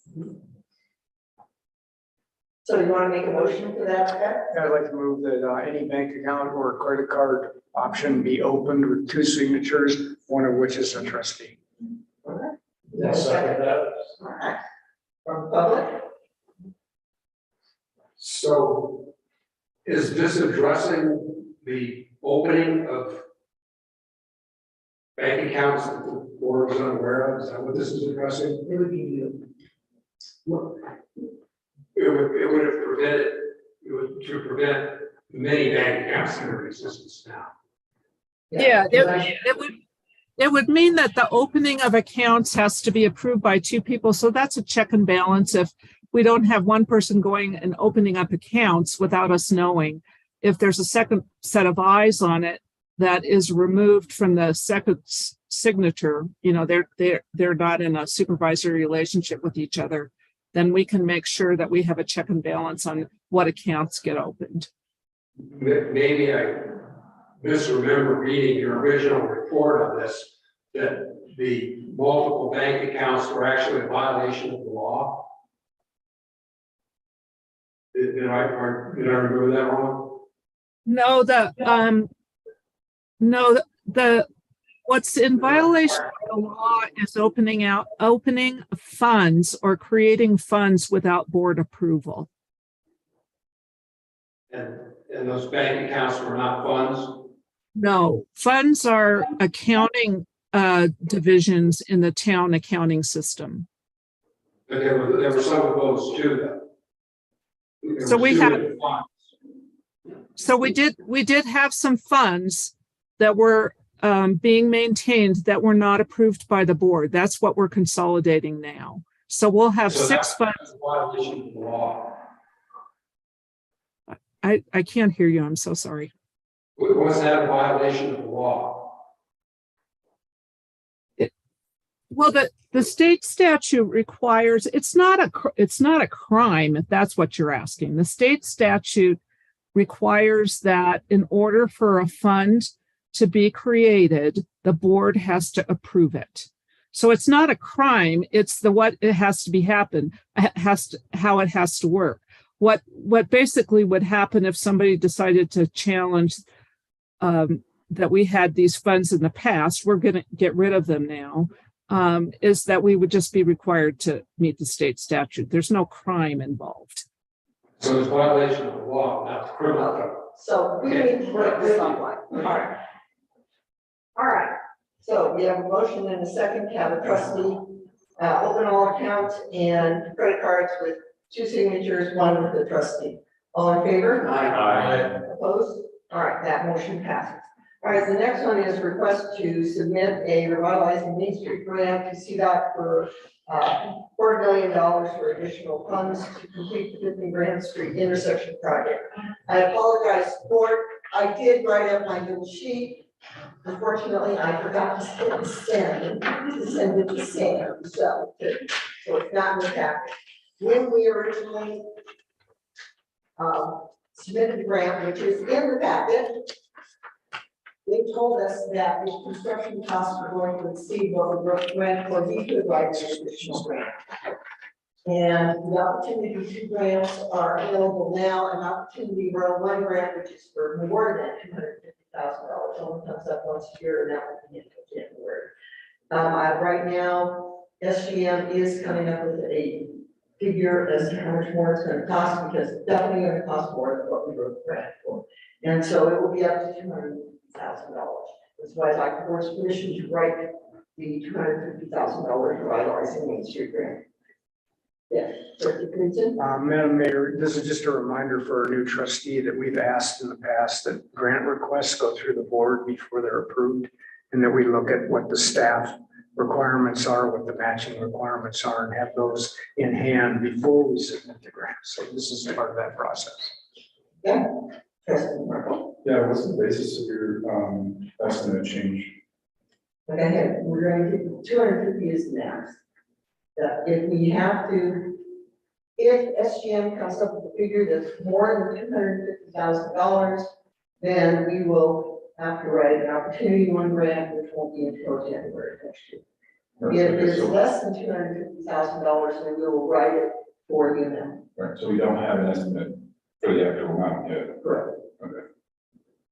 So you want to make a motion for that effect? I'd like to move that any bank account or credit card option be opened with two signatures, one of which is a trustee. All right. I'll second that. All right. From public? So is this addressing the opening of bank accounts that the board was unaware of? Is that what this is addressing? It would be you. It would have prevented, to prevent many bank accounts that are in existence now. Yeah, it would mean that the opening of accounts has to be approved by two people. So that's a check and balance. If we don't have one person going and opening up accounts without us knowing. If there's a second set of eyes on it that is removed from the second signature, you know, they're not in a supervisory relationship with each other, then we can make sure that we have a check and balance on what accounts get opened. Maybe I misremember reading your original report on this, that the multiple bank accounts were actually a violation of the law. Did I remember that wrong? No, what's in violation of the law is opening funds or creating funds without board approval. And those bank accounts were not funds? No, funds are accounting divisions in the town accounting system. But there were some of those too, though. So we did have some funds that were being maintained that were not approved by the board. That's what we're consolidating now. So we'll have six funds. That's a violation of the law. I can't hear you. I'm so sorry. Was that a violation of the law? Well, the state statute requires, it's not a crime, if that's what you're asking. The state statute requires that in order for a fund to be created, the board has to approve it. So it's not a crime, it's what it has to be happen, how it has to work. What basically would happen if somebody decided to challenge that we had these funds in the past, we're going to get rid of them now, is that we would just be required to meet the state statute. There's no crime involved. So it's a violation of the law, not the criminal. So we need to break this up like, all right. So we have a motion and a second to have a trustee open all accounts and credit cards with 2 signatures, 1 with the trustee. All in favor? Aye. Opposed? All right, that motion passes. All right, the next one is request to submit a revitalizing Main Street grant to CDOT for $4 million for additional funds to complete the 50 Grand Street intersection project. I apologize for, I did write up my little sheet. Unfortunately, I forgot to send it to Sam, so it's not in the packet. When we originally submitted the grant, which is in the packet, they told us that the construction costs were going to exceed what we grant for we could write an additional grant. And the opportunity 2 grants are available now, an opportunity row 1 grant, which is for more than $250,000, only comes up once a year, and that will be until January. Right now, SGM is coming up with a figure as to how much more it's going to cost, because it's definitely going to cost more than what we wrote the grant for. And so it will be up to $250,000. That's why I'd like the board's permission to write the $250,000 revitalizing Main Street grant. Yeah. Madam Mayor, this is just a reminder for our new trustee that we've asked in the past that grant requests go through the board before they're approved, and that we look at what the staff requirements are, what the matching requirements are, and have those in hand before we submit the grant. So this is part of that process. Yeah. Yeah, what's the basis of your estimate change? Like I said, we're going to get 250 is the max. If we have to, if SGM comes up with a figure that's more than $250,000, then we will have to write an opportunity 1 grant, which won't be until January next year. If it's less than $250,000, then we will write it for the amount. Right, so we don't have an estimate for the actual amount yet. Correct. Okay.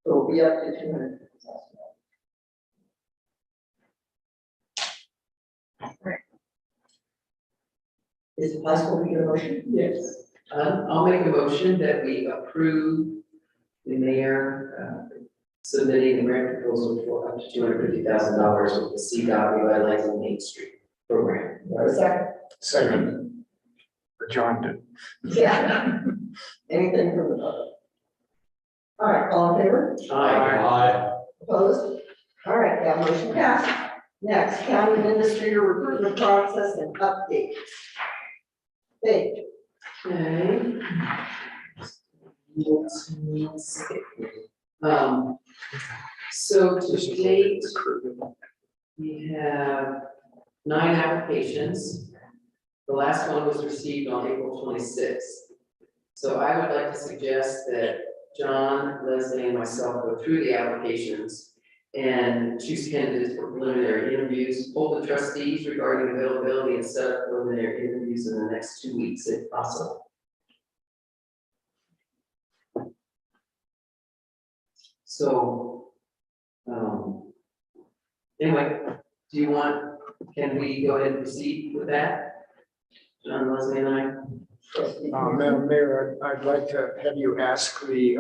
So it'll be up to $250,000. Is it possible to get a motion? Yes. I'll make a motion that we approve the mayor submitting the grant proposal for up to $250,000 with the CDOT Revitalizing Main Street program. Second. Second. For John did. Yeah. Anything from the public? All right, all in favor? Aye. Opposed? All right, that motion passed. Next, county administrator recruitment process and update. Hey, Okay. So to date, we have 9 applications. The last one was received on April 26th. So I would like to suggest that John, Leslie, and myself go through the applications and choose candidates for preliminary interviews, poll the trustees regarding availability, and set up preliminary interviews in the next 2 weeks if possible. So, anyway, can we go ahead and proceed with that? John, Leslie, and I? Madam Mayor, I'd like to have you ask the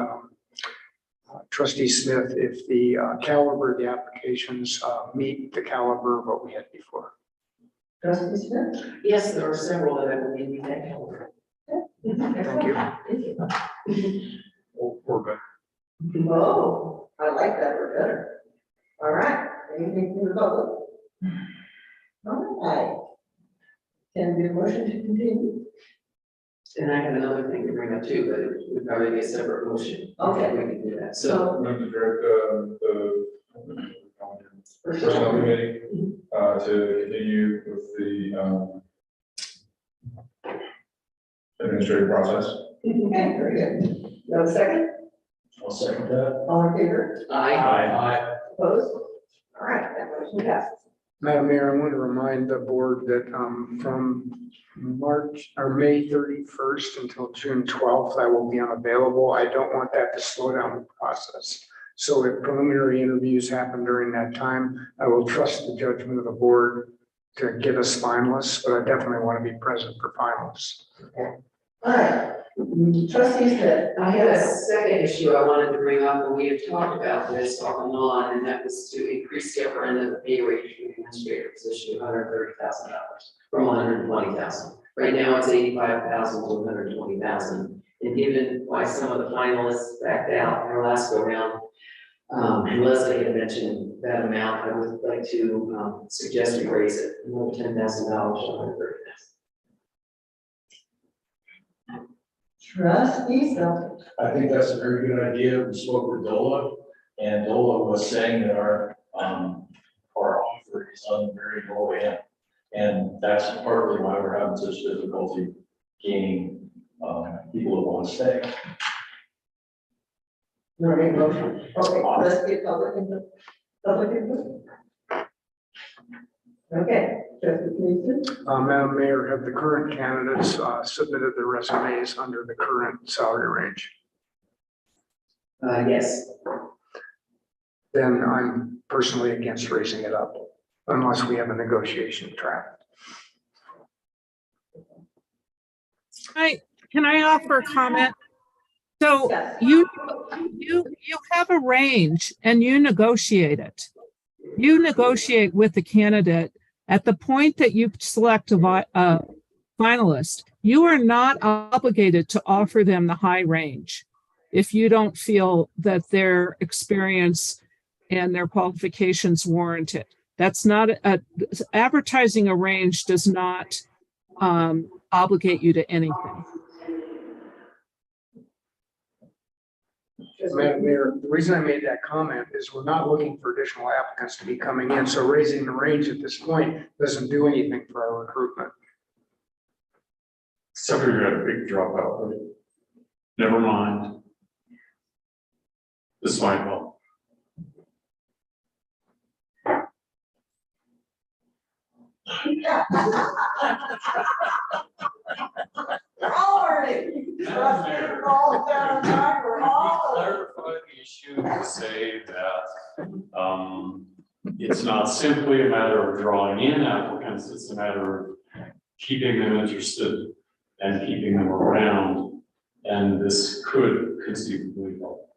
trustee Smith if the caliber of the applications meet the caliber of what we had before. Trustee Smith? Yes, there are several that I believe we can cover. Thank you. We're good. Oh, I like that, we're better. All right, anything from the public? All right. Can we motion to continue? And I have another thing to bring up too, but it would probably be a separate motion. Okay. We can do that, so. Move to direct the personnel committee to continue with the administrative process. Okay, very good. No second? I'll second that. All in favor? Aye. Opposed? All right, that motion passes. Madam Mayor, I want to remind the board that from May 31st until June 12th, I will be unavailable. I don't want that to slow down the process. So if preliminary interviews happen during that time, I will trust the judgment of the board to get us finalists, but I definitely want to be present for finalists. All right, trustee Smith. I had a second issue I wanted to bring up, and we have talked about this off and on, and that was to increase the upper end of the pay rate for the administrator position to $130,000 from $120,000. Right now, it's $85,000 to $120,000. And given why some of the finalists backed out in our last go round, Leslie had mentioned that amount, I would like to suggest we raise it another $10,000 to $130,000. Trustee Shelton. I think that's a very good idea. We spoke with Dola, and Dola was saying that our offer is on the very low end. And that's partly why we're having such difficulty gaining people that want to stay. You want to make a motion? Okay, let's get public input. Public input? Okay, trustee Knudsen? Madam Mayor, have the current candidates submitted their resumes under the current salary range? Yes. Then I'm personally against raising it up unless we have a negotiation track. Can I offer a comment? So Yes. you have a range and you negotiate it. You negotiate with the candidate. At the point that you select a finalist, you are not obligated to offer them the high range if you don't feel that their experience and their qualifications warrant it. That's not advertising a range does not obligate you to anything. Madam Mayor, the reason I made that comment is we're not looking for additional applicants to be coming in, so raising the range at this point doesn't do anything for our recruitment. Except for you had a big dropout, right? Never mind. This is my fault. Clarify the issue to say that, it's not simply a matter of drawing in applicants, it's a matter of keeping them interested and keeping them around, and this could conceivably help.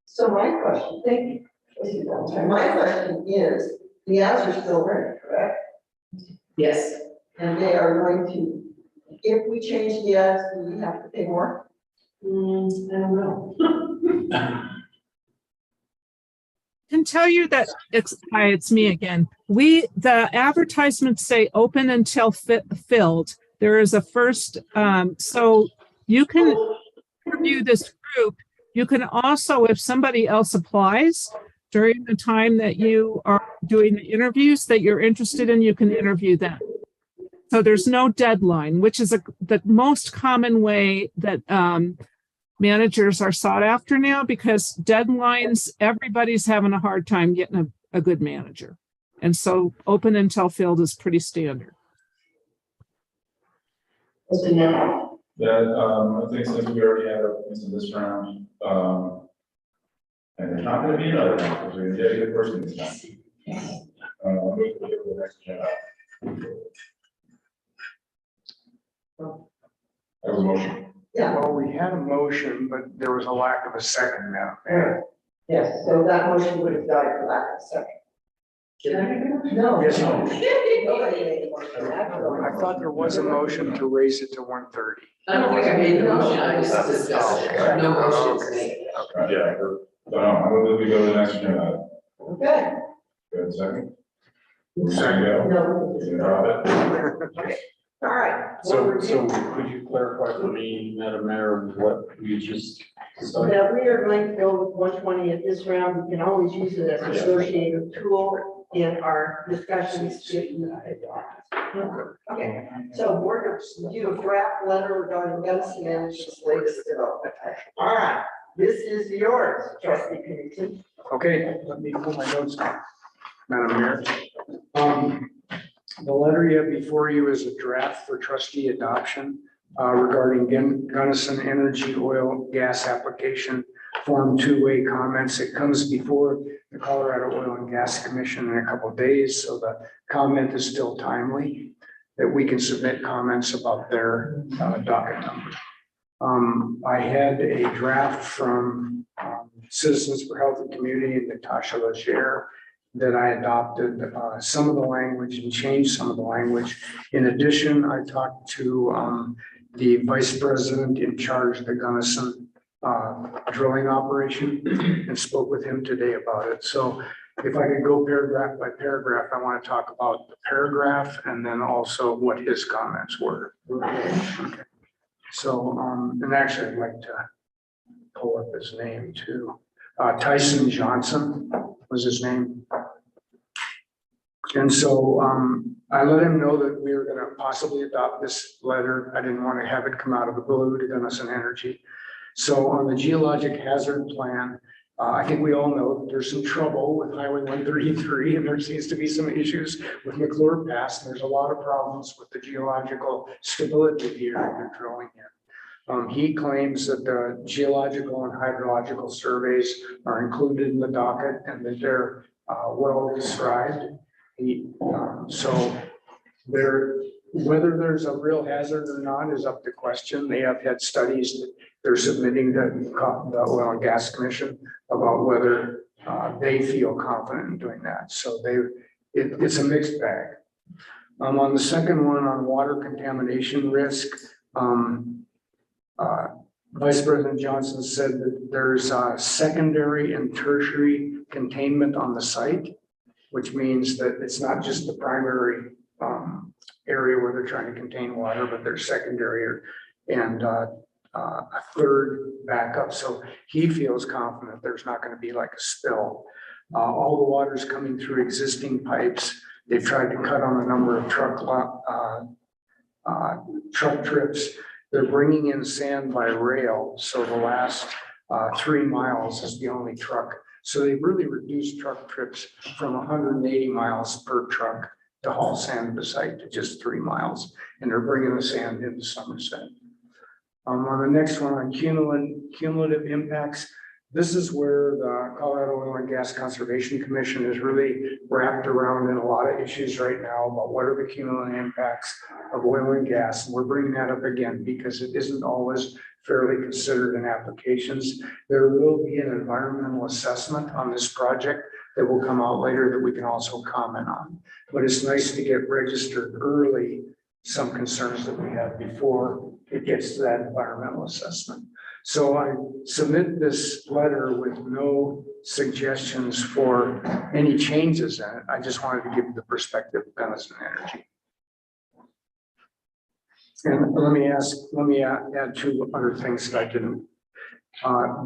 So my question, thank you. Trustee Valentine. My question is, the ads are still running, correct? Yes. And they are going to, if we change the ads, do we have to pay more? I don't know. Can tell you that it's me again. The advertisements say open until filled. There is a first, so You can interview this group. You can also, if somebody else applies during the time that you are doing the interviews that you're interested in, you can interview them. So there's no deadline, which is the most common way that managers are sought after now, because deadlines, everybody's having a hard time getting a good manager. And so open until filled is pretty standard. Yeah, I think since we already had a piece in this round, and there's not gonna be another round, because we're gonna get a good person this time. We'll go to the next agenda. That was a motion. Yeah, Well, we had a motion, but there was a lack of a second now. yes, so that motion would have died for lack of second. No. Yes, no. Nobody made a motion. I thought there was a motion to raise it to 130. I don't think I made the motion, I just discussed it, no motions made. Yeah, I will we go to the next agenda. Okay. Good, second. Second, go. No. You drop it. All right. So could you clarify for me, Madam Mayor, what we just decided? That we are going to go with 120 at this round. We can always use it as an associated tool in our discussions. Okay, so we're going to do a draft letter regarding Gunnison Management's latest development. All right, this is yours, Trustee Pennington. Okay, let me pull my notes down. Madam Mayor. The letter you have before you is a draft for trustee adoption regarding Gunnison Energy Oil Gas Application Form 2A comments. It comes before the Colorado Oil and Gas Commission in a couple of days, so the comment is still timely, that we can submit comments about their docket number. I had a draft from Citizens for Health and Community and Natasha Legere that I adopted some of the language and changed some of the language. In addition, I talked to the vice president in charge of the Gunnison drilling operation and spoke with him today about it. So if I could go paragraph by paragraph, I want to talk about the paragraph and then also what his comments were. Okay. So, and actually I'd like to pull up his name too. Tyson Johnson was his name. And so I let him know that we were going to possibly adopt this letter. I didn't want to have it come out of the blue to Gunnison Energy. So on the geologic hazard plan, I think we all know that there's some trouble with Highway 133, and there seems to be some issues with McClure Pass. There's a lot of problems with the geological stability of the area they're drilling in. He claims that the geological and hydrological surveys are included in the docket and that they're well described. So whether there's a real hazard or not is up to question. They have had studies that they're submitting to the Oil and Gas Commission about whether they feel confident in doing that. So it's a mixed bag. On the second one, on water contamination risk, Vice President Johnson said that there's secondary and tertiary containment on the site, which means that it's not just the primary area where they're trying to contain water, but there's secondary and a third backup. So he feels confident there's not going to be like a spill. All the water's coming through existing pipes. They've tried to cut on the number of truck trips. They're bringing in sand by rail. So the last 3 miles is the only truck. So they really reduced truck trips from 180 miles per truck to haul sand to the site to just 3 miles. And they're bringing the sand into Somerset. On the next one, on cumulative impacts, this is where the Colorado Oil and Gas Conservation Commission is really wrapped around in a lot of issues right now about what are the cumulative impacts of oil and gas. And we're bringing that up again because it isn't always fairly considered in applications. There will be an environmental assessment on this project that will come out later that we can also comment on. But it's nice to get registered early some concerns that we have before it gets to that environmental assessment. So I submit this letter with no suggestions for any changes in it. I just wanted to give the perspective of Gunnison Energy. And let me add two other things that I didn't.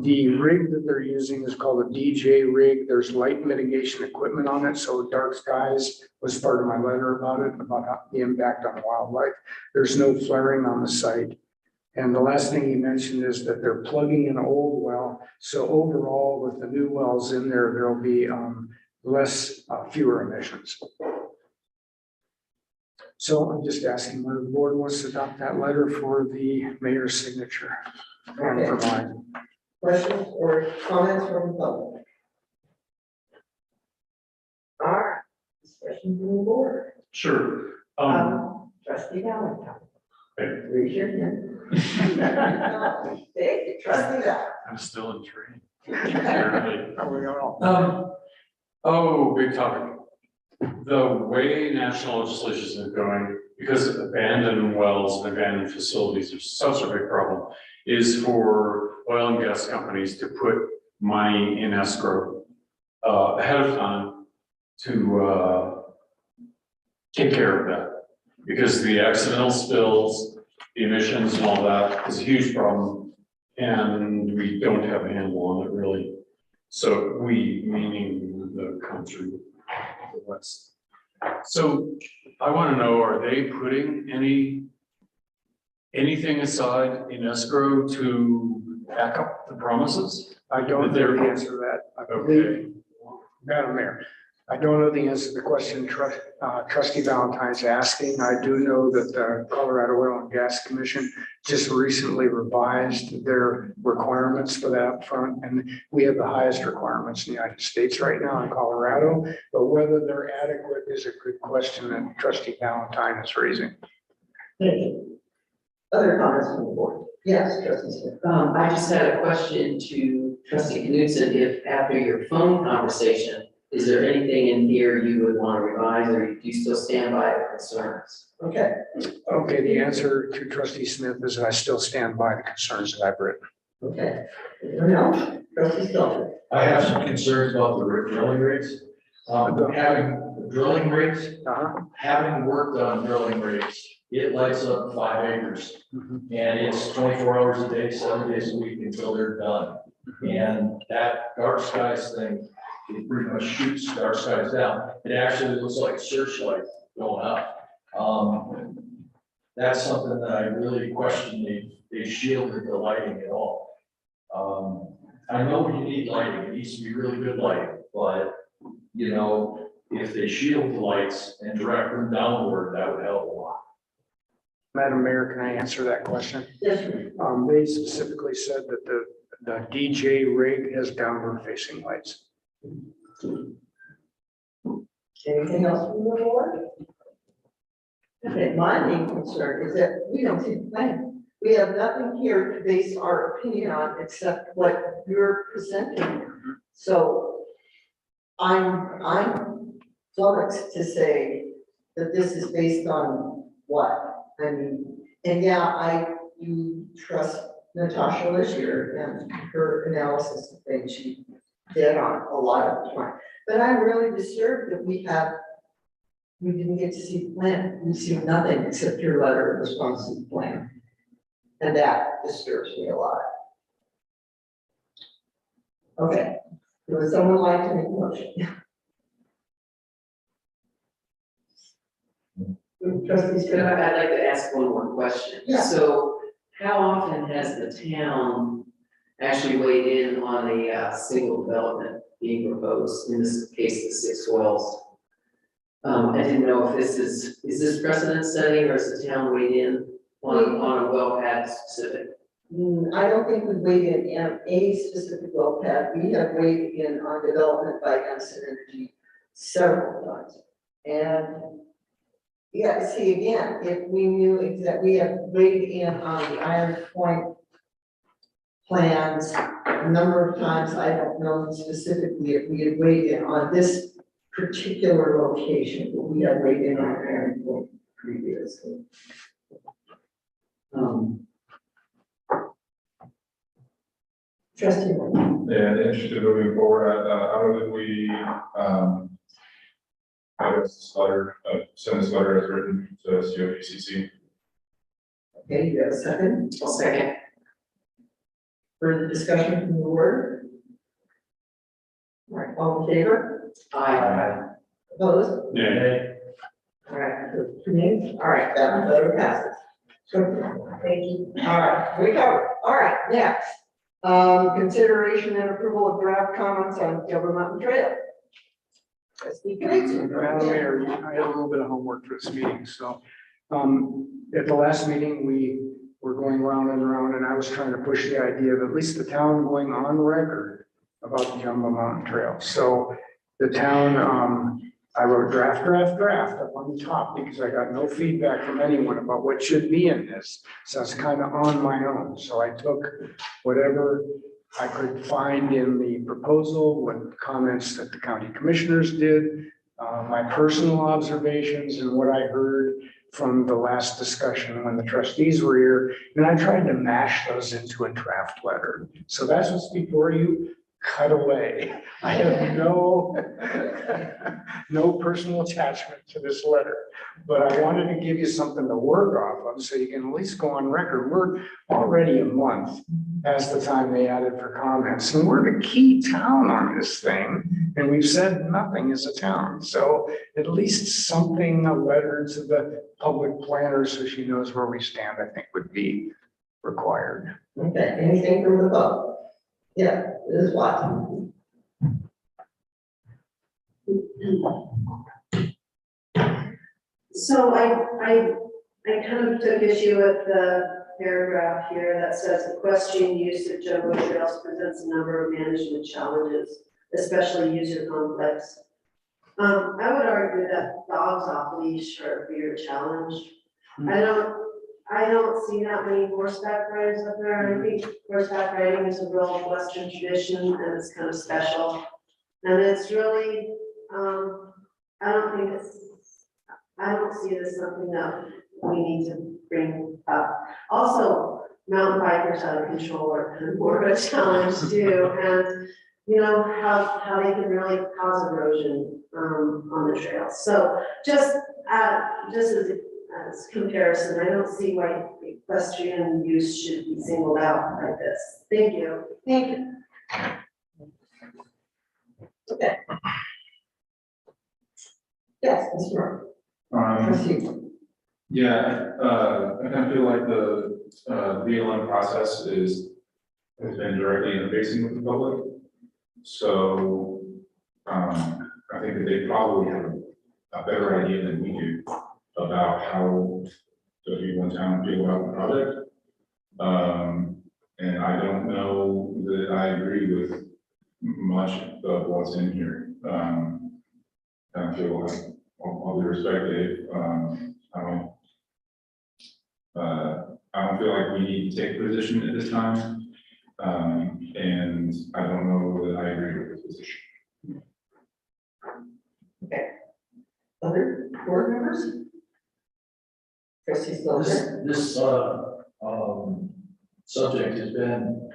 The rig that they're using is called a DJ rig. There's light mitigation equipment on it, so dark skies was part of my letter about it, about the impact on wildlife. There's no flaring on the site. And the last thing he mentioned is that they're plugging an old well. So overall, with the new wells in there, there'll be fewer emissions. So I'm just asking whether the board wants to adopt that letter for the mayor's signature and for mine. Questions or comments from the public? All right, discussion from the board. Sure. Trustee Valentine. Okay. Raise your hand. Thank you, trustee Valentine. I'm still intrigued. Oh, big topic. The way national legislation is going, because abandoned wells and abandoned facilities are such a big problem, is for oil and gas companies to put money in escrow ahead of time to take care of that. Because the accidental spills, the emissions and all that is a huge problem. And we don't have a handle on it really. So we, meaning the country, the West. So I want to know, are they putting anything aside in escrow to back up the promises? I don't know the answer to that. Okay. Madam Mayor, I don't know the answer to the question trustee Valentine's asking. I do know that the Colorado Oil and Gas Commission just recently revised their requirements for that up front, and we have the highest requirements in the United States right now in Colorado, but whether they're adequate is a good question that trustee Valentine is raising. Thank you. Other comments from the board? Yes, trustee Smith. I just had a question to trustee Knudsen, if after your phone conversation, is there anything in here you would want to revise, or do you still stand by the concerns? Okay. Okay, the answer to trustee Smith is that I still stand by the concerns that I've written. Okay. Anyone else? Trustee Stelter. I have some concerns about the drilling rigs. Having drilling rigs, having worked on drilling rigs, it lights up 5 acres. And it's 24 hours a day, 7 days a week until they're done. And that dark skies thing, it pretty much shoots dark skies down. It actually looks like a searchlight going up. That's something that I really question. They shielded the lighting at all. I know you need lighting. It needs to be really good lighting, but you know, if they shield the lights and direct them downward, that would help a lot. Madam Mayor, can I answer that question? Yes, sir. They specifically said that the DJ rig has downward facing lights. Anything else from the board? Okay, my main concern is that we don't see the plan. We have nothing here to base our opinion on except what you're presenting. So I'm flummoxed to say that this is based on what? I mean, and yeah, you trust Natasha Lishier and her analysis of things. She did on a lot of the time. But I'm really disturbed that we didn't get to see the plan. We've seen nothing except your letter of response to the plan. And that disturbs me a lot. Okay, would someone like to make a motion? Trustees, But I'd like to ask one more question. Yeah. So how often has the town actually weighed in on a single development being proposed, in this case, the 6 wells? I didn't know if is this precedent setting, or is the town weighed in on a well pad specific? I don't think we weighed in on a specific well pad. We have weighed in on development by Ensign Energy several times. And yeah, see, again, if we knew that we have weighed in on the Iron Point plans a number of times, I don't know specifically if we had weighed in on this particular location, but we have weighed in on Iron Point previously. Trustee. Yeah, interested moving forward, how would we, I guess this letter, send this letter as written to COPCC? Okay, you have a second? I'll second. Further discussion from the board? All right, all in favor? Aye. Opposed? Yeah. All right, two names, all right, that vote passes. Thank you. All right, we covered, all right, next. Consideration and approval of draft comments on Gilbert Mountain Trail. Trustee Knudsen. Madam Mayor, I had a little bit of homework for this meeting, so, at the last meeting, we were going round and round, and I was trying to push the idea of at least the town going on record about the Jumbo Mountain Trail. So the town, I wrote draft up on the top because I got no feedback from anyone about what should be in this. So I was kind of on my own. So I took whatever I could find in the proposal, what comments that the county commissioners did, my personal observations and what I heard from the last discussion when the trustees were here, and I tried to mash those into a draft letter. So that's what's before you. Cut away. I have no personal attachment to this letter, but I wanted to give you something to work off of so you can at least go on record. We're already a month past the time they added for comments, and we're the key town on this thing, and we've said nothing as a town. So at least something, a letter to the public planner so she knows where we stand, I think would be required. Okay, anything from the public? Yeah, this is what. So I kind of took issue with the paragraph here that says the equestrian use of jumbo trails presents a number of management challenges, especially user conflicts. I would argue that dogs off leash are a bigger challenge. I don't see that many horseback riders up there. I think horseback riding is a real Western tradition and it's kind of special. And it's really, I don't see it as something that we need to bring up. Also, mountain bikers out of control are kind of more of a challenge too. And you know, how they can really cause erosion, on the trails. So just as comparison, I don't see why equestrian use should be singled out like this. Thank you. Thank you. Okay. Yes, Mr. Moore. Proceed. Yeah, I kind of feel like the BLM process has been directly interfacing with the public. So, I think that they probably have a better idea than we do about how the people in town feel about the project. And I don't know that I agree with much of what's in here. I feel like, all due respect, Dave, I don't feel like we need to take a position at this time. And I don't know that I agree with this position. Okay. Other board members? Trustee Stilger? This subject has been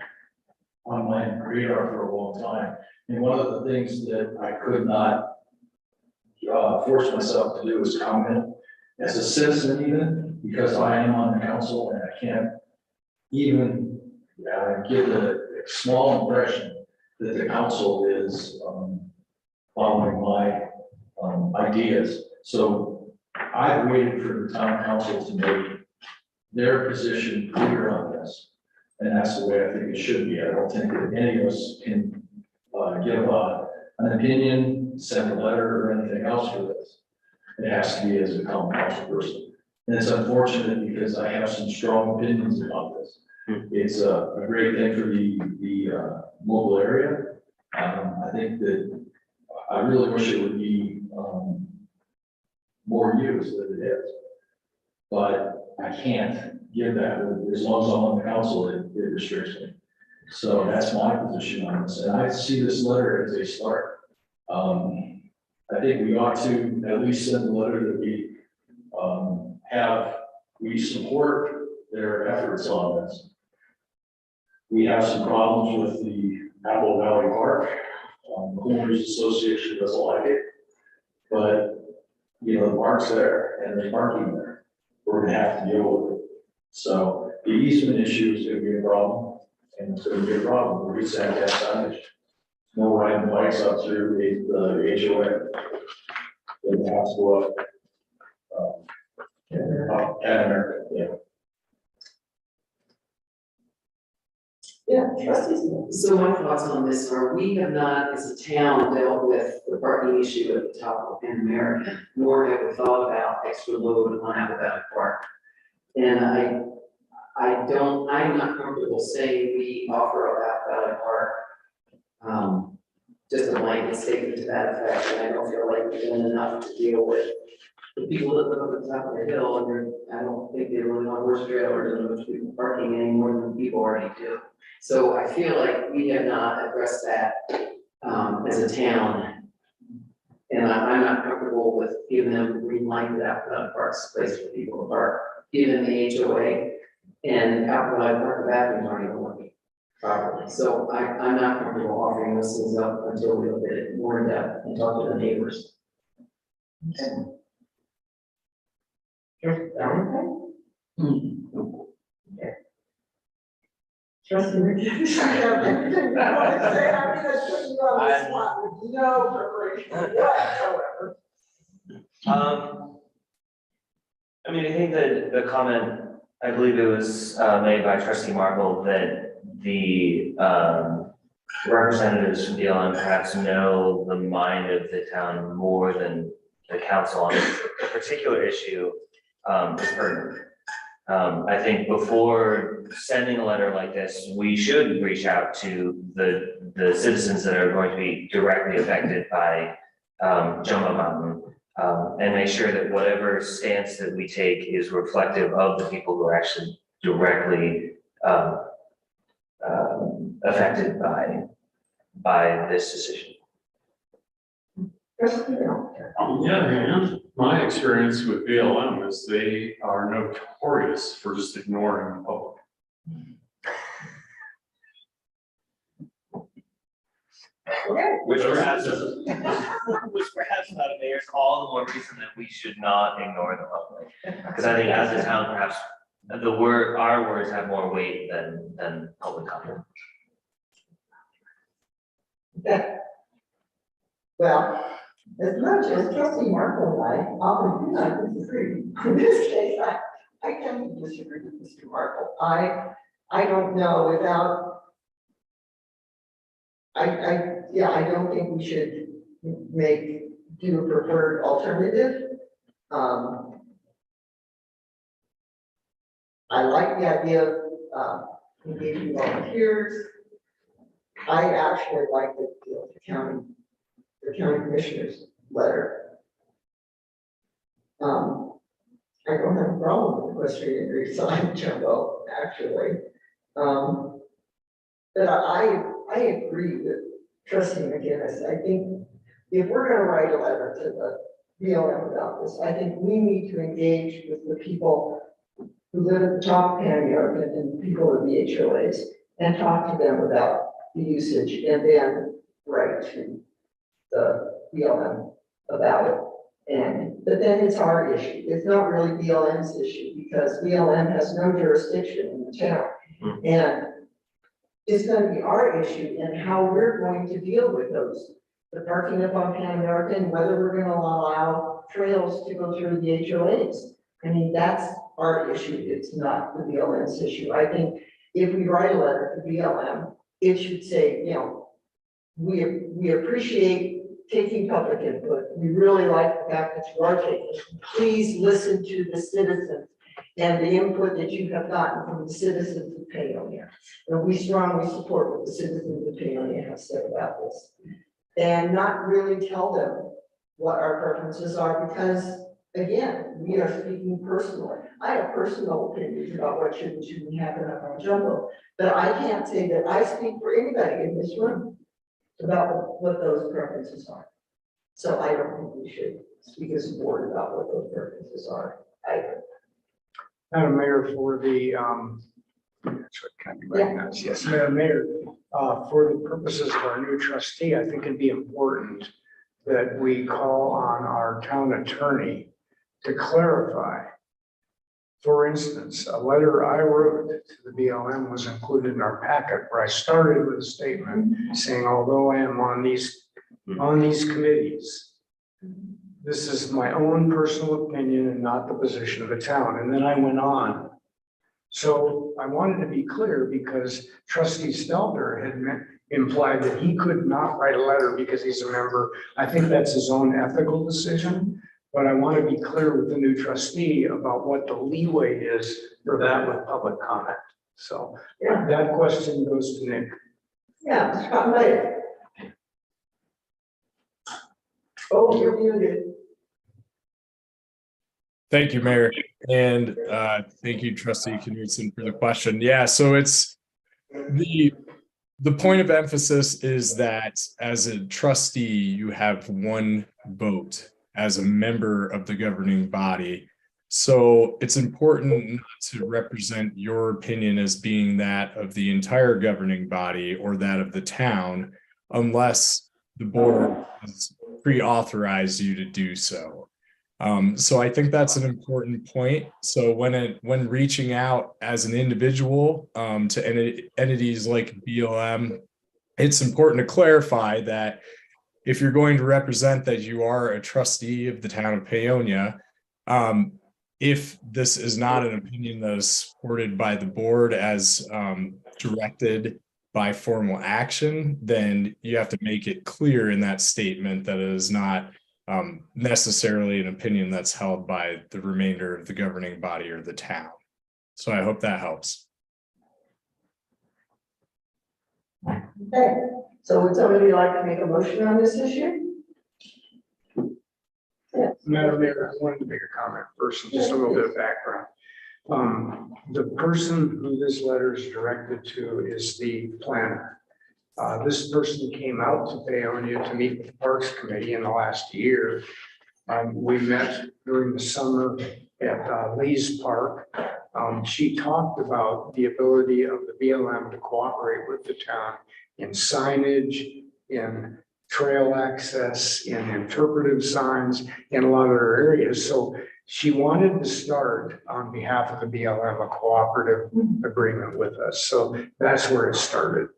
on my radar for a long time. And one of the things that I could not force myself to do is comment as a citizen even, because I am on the council and I can't even give a small impression that the council is following my ideas. So I've waited for the town council to make their position clear on this. And that's the way I think it should be. I don't think that any of us can give an opinion, send a letter or anything else for this. It has to be as a common council person. And it's unfortunate because I have some strong opinions about this. It's a great thing for the local area. I think that I really wish it would be more used than it is. But I can't give that, as long as I'm on the council, it restricts me. So that's my position on this, and I see this letter as a start. I think we ought to at least send a letter that we support their efforts on this. We have some problems with the Apple Valley Park. The Homeowners Association doesn't like it, but you know, the park's there and there's parking there. We're gonna have to deal with it. So the easement issue is gonna be a problem, and it's gonna be a problem, we just have to have signage. No riding bikes up through the HOA. Then they have to go up. Up America, yeah. Yeah, trustees. So my thoughts on this are, we have not, as a town, dealt with the parking issue at the top of Pan American, nor have we thought about extra load on Apple Valley Park. And I'm not comfortable saying we offer Apple Valley Park, just a blanket statement to that effect, and I don't feel like we've done enough to deal with the people that live up at the top of the hill, and I don't think they really want horse trailers and those people parking any more than people already do. So I feel like we have not addressed that, as a town. And I'm not comfortable with giving them green light to that park's place for people to park, even the HOA. And Apple Valley Park, the bathrooms aren't even working properly. So I'm not comfortable offering those things up until we look at it more in depth and talk to the neighbors. Sure. Trustee McKinney. I want to say, I mean, that's putting you on the spot with no preparation whatsoever. I mean, I think that the comment, I believe it was made by trustee Markle, that the representatives from DLM perhaps know the mind of the town more than the council on this particular issue is pertinent. I think before sending a letter like this, we should reach out to the citizens that are going to be directly affected by Jumbo Mountain, and make sure that whatever stance that we take is reflective of the people who are actually directly affected by this decision. On the other hand, my experience with BLM is they are notorious for just ignoring the public. Which perhaps is not a mayor's all the more reason that we should not ignore the public. Because I think as a town, perhaps our words have more weight than public comment. Well, as much as trustee Markle and I often do not disagree, in this case, I tend to disagree with Mr. Markle. I don't know without, I don't think we should do a preferred alternative. I like the idea of engaging volunteers. I actually like the county commissioner's letter. I don't have a problem with equestrian resign Jumbo, actually. But I agree with trustee McGinnis. I think if we're gonna write a letter to the BLM about this, I think we need to engage with the people who live at the top of Pan American and people of the HOAs and talk to them about the usage and then write to the BLM about it. But then it's our issue. It's not really BLM's issue because BLM has no jurisdiction in the town. And it's going to be our issue and how we're going to deal with those. The parking up on Pan American, whether we're going to allow trails to go through the HOAs. I mean, that's our issue. It's not the BLM's issue. I think if we write a letter to BLM, it should say, you know, we appreciate taking public input. We really like the fact that you are taking it. Please listen to the citizens and the input that you have gotten from the citizens of Paonia. And we strongly support what the citizens of Paonia have said about this. And not really tell them what our preferences are because, again, we are speaking personally. I have personal opinions about what should and shouldn't happen up on Jumbo, but I can't say that I speak for anybody in this room about what those preferences are. So I don't think we should speak as a board about what those preferences are either. Madam Mayor, for the, yes, Madam Mayor, for the purposes of our new trustee, I think it'd be important that we call on our town attorney to clarify For instance, a letter I wrote to the BLM was included in our packet where I started with a statement saying, although I am on these committees, this is my own personal opinion and not the position of the town. And then I went on. So I wanted to be clear because Trustee Stelter had implied that he could not write a letter because he's a member. I think that's his own ethical decision. But I want to be clear with the new trustee about what the leeway is for that with public comment. So that question goes to Nick. Yeah, Scott Lake. Oh, you're muted. Thank you, Mayor. And thank you, Trustee Knudsen, for the question. Yeah, so it's the point of emphasis is that as a trustee, you have one vote as a member of the governing body. So it's important not to represent your opinion as being that of the entire governing body or that of the town, unless the board has pre-authorized you to do so. So I think that's an important point. So when reaching out as an individual to entities like BLM, it's important to clarify that if you're going to represent that you are a trustee of the town of Paonia, if this is not an opinion that is supported by the board as directed by formal action, then you have to make it clear in that statement that it is not necessarily an opinion that's held by the remainder of the governing body or the town. So I hope that helps. Okay, so would somebody like to make a motion on this issue? Yes. Madam Mayor, I wanted to make a comment first, and just a little bit of background. The person who this letter is directed to is the planner. This person came out to Paonia to meet with the Parks Committee in the last year. We met during the summer at Lee's Park. She talked about the ability of the BLM to cooperate with the town in signage, in trail access, in interpretive signs, in a lot of other areas. So she wanted to start on behalf of the BLM a cooperative agreement with us. So that's where it started.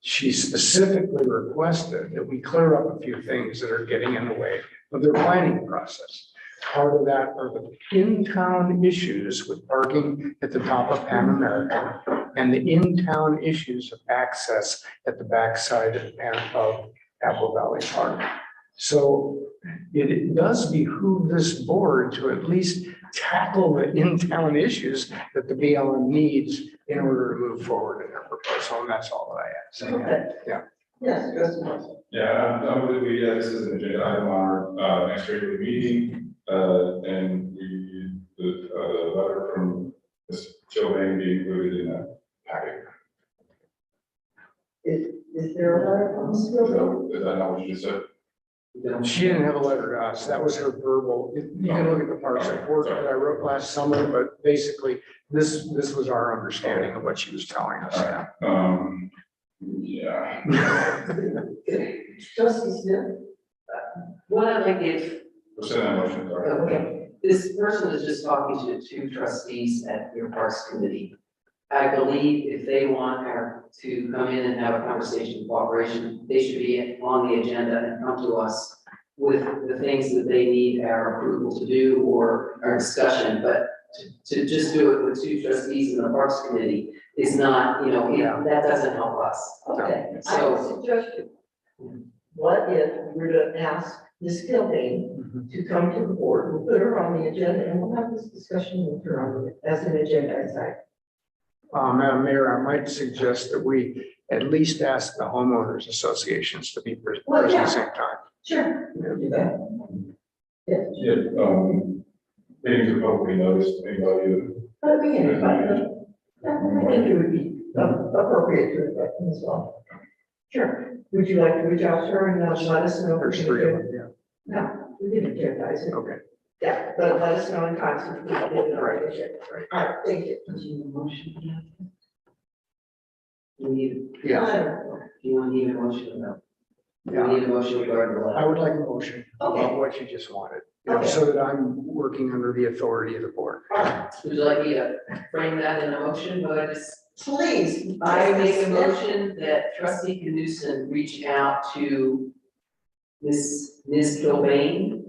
She specifically requested that we clear up a few things that are getting in the way of their planning process. Part of that are the in-town issues with parking at the top of Pan American and the in-town issues of access at the backside of Apple Valley Park. So it does behoove this board to at least tackle the in-town issues that the BLM needs in order to move forward in their proposal. And that's all that I had to say. Okay. Yeah. Yes, Trustee Marshall. Yeah, I believe this is an agenda item on our next regular meeting, and the letter from Ms. Chilbane be included in that packet. Is there a letter from Ms. Gilbert? Is that not what you just said? She didn't have a letter to us. That was her verbal. You can look at the Parks report that I wrote last summer, but basically this was our understanding of what she was telling us. Yeah. Trustee Smith? What I'd like if, Send that motion, sorry. okay, this person is just talking to two trustees at your Parks Committee. I believe if they want her to come in and have a conversation, cooperation, they should be on the agenda and come to us with the things that they need our approval to do or our discussion, but to just do it with two trustees in the Parks Committee is not, that doesn't help us. Okay, I So- have a suggestion. What if we were to ask Ms. Gilbane to come to the board, we'll put her on the agenda and we'll have this discussion with her on as an agenda item. Madam Mayor, I might suggest that we at least ask the homeowners associations to be present at the same time. Sure. We'll do that. Yes. Yeah, meetings are publicly noticed, anybody who. But we can, I think it would be appropriate to invite them as well. Sure. Would you like to reach out to her and let us know? There's three of them, yeah. No, we didn't get guys. Okay. Yeah, but let us know in time so we can get it right. All right, thank you. We need, Yeah. do you want to need a motion or no? Do we need a motion regarding the I letter? would like a motion about what you just wanted, you know, so that I'm working under the authority of the board. Would you like me to frame that in a motion, but Please. I make a motion that trustee Knudsen reach out to Ms. Kilbane,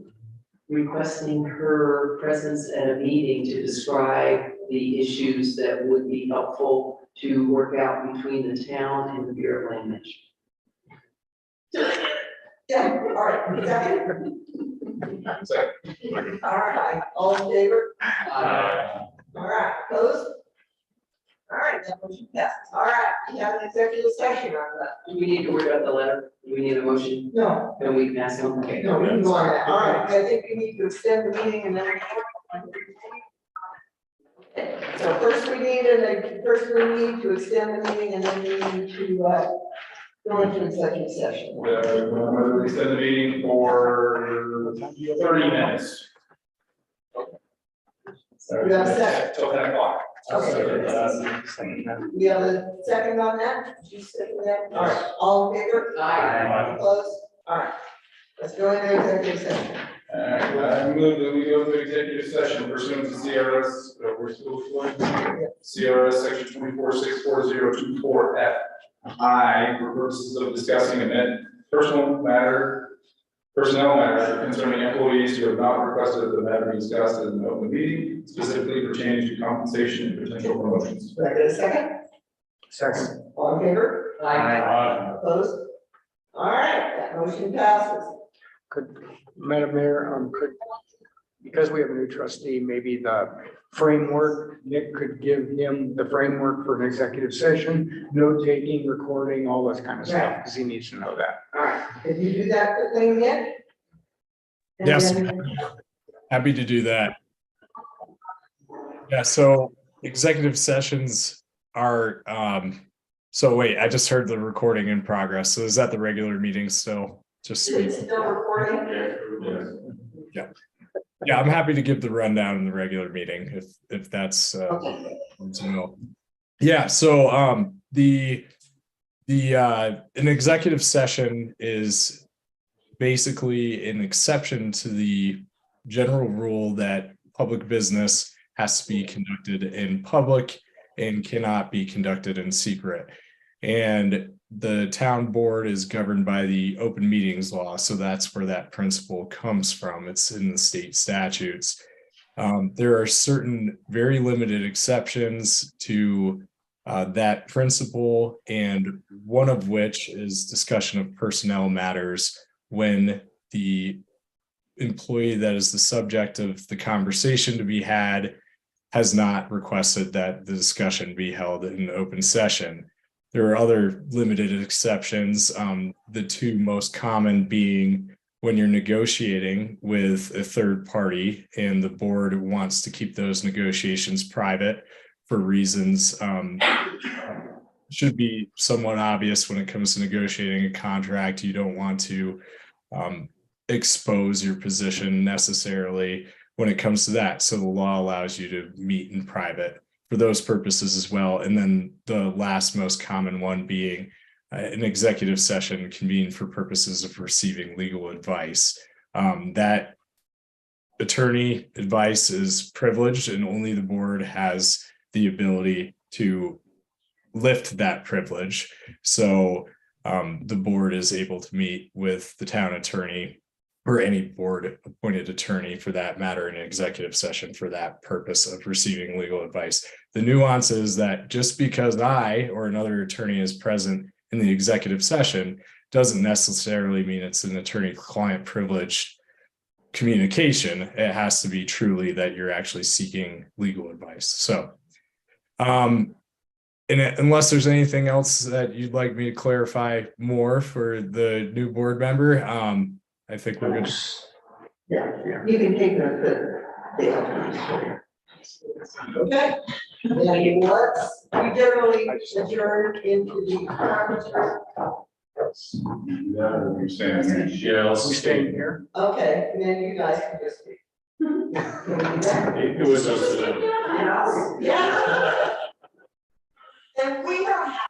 requesting her presence at a meeting to describe the issues that would be helpful to work out between the town and the Bureau of Land Management. Yeah, all right, second. All right, all in favor? All right, opposed? All right, that motion passes. All right, we have an executive session on that. Do we need to work out the letter? Do we need a motion? No, Then we can ask them, okay. no, we can go on that. All right, I think we need to extend the meeting and then. Okay, so first we need to extend the meeting and then we need to, go into executive session. We extend the meeting for 30 minutes. We have a second. Till 10 o'clock. Okay. We have a second on that? Did you second that? All right, all in favor? Aye. Opposed? All right, let's go into executive session. I move that we go to executive session pursuant to CRS, we're still fluent. CRS section 24640224 F. I, for purposes of discussing an personnel matter concerning employees who have not requested that the matter be discussed in an open meeting, specifically pertaining to compensation and potential promotions. Do I get a second? Second. All in favor? Opposed? All right, that motion passes. Could, Madam Mayor, because we have a new trustee, maybe the framework, Nick could give him the framework for an executive session, note taking, recording, all this kind of stuff, because he needs to know that. All right, can you do that thing yet? Yes. Happy to do that. Yeah, so executive sessions are, so wait, I just heard the recording in progress. So is that the regular meeting still? Just It's still recording? yeah, I'm happy to give the rundown in the regular meeting if that's yeah, so an executive session is basically an exception to the general rule that public business has to be conducted in public and cannot be conducted in secret. And the town board is governed by the open meetings law. So that's where that principle comes from. It's in the state statutes. There are certain very limited exceptions to that principle, and one of which is discussion of personnel matters when the employee that is the subject of the conversation to be had has not requested that the discussion be held in open session. There are other limited exceptions, the two most common being when you're negotiating with a third party and the board wants to keep those negotiations private for reasons should be somewhat obvious when it comes to negotiating a contract. You don't want to expose your position necessarily when it comes to that. So the law allows you to meet in private for those purposes as well. And then the last most common one being an executive session convened for purposes of receiving legal advice. That attorney advice is privileged and only the board has the ability to lift that privilege. So the board is able to meet with the town attorney or any board appointed attorney for that matter in an executive session for that purpose of receiving legal advice. The nuance is that just because I or another attorney is present in the executive session doesn't necessarily mean it's an attorney-client privileged communication. It has to be truly that you're actually seeking legal advice. So, and unless there's anything else that you'd like me to clarify more for the new board member, I think we're good. Yeah, you can take the okay. Then let's, we generally adjourn into the conference room. Yeah, let's stay here. Okay, and then you guys can just. It was just. Yeah. And we don't have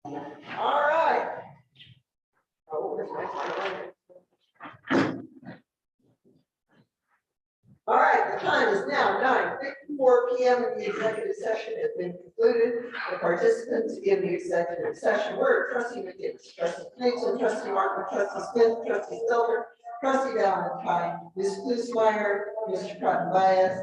All right. Oh, where's my phone? All right, the time is now 9:54 p.m. and the executive session has been concluded. The participants in the executive session were trustee McGinnis, trustee Knudsen, trustee Martin, trustee Smith, trustee Stelter, trustee Valentine, Ms. Klusmeyer, Mr. Cotton Bias,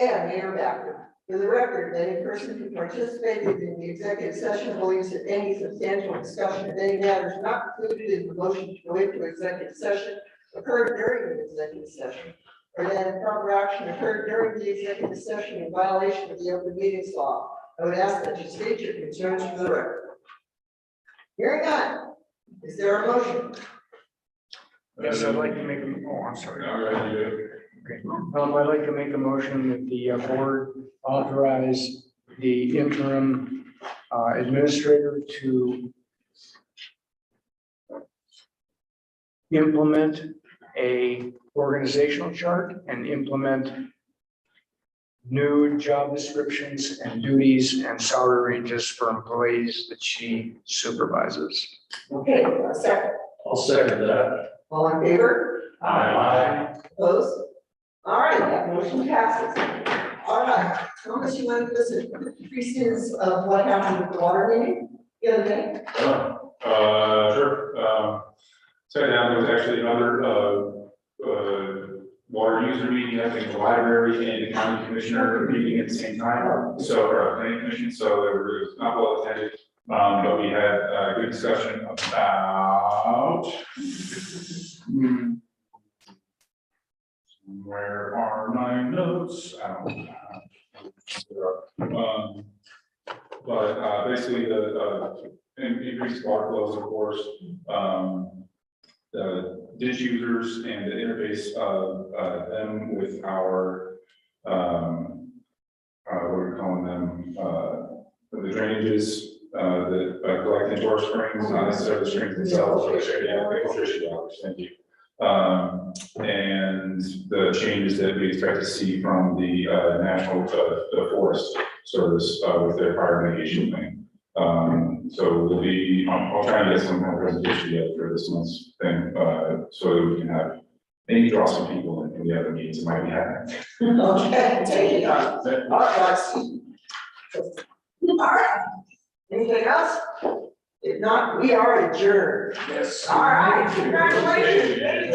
and Mayor Backer. For the record, any person who participated in the executive session believes that any substantial discussion of any matters not included in the motion to go into executive session occurred during the executive session, or that improper action occurred during the executive session in violation of the open meetings law. I would ask that you state your concerns for the record. Hearing none, is there a motion? Yes, I'd like to make a, oh, I'm sorry. All right, you do. Okay. I'd like to make a motion that the board authorize the interim administrator to implement a organizational chart and implement new job descriptions and duties and salary ranges for employees that she supervises. Okay, a second. I'll second that. All in favor? Aye. Opposed? All right, that motion passes. All right, Thomas, you want to listen pieces of what happened with the water meeting the other day? Sure. So now there was actually another, water user meeting, I think the library and the county commissioner meeting at the same time. So, planning commission, so there was not well attended, but we had a good discussion about. Where are my notes? I don't know. But basically the increased water flows, of course, the ditch users and the interface of them with our what are we calling them? The drainages that collect into our springs, not necessarily the springs themselves. Thank you. And the changes that we expect to see from the National the Forest Service with their fire mitigation plan. So we'll be, I'll try and get some more presentation together for this month's thing, so that we can have, maybe draw some people in the other meetings that might be happening. Okay, take it on. All right. All right. Anything else? If not, we are adjourned. Yes. All right, congratulations. Yay!